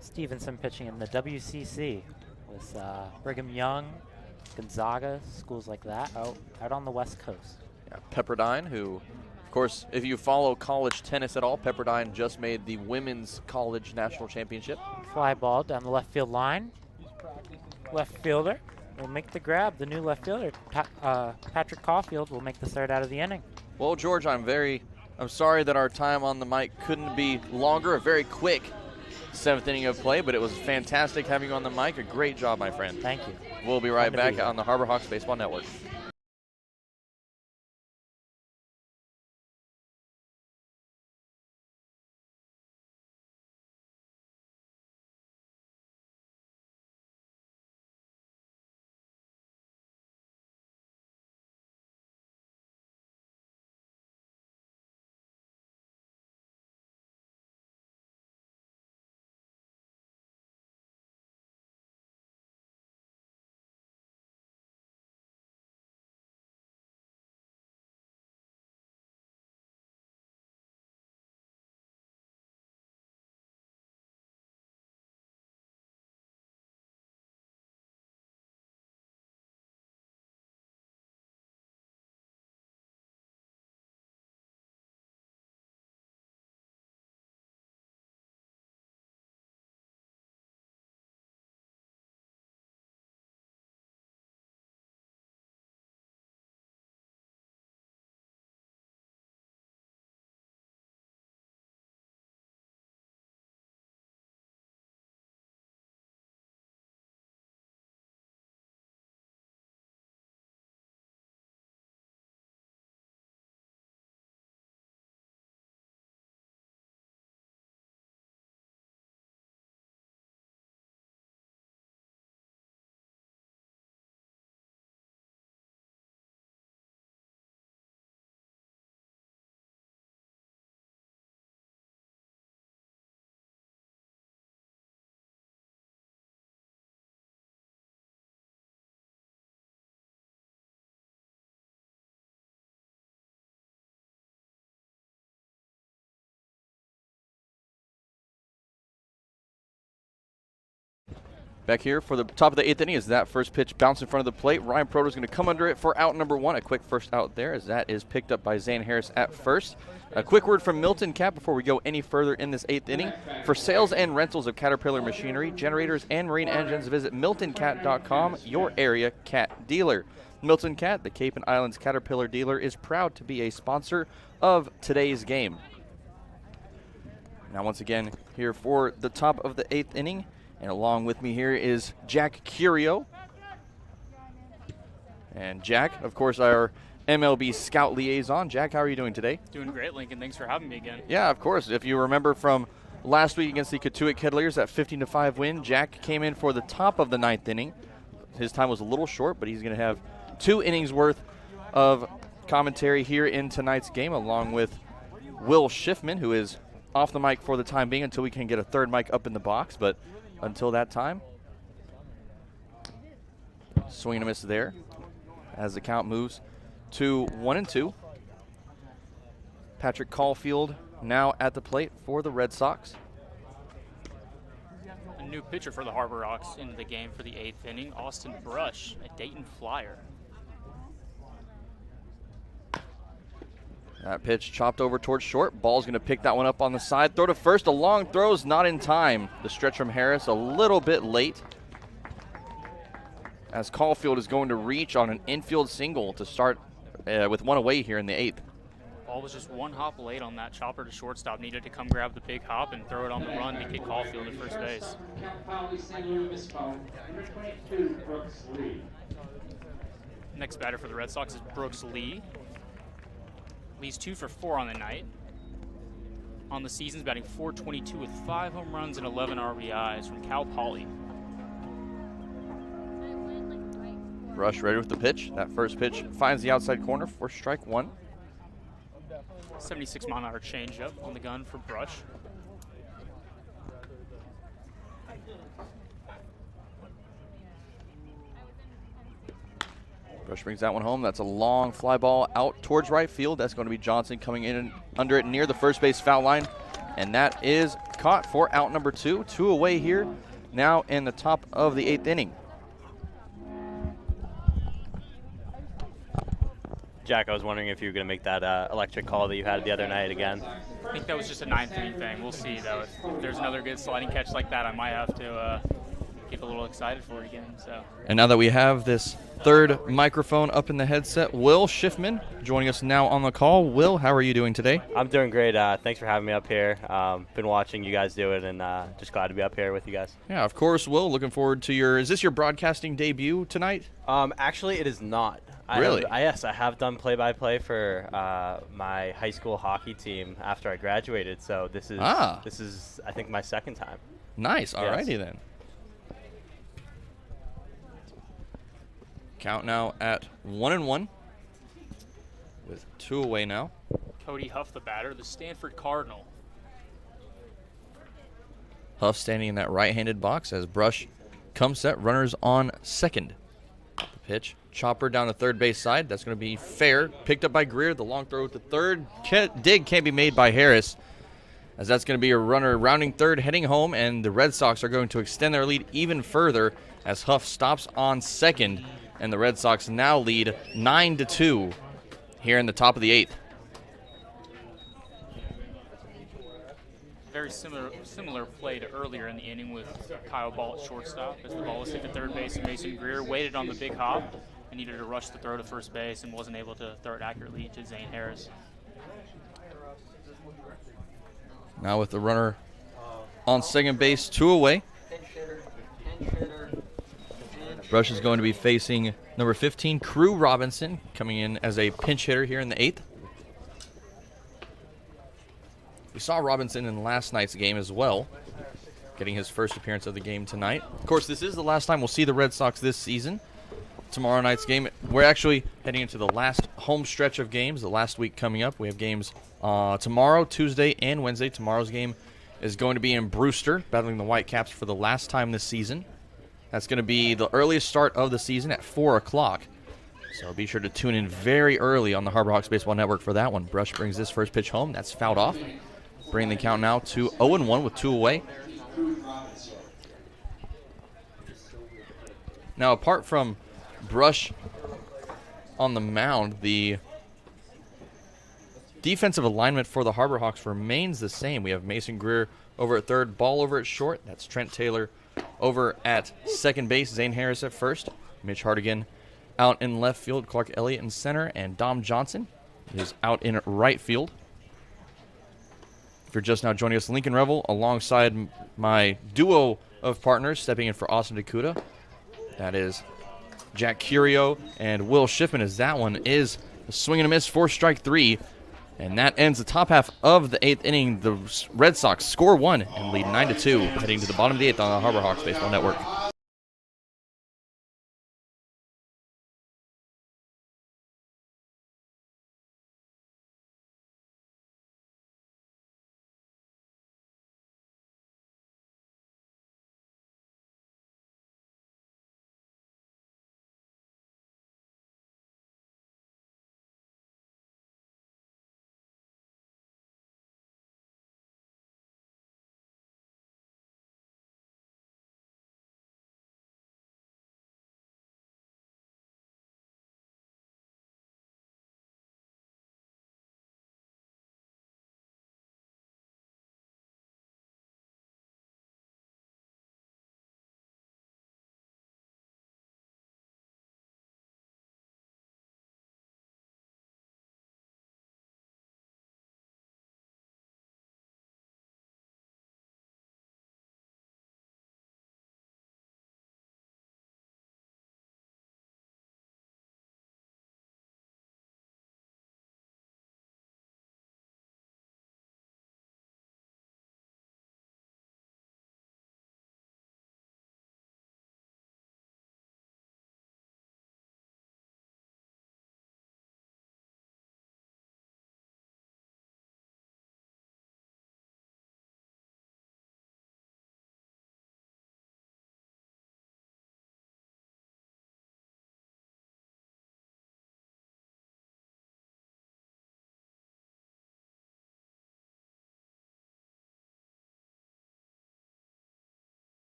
Stevenson pitching in the WCC with Brigham Young, Gonzaga, schools like that out on the West Coast. Yeah, Pepperdine, who, of course, if you follow college tennis at all, Pepperdine just made the women's college national championship. Fly ball down the left field line. Left fielder will make the grab. The new left fielder, Patrick Caulfield, will make the third out of the inning. Well, George, I'm sorry that our time on the mic couldn't be longer. A very quick 7th inning of play, but it was fantastic having you on the mic. A great job, my friend. Thank you. We'll be right back on the Harbor Hawks Baseball Network. Back here for the top of the 8th inning as that first pitch bounced in front of the plate. Ryan Proto's going to come under it for out number 1. A quick first out there as that is picked up by Zane Harris at first. A quick word from Milton Cat before we go any further in this 8th inning. For sales and rentals of Caterpillar machinery, generators, and marine engines, visit MiltonCat.com, your area cat dealer. Milton Cat, the Cape and Islands Caterpillar dealer, is proud to be a sponsor of today's game. Now once again here for the top of the 8th inning. And along with me here is Jack Curio. And Jack, of course, our MLB scout liaison. Jack, how are you doing today? Doing great, Lincoln. Thanks for having me again. Yeah, of course. If you remember from last week against the Cotuit Kedlers, that 15-5 win, Jack came in for the top of the 9th inning. His time was a little short, but he's going to have 2 innings worth of commentary here in tonight's game, along with Will Schiffman, who is off the mic for the time being until we can get a third mic up in the box. But until that time, swing and a miss there as the count moves to 1-2. Patrick Caulfield now at the plate for the Red Sox. A new pitcher for the Harbor Rocks into the game for the 8th inning, Austin Brush, a Dayton Flyer. That pitch chopped over towards short. Ball's going to pick that one up on the side. Throw to first. A long throw's not in time. The stretch from Harris a little bit late, as Caulfield is going to reach on an infield single to start with 1 away here in the 8th. Ball was just 1 hop late on that chopper to shortstop. Needed to come grab the big hop and throw it on the run to get Caulfield at first base. Next batter for the Red Sox is Brooks Lee. Lee's 2 for 4 on the night. On the season's batting .422 with 5 home runs and 11 RBIs from Cal Poly. Rush ready with the pitch. That first pitch finds the outside corner for strike 1. 76-mile-an-hour changeup on the gun for Brush. Brush brings that one home. That's a long fly ball out towards right field. That's going to be Johnson coming in and under it near the first base foul line. And that is caught for out number 2. 2 away here now in the top of the 8th inning. Jack, I was wondering if you were going to make that electric call that you had the other night again. I think that was just a 9th inning thing. We'll see, though. If there's another good sliding catch like that, I might have to get a little excited for it again. So. And now that we have this third microphone up in the headset, Will Schiffman joining us now on the call. Will, how are you doing today? I'm doing great. Thanks for having me up here. Been watching you guys do it, and just glad to be up here with you guys. Yeah, of course, Will. Looking forward to is this your broadcasting debut tonight? Actually, it is not. Really? Yes, I have done play-by-play for my high school hockey team after I graduated. So this is I think my 2nd time. Nice. All righty then. Count now at 1-1 with 2 away now. Cody Huff, the batter, the Stanford Cardinal. Huff standing in that right-handed box as Brush comes set. Runners on second. The pitch. Chopper down the third base side. That's going to be fair. Picked up by Greer. The long throw to third. Dig can't be made by Harris, as that's going to be a runner rounding third, heading home, and the Red Sox are going to extend their lead even further as Huff stops on second, and the Red Sox now lead 9-2 here in the top of the 8th. Very similar play to earlier in the inning with Kyle Ball at shortstop, as the ball was hit to third base, and Mason Greer waited on the big hop and needed to rush the throw to first base and wasn't able to throw it accurately to Zane Harris. Now with the runner on second base, 2 away. Brush is going to be facing number 15, Crew Robinson, coming in as a pinch hitter here in the 8th. We saw Robinson in last night's game as well, getting his first appearance of the game tonight. Of course, this is the last time we'll see the Red Sox this season. Tomorrow night's game, we're actually heading into the last home stretch of games, the last week coming up. We have games tomorrow, Tuesday, and Wednesday. Tomorrow's game is going to be in Brewster, battling the Whitecaps for the last time this season. That's going to be the earliest start of the season at 4 o'clock. So be sure to tune in very early on the Harbor Hawks Baseball Network for that one. Brush brings this first pitch home. That's fouled off. Bringing the count now to 0-1 with 2 away. Now, apart from brush on the mound, the defensive alignment for the Harbor Hawks remains the same. We have Mason Greer over at third, Ball over at short. That's Trent Taylor over at second base, Zane Harris at first, Mitch Hardigan out in left field, Clark Elliott in center, and Dom Johnson is out in right field. If you're just now joining us, Lincoln Revill alongside my duo of partners stepping in for Austin DeCouta. That is Jack Curio and Will Schiffman, as that one is a swing and a miss for strike 3. And that ends the top half of the 8th inning. The Red Sox score 1 and lead 9-2, heading to the bottom of the 8th on the Harbor Hawks Baseball Network.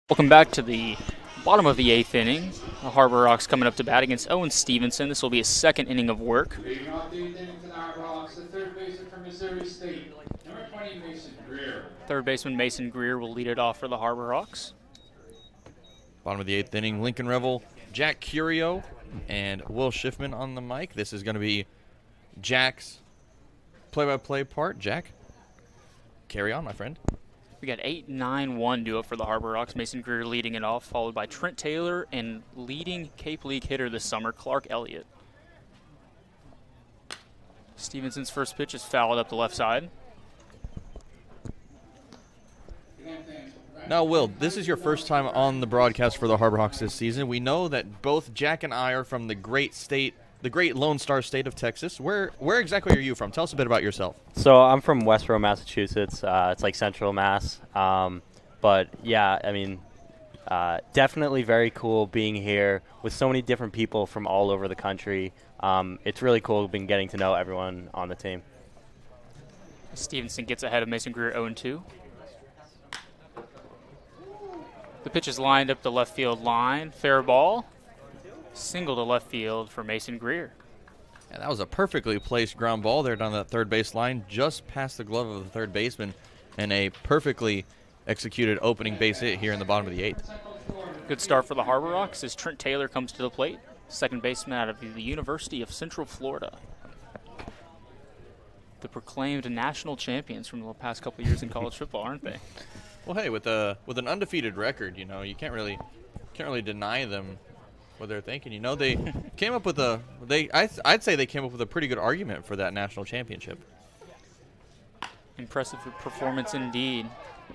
Welcome back to the bottom of the 8th inning. The Harbor Hawks coming up to bat against Owen Stevenson. This will be a second inning of work. Leading off the 8th inning for the Harbor Hawks, the third baseman from Missouri State, number 20, Mason Greer. Third baseman Mason Greer will lead it off for the Harbor Hawks. Bottom of the 8th inning, Lincoln Revill, Jack Curio, and Will Schiffman on the mic. This is going to be Jack's play-by-play part. Jack, carry on, my friend. We got 8-9-1 duo for the Harbor Hawks. Mason Greer leading it off, followed by Trent Taylor and leading Cape League hitter this summer, Clark Elliott. Stevenson's first pitch is fouled up the left side. Now, Will, this is your first time on the broadcast for the Harbor Hawks this season. We know that both Jack and I are from the great Lone Star state of Texas. Where exactly are you from? Tell us a bit about yourself. So I'm from Westboro, Massachusetts. It's like Central Mass. But yeah, I mean, definitely very cool being here with so many different people from all over the country. It's really cool been getting to know everyone on the team. Stevenson gets ahead of Mason Greer 0-2. The pitch is lined up the left field line. Fair ball. Single to left field for Mason Greer. And that was a perfectly placed ground ball there down that third base line, just past the glove of the third baseman, and a perfectly executed opening base hit here in the bottom of the 8th. Good start for the Harbor Hawks as Trent Taylor comes to the plate, second baseman out of the University of Central Florida. The proclaimed national champions from the past couple of years in college football, aren't they? Well, hey, with an undefeated record, you know, you can't really deny them what they're thinking. You know, they came up with I'd say they came up with a pretty good argument for that national championship. Impressive performance indeed.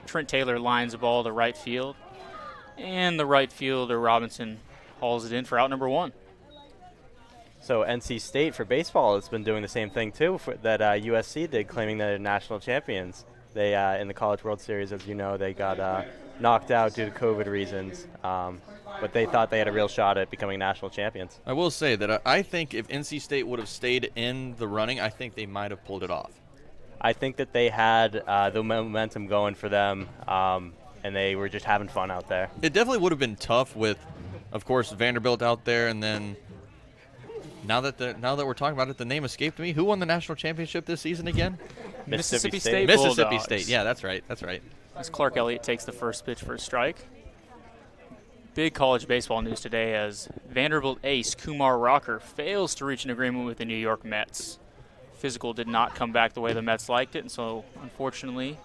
Trent Taylor lines the ball to right field, and the right fielder Robinson hauls it in for out number 1. So NC State for baseball has been doing the same thing too that USC did, claiming they're national champions. They in the College World Series, as you know, they got knocked out due to COVID reasons, but they thought they had a real shot at becoming national champions. I will say that I think if NC State would have stayed in the running, I think they might have pulled it off. I think that they had the momentum going for them. and they were just having fun out there. It definitely would have been tough with, of course, Vanderbilt out there, and then now that we're talking about it, the name escaped me. Who won the national championship this season again? Mississippi State Mississippi Bulldogs. State. Yeah, that's right. That's right. As Clark Elliott takes the first pitch for a strike. Big college baseball news today as Vanderbilt ace Kumar Rocker fails to reach an agreement with the New York Mets. Physical did not come back the way the Mets liked it, and so unfortunately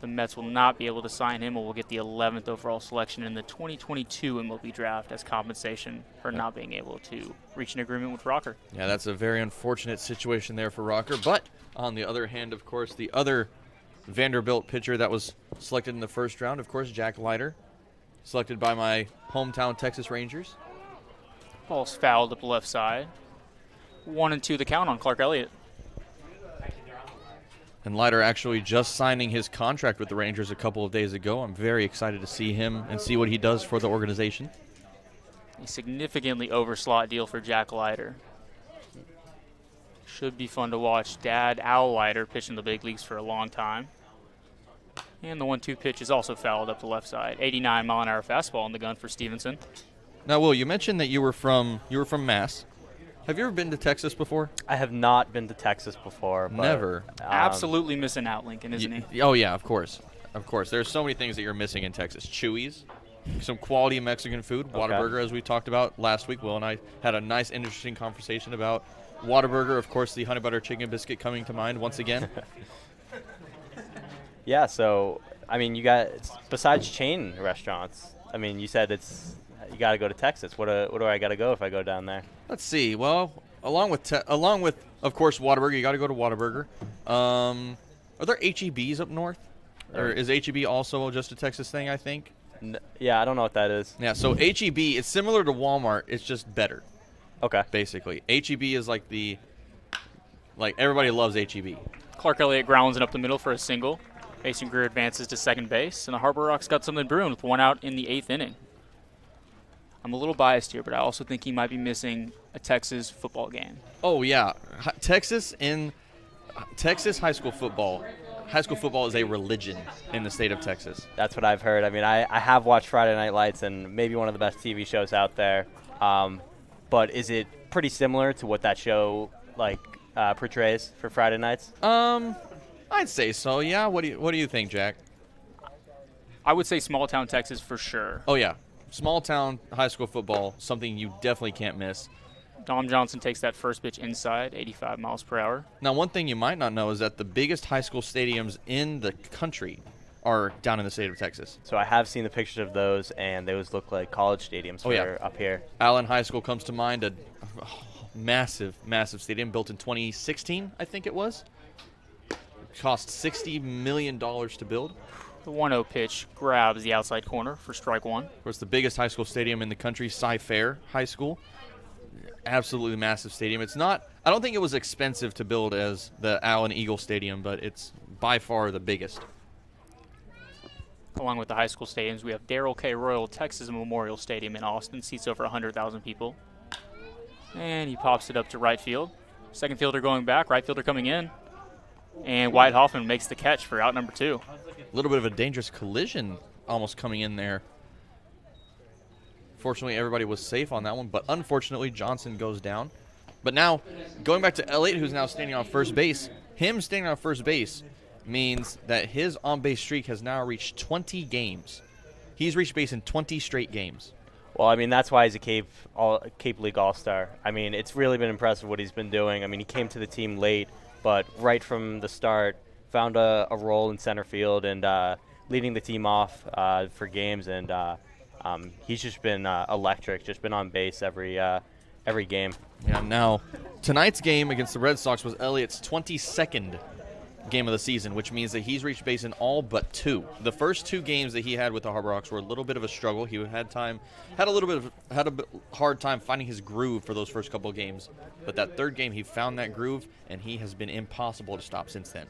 the Mets will not be able to sign him, or will get the 11th overall selection in the 2022 MLB draft as compensation for not being able to reach an agreement with Rocker. Yeah, that's a very unfortunate situation there for Rocker. But on the other hand, of course, the other Vanderbilt pitcher that was selected in the first round, of course, Jack Leiter, selected by my hometown Texas Rangers. Ball's fouled up the left side. 1-2 the count on Clark Elliott. And Leiter actually just signing his contract with the Rangers a couple of days ago. I'm very excited to see him and see what he does for the organization. A significantly overslot deal for Jack Leiter. Should be fun to watch Dad Al Leiter pitch in the big leagues for a long time. And the 1-2 pitch is also fouled up the left side. 89-mile-an-hour fastball in the gun for Stevenson. Now, Will, you mentioned that you were from Mass. Have you ever been to Texas before? I have not been to Texas before. But, Never. Absolutely missing out, Lincoln, isn't he? Oh, yeah, of course. Of course. There's so many things that you're missing in Texas. Chewy's, some quality Mexican food, Whataburger, as we talked about last week. Will and I had a nice, interesting conversation about Whataburger. Of course, the honey butter chicken biscuit coming to mind once again. Yeah, so, I mean, you got, besides chain restaurants, I mean, you said you got to go to Texas. Where do I got to go if I go down there? Let's see. Well, along with of course Whataburger, you got to go to Whataburger. Are there HEBs up north, or is HEB also just a Texas thing? I think. Yeah, I don't know what that is. Yeah, so HEB, it's similar to Walmart. It's just better. Okay. Basically, HEB is like everybody loves HEB. Clark Elliott grounds it up the middle for a single. Mason Greer advances to second base, and the Harbor Rocks got something brewing with one out in the 8th inning. I'm a little biased here, but I also think he might be missing a Texas football game. Oh, yeah. Texas high school football. High school football is a religion in the state of Texas. That's what I've heard. I mean, I have watched Friday Night Lights, and maybe one of the best TV shows out there. But is it pretty similar to what that show portrays for Friday nights? I'd say so. Yeah. What do you think, Jack? I would say small town Texas for sure. Oh yeah, small town high school football, something you definitely can't miss. Dom Johnson takes that first pitch inside, 85 miles per hour. Now, one thing you might not know is that the biggest high school stadiums in the country are down in the state of Texas. So I have seen the pictures of those, and those look like college stadiums up here. Allen High School comes to mind, a massive, massive stadium built in 2016, I think it was. It cost $60 million to build. The 1-0 pitch grabs the outside corner for strike one. Of course, the biggest high school stadium in the country, Cy-Fair High School. Absolutely massive stadium. It's not, I don't think it was expensive to build as the Allen Eagle Stadium, but it's by far the biggest. Along with the high school stadiums, we have Darrell K. Royal Texas Memorial Stadium in Austin, seats over 100,000 people. And he pops it up to right field. Second fielder going back, right fielder coming in. And Wyatt Hoffman makes the catch for out number 2. A little bit of a dangerous collision almost coming in there. Fortunately, everybody was safe on that one, but unfortunately, Johnson goes down. But now, going back to Elliott, who's now standing on first base, him standing on first base means that his on-base streak has now reached 20 games. He's reached base in 20 straight games. Well, I mean, that's why he's a Cape League All-Star. I mean, it's really been impressive what he's been doing. I mean, he came to the team late, but right from the start, found a role in center field and leading the team off for games. And he's just been electric, just been on base every game. Yeah, now, tonight's game against the Red Sox was Elliott's 22nd game of the season, which means that he's reached base in all but 2. The first 2 games that he had with the Harbor Rocks were a little bit of a struggle. He had a hard time finding his groove for those first couple of games. But that third game, he found that groove, and he has been impossible to stop since then.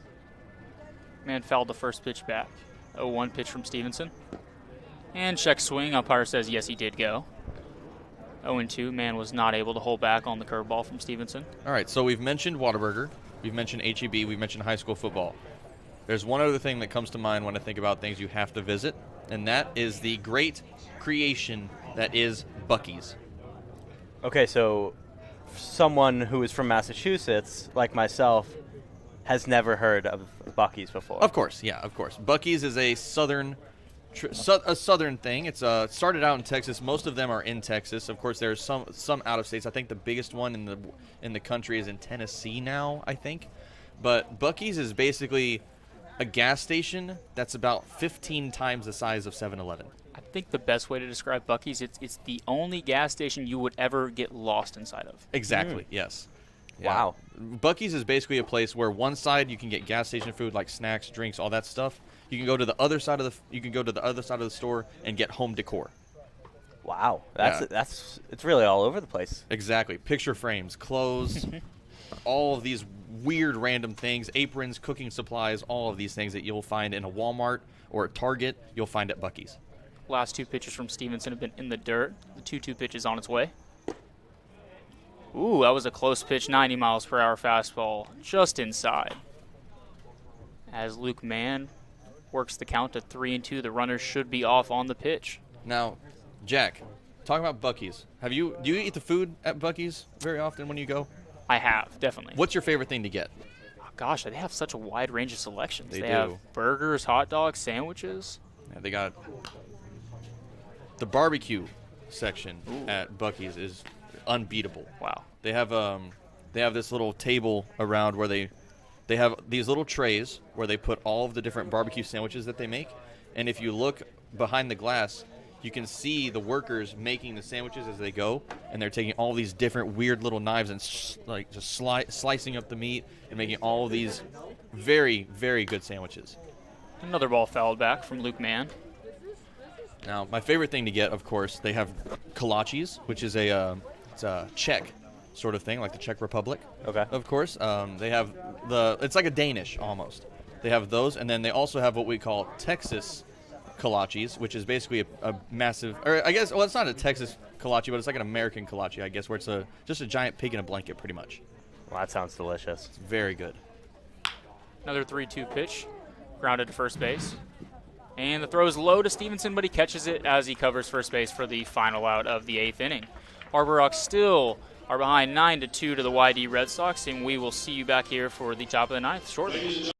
Mann fouled the first pitch back. 0-1 pitch from Stevenson. And check swing. Umpire says yes, he did go. 0-2. Mann was not able to hold back on the curveball from Stevenson. All right, so we've mentioned Whataburger. We've mentioned HEB. We've mentioned high school football. There's one other thing that comes to mind when I think about things you have to visit. and that is the great creation that is Buc-ee's. Okay, so someone who is from Massachusetts, like myself, has never heard of Buc-ee's before. Of course, yeah, of course. Buc-ee's is a southern thing. It's started out in Texas. Most of them are in Texas. Of course, there's some out of states. I think the biggest one in the country is in Tennessee now, I think. But Buc-ee's is basically a gas station that's about 15 times the size of 7-Eleven. I think the best way to describe Buc-ee's, it's the only gas station you would ever get lost inside of. Exactly. Yes. Wow. Yeah. Buc-ee's is basically a place where one side you can get gas station food like snacks, drinks, all that stuff. You can go to the other side of the store and get home decor. Wow. It's really all over the place. Exactly. Picture frames, clothes, all of these weird random things, aprons, cooking supplies, all of these things that you'll find in a Walmart or a Target, you'll find at Buc-ee's. Last 2 pitches from Stevenson have been in the dirt. The 2-2 pitch is on its way. Ooh, that was a close pitch, 90 miles per hour fastball, just inside. As Luke Mann works the count to 3-2, the runner should be off on the pitch. Now, Jack, talking about Buc-ee's, do you eat the food at Buc-ee's very often when you go? I have, definitely. What's your favorite thing to get? Oh, gosh, they have such a wide range of selections. They do. Have burgers, hot dogs, sandwiches. Yeah, they got the barbecue section at Buc-ee's is unbeatable. Wow. They have this little table around where they have these little trays where they put all of the different barbecue sandwiches that they make, and if you look behind the glass, you can see the workers making the sandwiches as they go, and they're taking all these different weird little knives and just slicing up the meat and making all of these very, very good sandwiches. Another ball fouled back from Luke Mann. Now, my favorite thing to get, of course, they have kolaches, which is it's a Czech sort of thing, like the Czech Republic. Okay. Of course, they have it's like a Danish almost. They have those, and then they also have what we call Texas kolaches, which is basically a massive, or I guess, well, it's not a Texas kolache, but it's like an American kolache, I guess, where it's just a giant pig in a blanket, pretty much. Well, that sounds delicious. It's very good. Another 3-2 pitch, grounded to first base. And the throw is low to Stevenson, but he catches it as he covers first base for the final out of the 8th inning. Harbor Rocks still are behind 9-2 to the YD Red Sox, and we will see you back here for the top of the 9th shortly.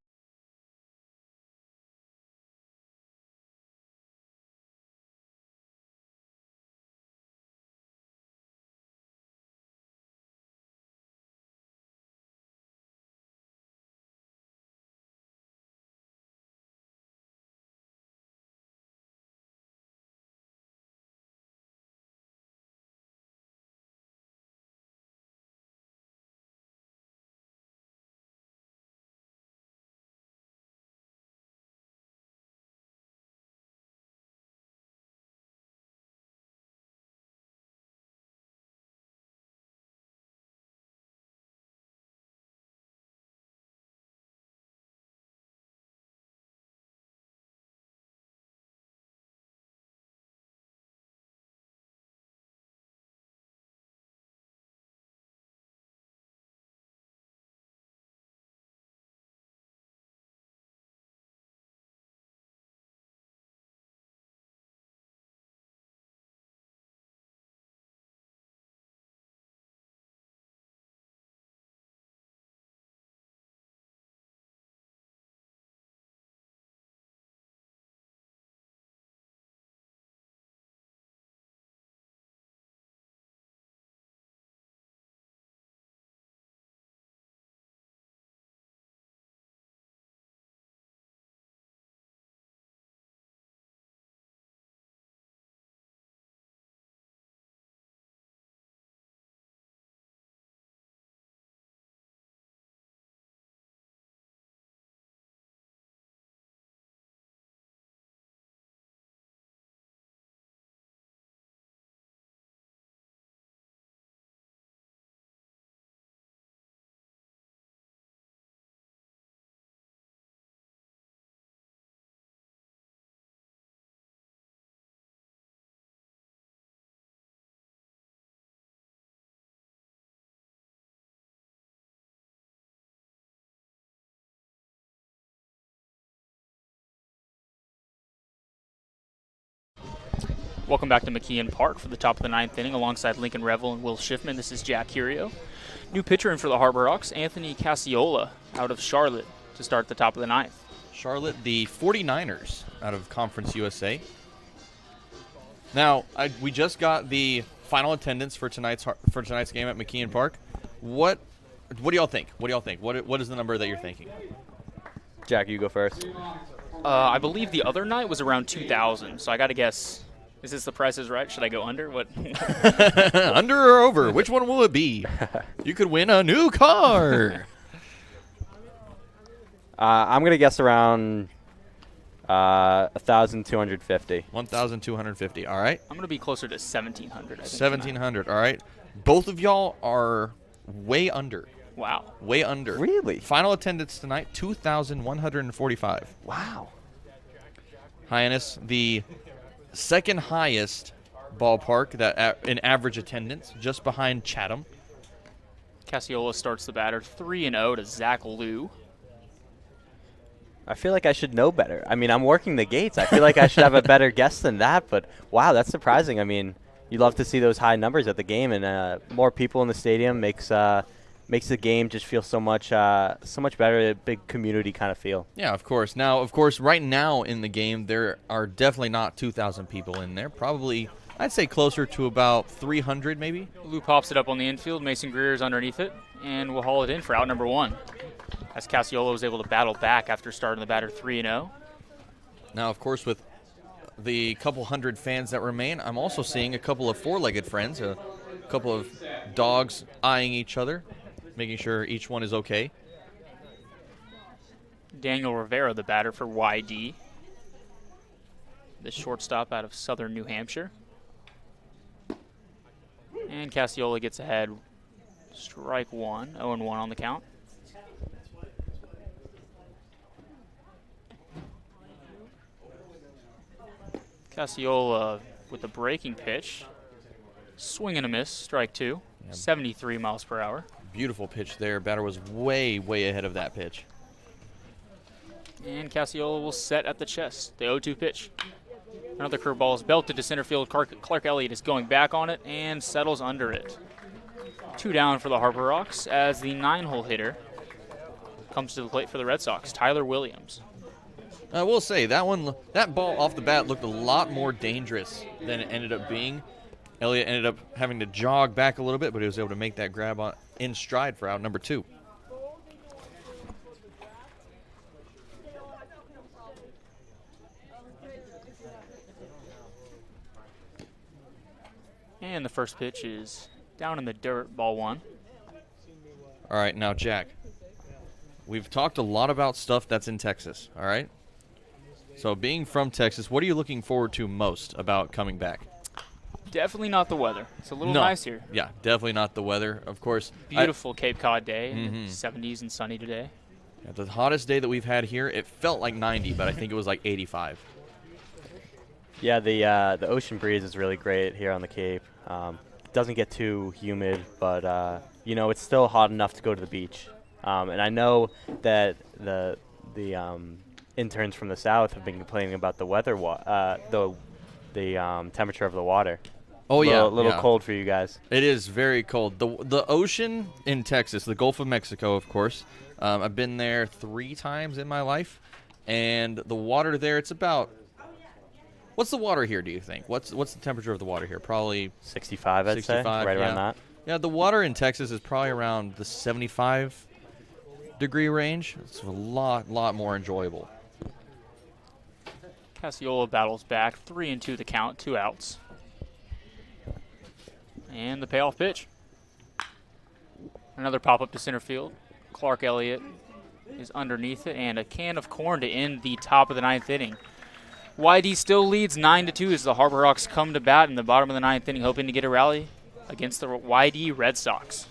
Welcome back to McKeon Park for the top of the 9th inning alongside Lincoln Revill and Will Schiffman. This is Jack Curio. New pitcher in for the Harbor Hawks, Anthony Casiola out of Charlotte to start the top of the 9th. Charlotte, the 49ers out of Conference USA. Now, we just got the final attendance for tonight's game at McKeon Park. What do y'all think? What is the number that you're thinking? Jack, you go first. I believe the other night was around 2,000, so I got to guess. Is this the Price is Right? Should I go under? What? Under or over? Which one will it be? You could win a new car. I'm going to guess around 1,250. 1,250. All right. I'm going to be closer to 1,700. 1,700. All right. Both of y'all are way under. Wow. Way under. Really? Final attendance tonight, 2,145. Wow. Hyannis, the second highest ballpark in average attendance, just behind Chatham. Casiola starts the batter 3-0 to Zach Liu. I feel like I should know better. I mean, I'm working the gates. I feel like I should have a better guess than that, but wow, that's surprising. I mean, you love to see those high numbers at the game, and more people in the stadium makes the game just feel so much better, a big community kind of feel. Yeah, of course. Now, of course, right now in the game, there are definitely not 2,000 people in there. Probably, I'd say closer to about 300 maybe. Lou pops it up on the infield. Mason Greer's underneath it, and we'll haul it in for out number 1. As Casiola was able to battle back after starting the batter 3-0. Now, of course, with the couple hundred fans that remain, I'm also seeing a couple of four-legged friends, a couple of dogs eyeing each other, making sure each one is okay. Daniel Rivera, the batter for YD. The shortstop out of Southern New Hampshire. And Casiola gets ahead. Strike 1, 0-1 on the count. Casiola with the breaking pitch. Swing and a miss, strike 2. 73 miles per hour. Beautiful pitch there. Batter was way, way ahead of that pitch. And Casiola will set at the chest. The 0-2 pitch. Another curveball is belted to center field. Clark Elliott is going back on it and settles under it. 2 down for the Harbor Rocks as the 9-hole hitter comes to the plate for the Red Sox, Tyler Williams. I will say, that ball off the bat looked a lot more dangerous than it ended up being. Elliott ended up having to jog back a little bit, but he was able to make that grab in stride for out number 2. And the first pitch is down in the dirt, ball 1. All right, now, Jack, we've talked a lot about stuff that's in Texas, all right? So being from Texas, what are you looking forward to most about coming back? Definitely not the weather. It's a little nice here. Yeah, definitely not the weather, of course. Beautiful Cape Cod day, 70s and sunny today. Yeah, the hottest day that we've had here, it felt like 90, but I think it was like 85. Yeah, the ocean breeze is really great here on the Cape. It doesn't get too humid, but it's still hot enough to go to the beach. And I know that the interns from the south have been complaining about the weather, the temperature of the water. Oh yeah, a little cold for you guys. It is very cold. The ocean in Texas, the Gulf of Mexico, of course. I've been there 3 times in my life, and the water there, it's about. What's the water here? Do you think? What's the temperature of the water here? Probably 65. I'd say right around that. Yeah, the water in Texas is probably around the 75-degree range. It's a lot more enjoyable. Casiola battles back, 3-2 the count, 2 outs. And the payoff pitch. Another pop-up to center field. Clark Elliott is underneath it, and a can of corn to end the top of the 9th inning. YD still leads 9-2 as the Harbor Hawks come to bat in the bottom of the 9th inning, hoping to get a rally against the YD Red Sox.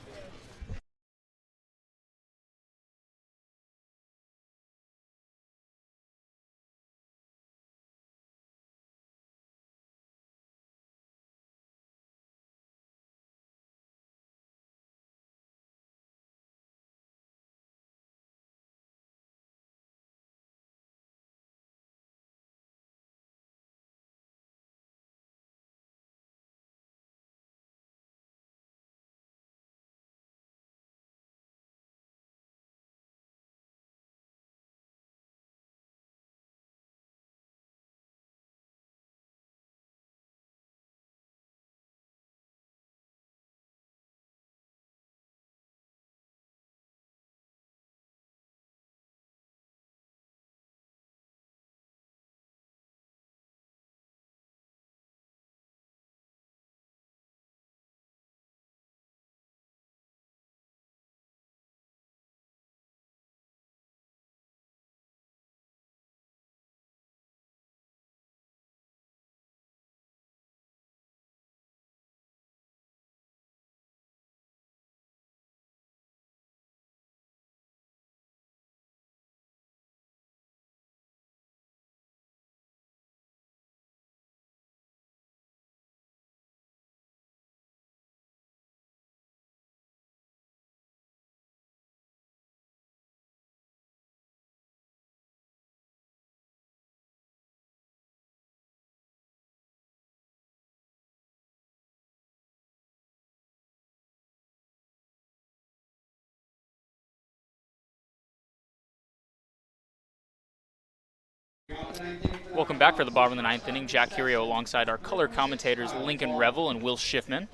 Welcome back for the bottom of the ninth inning. Jack Curio alongside our color commentators Lincoln Revill and Will Schiffman.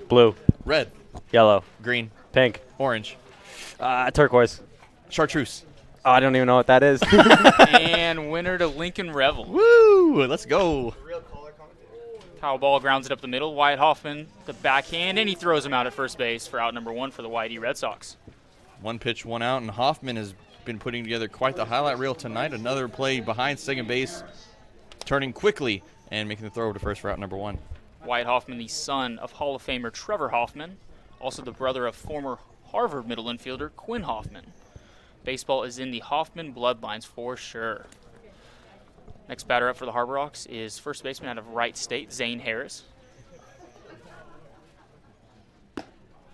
Blue. Red. Yellow. Green. Pink. Orange. Turquoise. Chartreuse. Oh, I don't even know what that is. And winner to Lincoln Revill. Woo! Let's go. Foul ball grounds it up the middle. Wyatt Hoffman, the backhand, and he throws him out at first base for out number 1 for the YD Red Sox. 1 pitch, 1 out, and Hoffman has been putting together quite the highlight reel tonight. Another play behind second base, turning quickly and making the throw to first for out number 1. Wyatt Hoffman, the son of Hall of Famer Trevor Hoffman, also the brother of former Harvard middle infielder Quinn Hoffman. Baseball is in the Hoffman bloodlines for sure. Next batter up for the Harbor Hawks is first baseman out of Wright State, Zane Harris.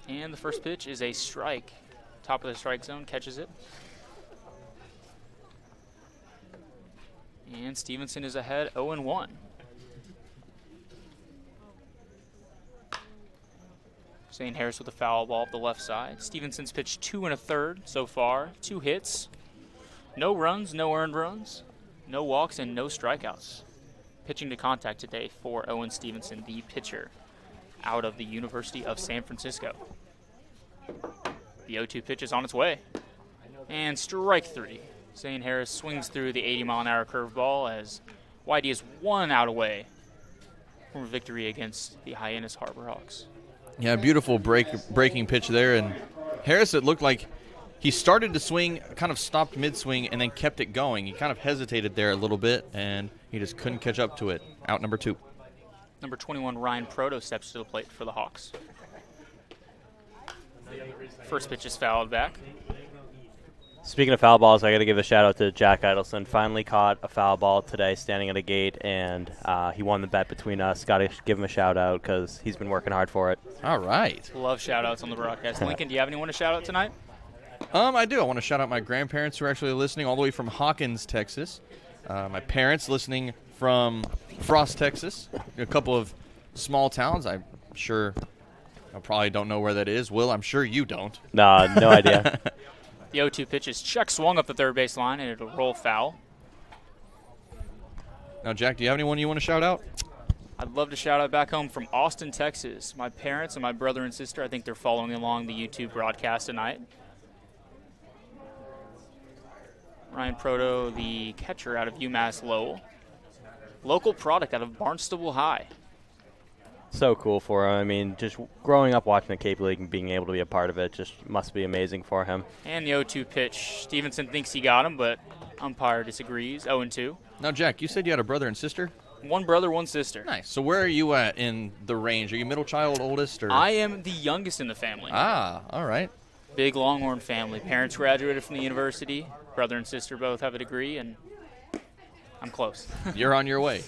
And the first pitch is a strike. Top of the strike zone, catches it. And Stevenson is ahead 0-1. Zane Harris with a foul ball up the left side. Stevenson's pitched 2 1/3 so far. 2 hits. No runs, no earned runs. No walks and no strikeouts. Pitching to contact today for Owen Stevenson, the pitcher out of the University of San Francisco. The 0-2 pitch is on its way. And strike 3. Zane Harris swings through the 80-mile-an-hour curveball as YD is 1 out away from a victory against the Hyannis Harbor Hawks. Yeah, beautiful breaking pitch there. And Harris, it looked like he started to swing, kind of stopped mid-swing, and then kept it going. He kind of hesitated there a little bit, and he just couldn't catch up to it. Out number 2. Number 21, Ryan Proto, steps to the plate for the Hawks. First pitch is fouled back. Speaking of foul balls, I got to give a shout-out to Jack Idelson. Finally caught a foul ball today standing at a gate, and he won the bet between us. Got to give him a shout-out because he's been working hard for it. All right. Love shout-outs on the broadcast. Lincoln, do you have anyone to shout out tonight? I do. I want to shout out my grandparents who are actually listening all the way from Hawkins, Texas. My parents listening from Frost, Texas. A couple of small towns. I'm sure I probably don't know where that is. Will, I'm sure you don't. No idea. The 0-2 pitch is check swung up the third base line, and it'll roll foul. Now, Jack, do you have anyone you want to shout out? I'd love to shout out back home from Austin, Texas. My parents and my brother and sister, I think they're following along the YouTube broadcast tonight. Ryan Proto, the catcher out of UMass Lowell. Local product out of Barnstable High. So cool for him. I mean, just growing up watching the Cape League and being able to be a part of it just must be amazing for him. And the 0-2 pitch. Stevenson thinks he got him, but umpire disagrees. 0-2. Now, Jack, you said you had a brother and sister? 1 brother, 1 sister. Nice. So where are you at in the range? Are you middle child, oldest? Or? I am the youngest in the family. Ah, all right. Big Longhorn family. Parents graduated from the university. Brother and sister both have a degree, and I'm close. You're on your way.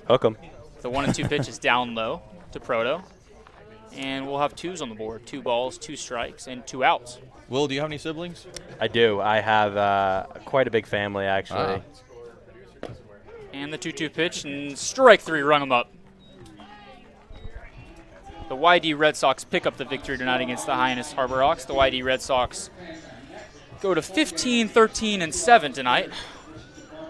Hook 'em. The 1-2 pitch is down low to Proto. And we'll have 2s on the board. 2 balls, 2 strikes, and 2 outs. Will, do you have any siblings? I do. I have quite a big family, actually. And the 2-2 pitch, and strike 3, rung him up. The YD Red Sox pick up the victory tonight against the Hyannis Harbor Hawks. The YD Red Sox go to 15-13-7 tonight.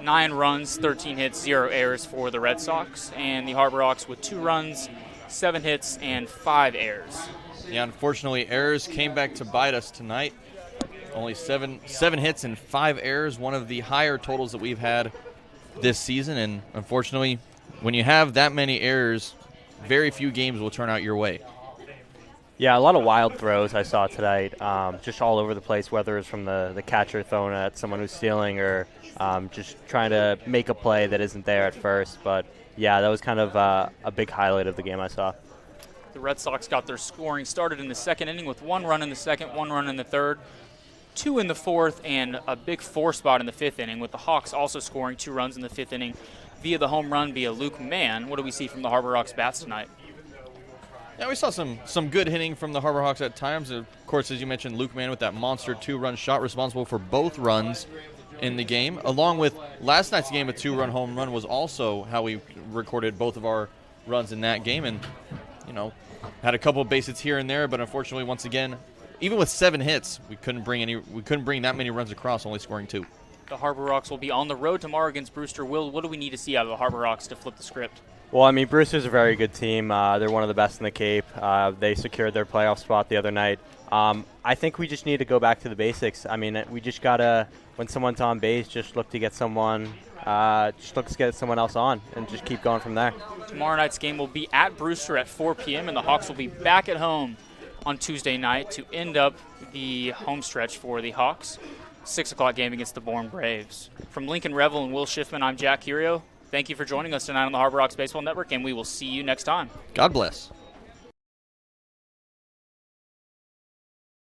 9 runs, 13 hits, 0 errors for the Red Sox. And the Harbor Hawks with 2 runs, 7 hits, and 5 errors. Yeah, unfortunately, errors came back to bite us tonight. Only seven hits and 5 errors, one of the higher totals that we've had this season. And unfortunately, when you have that many errors, very few games will turn out your way. Yeah, a lot of wild throws I saw tonight, just all over the place, whether it's from the catcher throwing at someone who's stealing or just trying to make a play that isn't there at first. But, yeah, that was kind of a big highlight of the game I saw. The Red Sox got their scoring started in the second inning with 1 run in the second, 1 run in the third, 2 in the fourth, and a big 4 spot in the 5th inning, with the Hawks also scoring 2 runs in the 5th inning via the home run via Luke Mann. What do we see from the Harbor Hawks bats tonight? Yeah, we saw some good hitting from the Harbor Hawks at times. Of course, as you mentioned, Luke Mann with that monster 2-run shot responsible for both runs in the game. Along with last night's game, a 2-run home run was also how we recorded both of our runs in that game. And, you know, had a couple of base hits here and there, but unfortunately, once again, even with 7 hits, we couldn't bring that many runs across, only scoring 2. The Harbor Rocks will be on the road tomorrow against Brewster. Will, what do we need to see out of the Harbor Rocks to flip the script? Well, I mean, Brewster's a very good team. They're one of the best in the Cape. They secured their playoff spot the other night. I think we just need to go back to the basics. I mean, we just got to, when someone's on base, just look to get someone else on and just keep going from there. Tomorrow night's game will be at Brewster at 4 p.m., and the Hawks will be back at home on Tuesday night to end up the home stretch for the Hawks. 6 o'clock game against the Bourne Braves. From Lincoln Revill and Will Schiffman, I'm Jack Curio. Thank you for joining us tonight on the Harbor Rocks Baseball Network, and we will see you next time. God bless.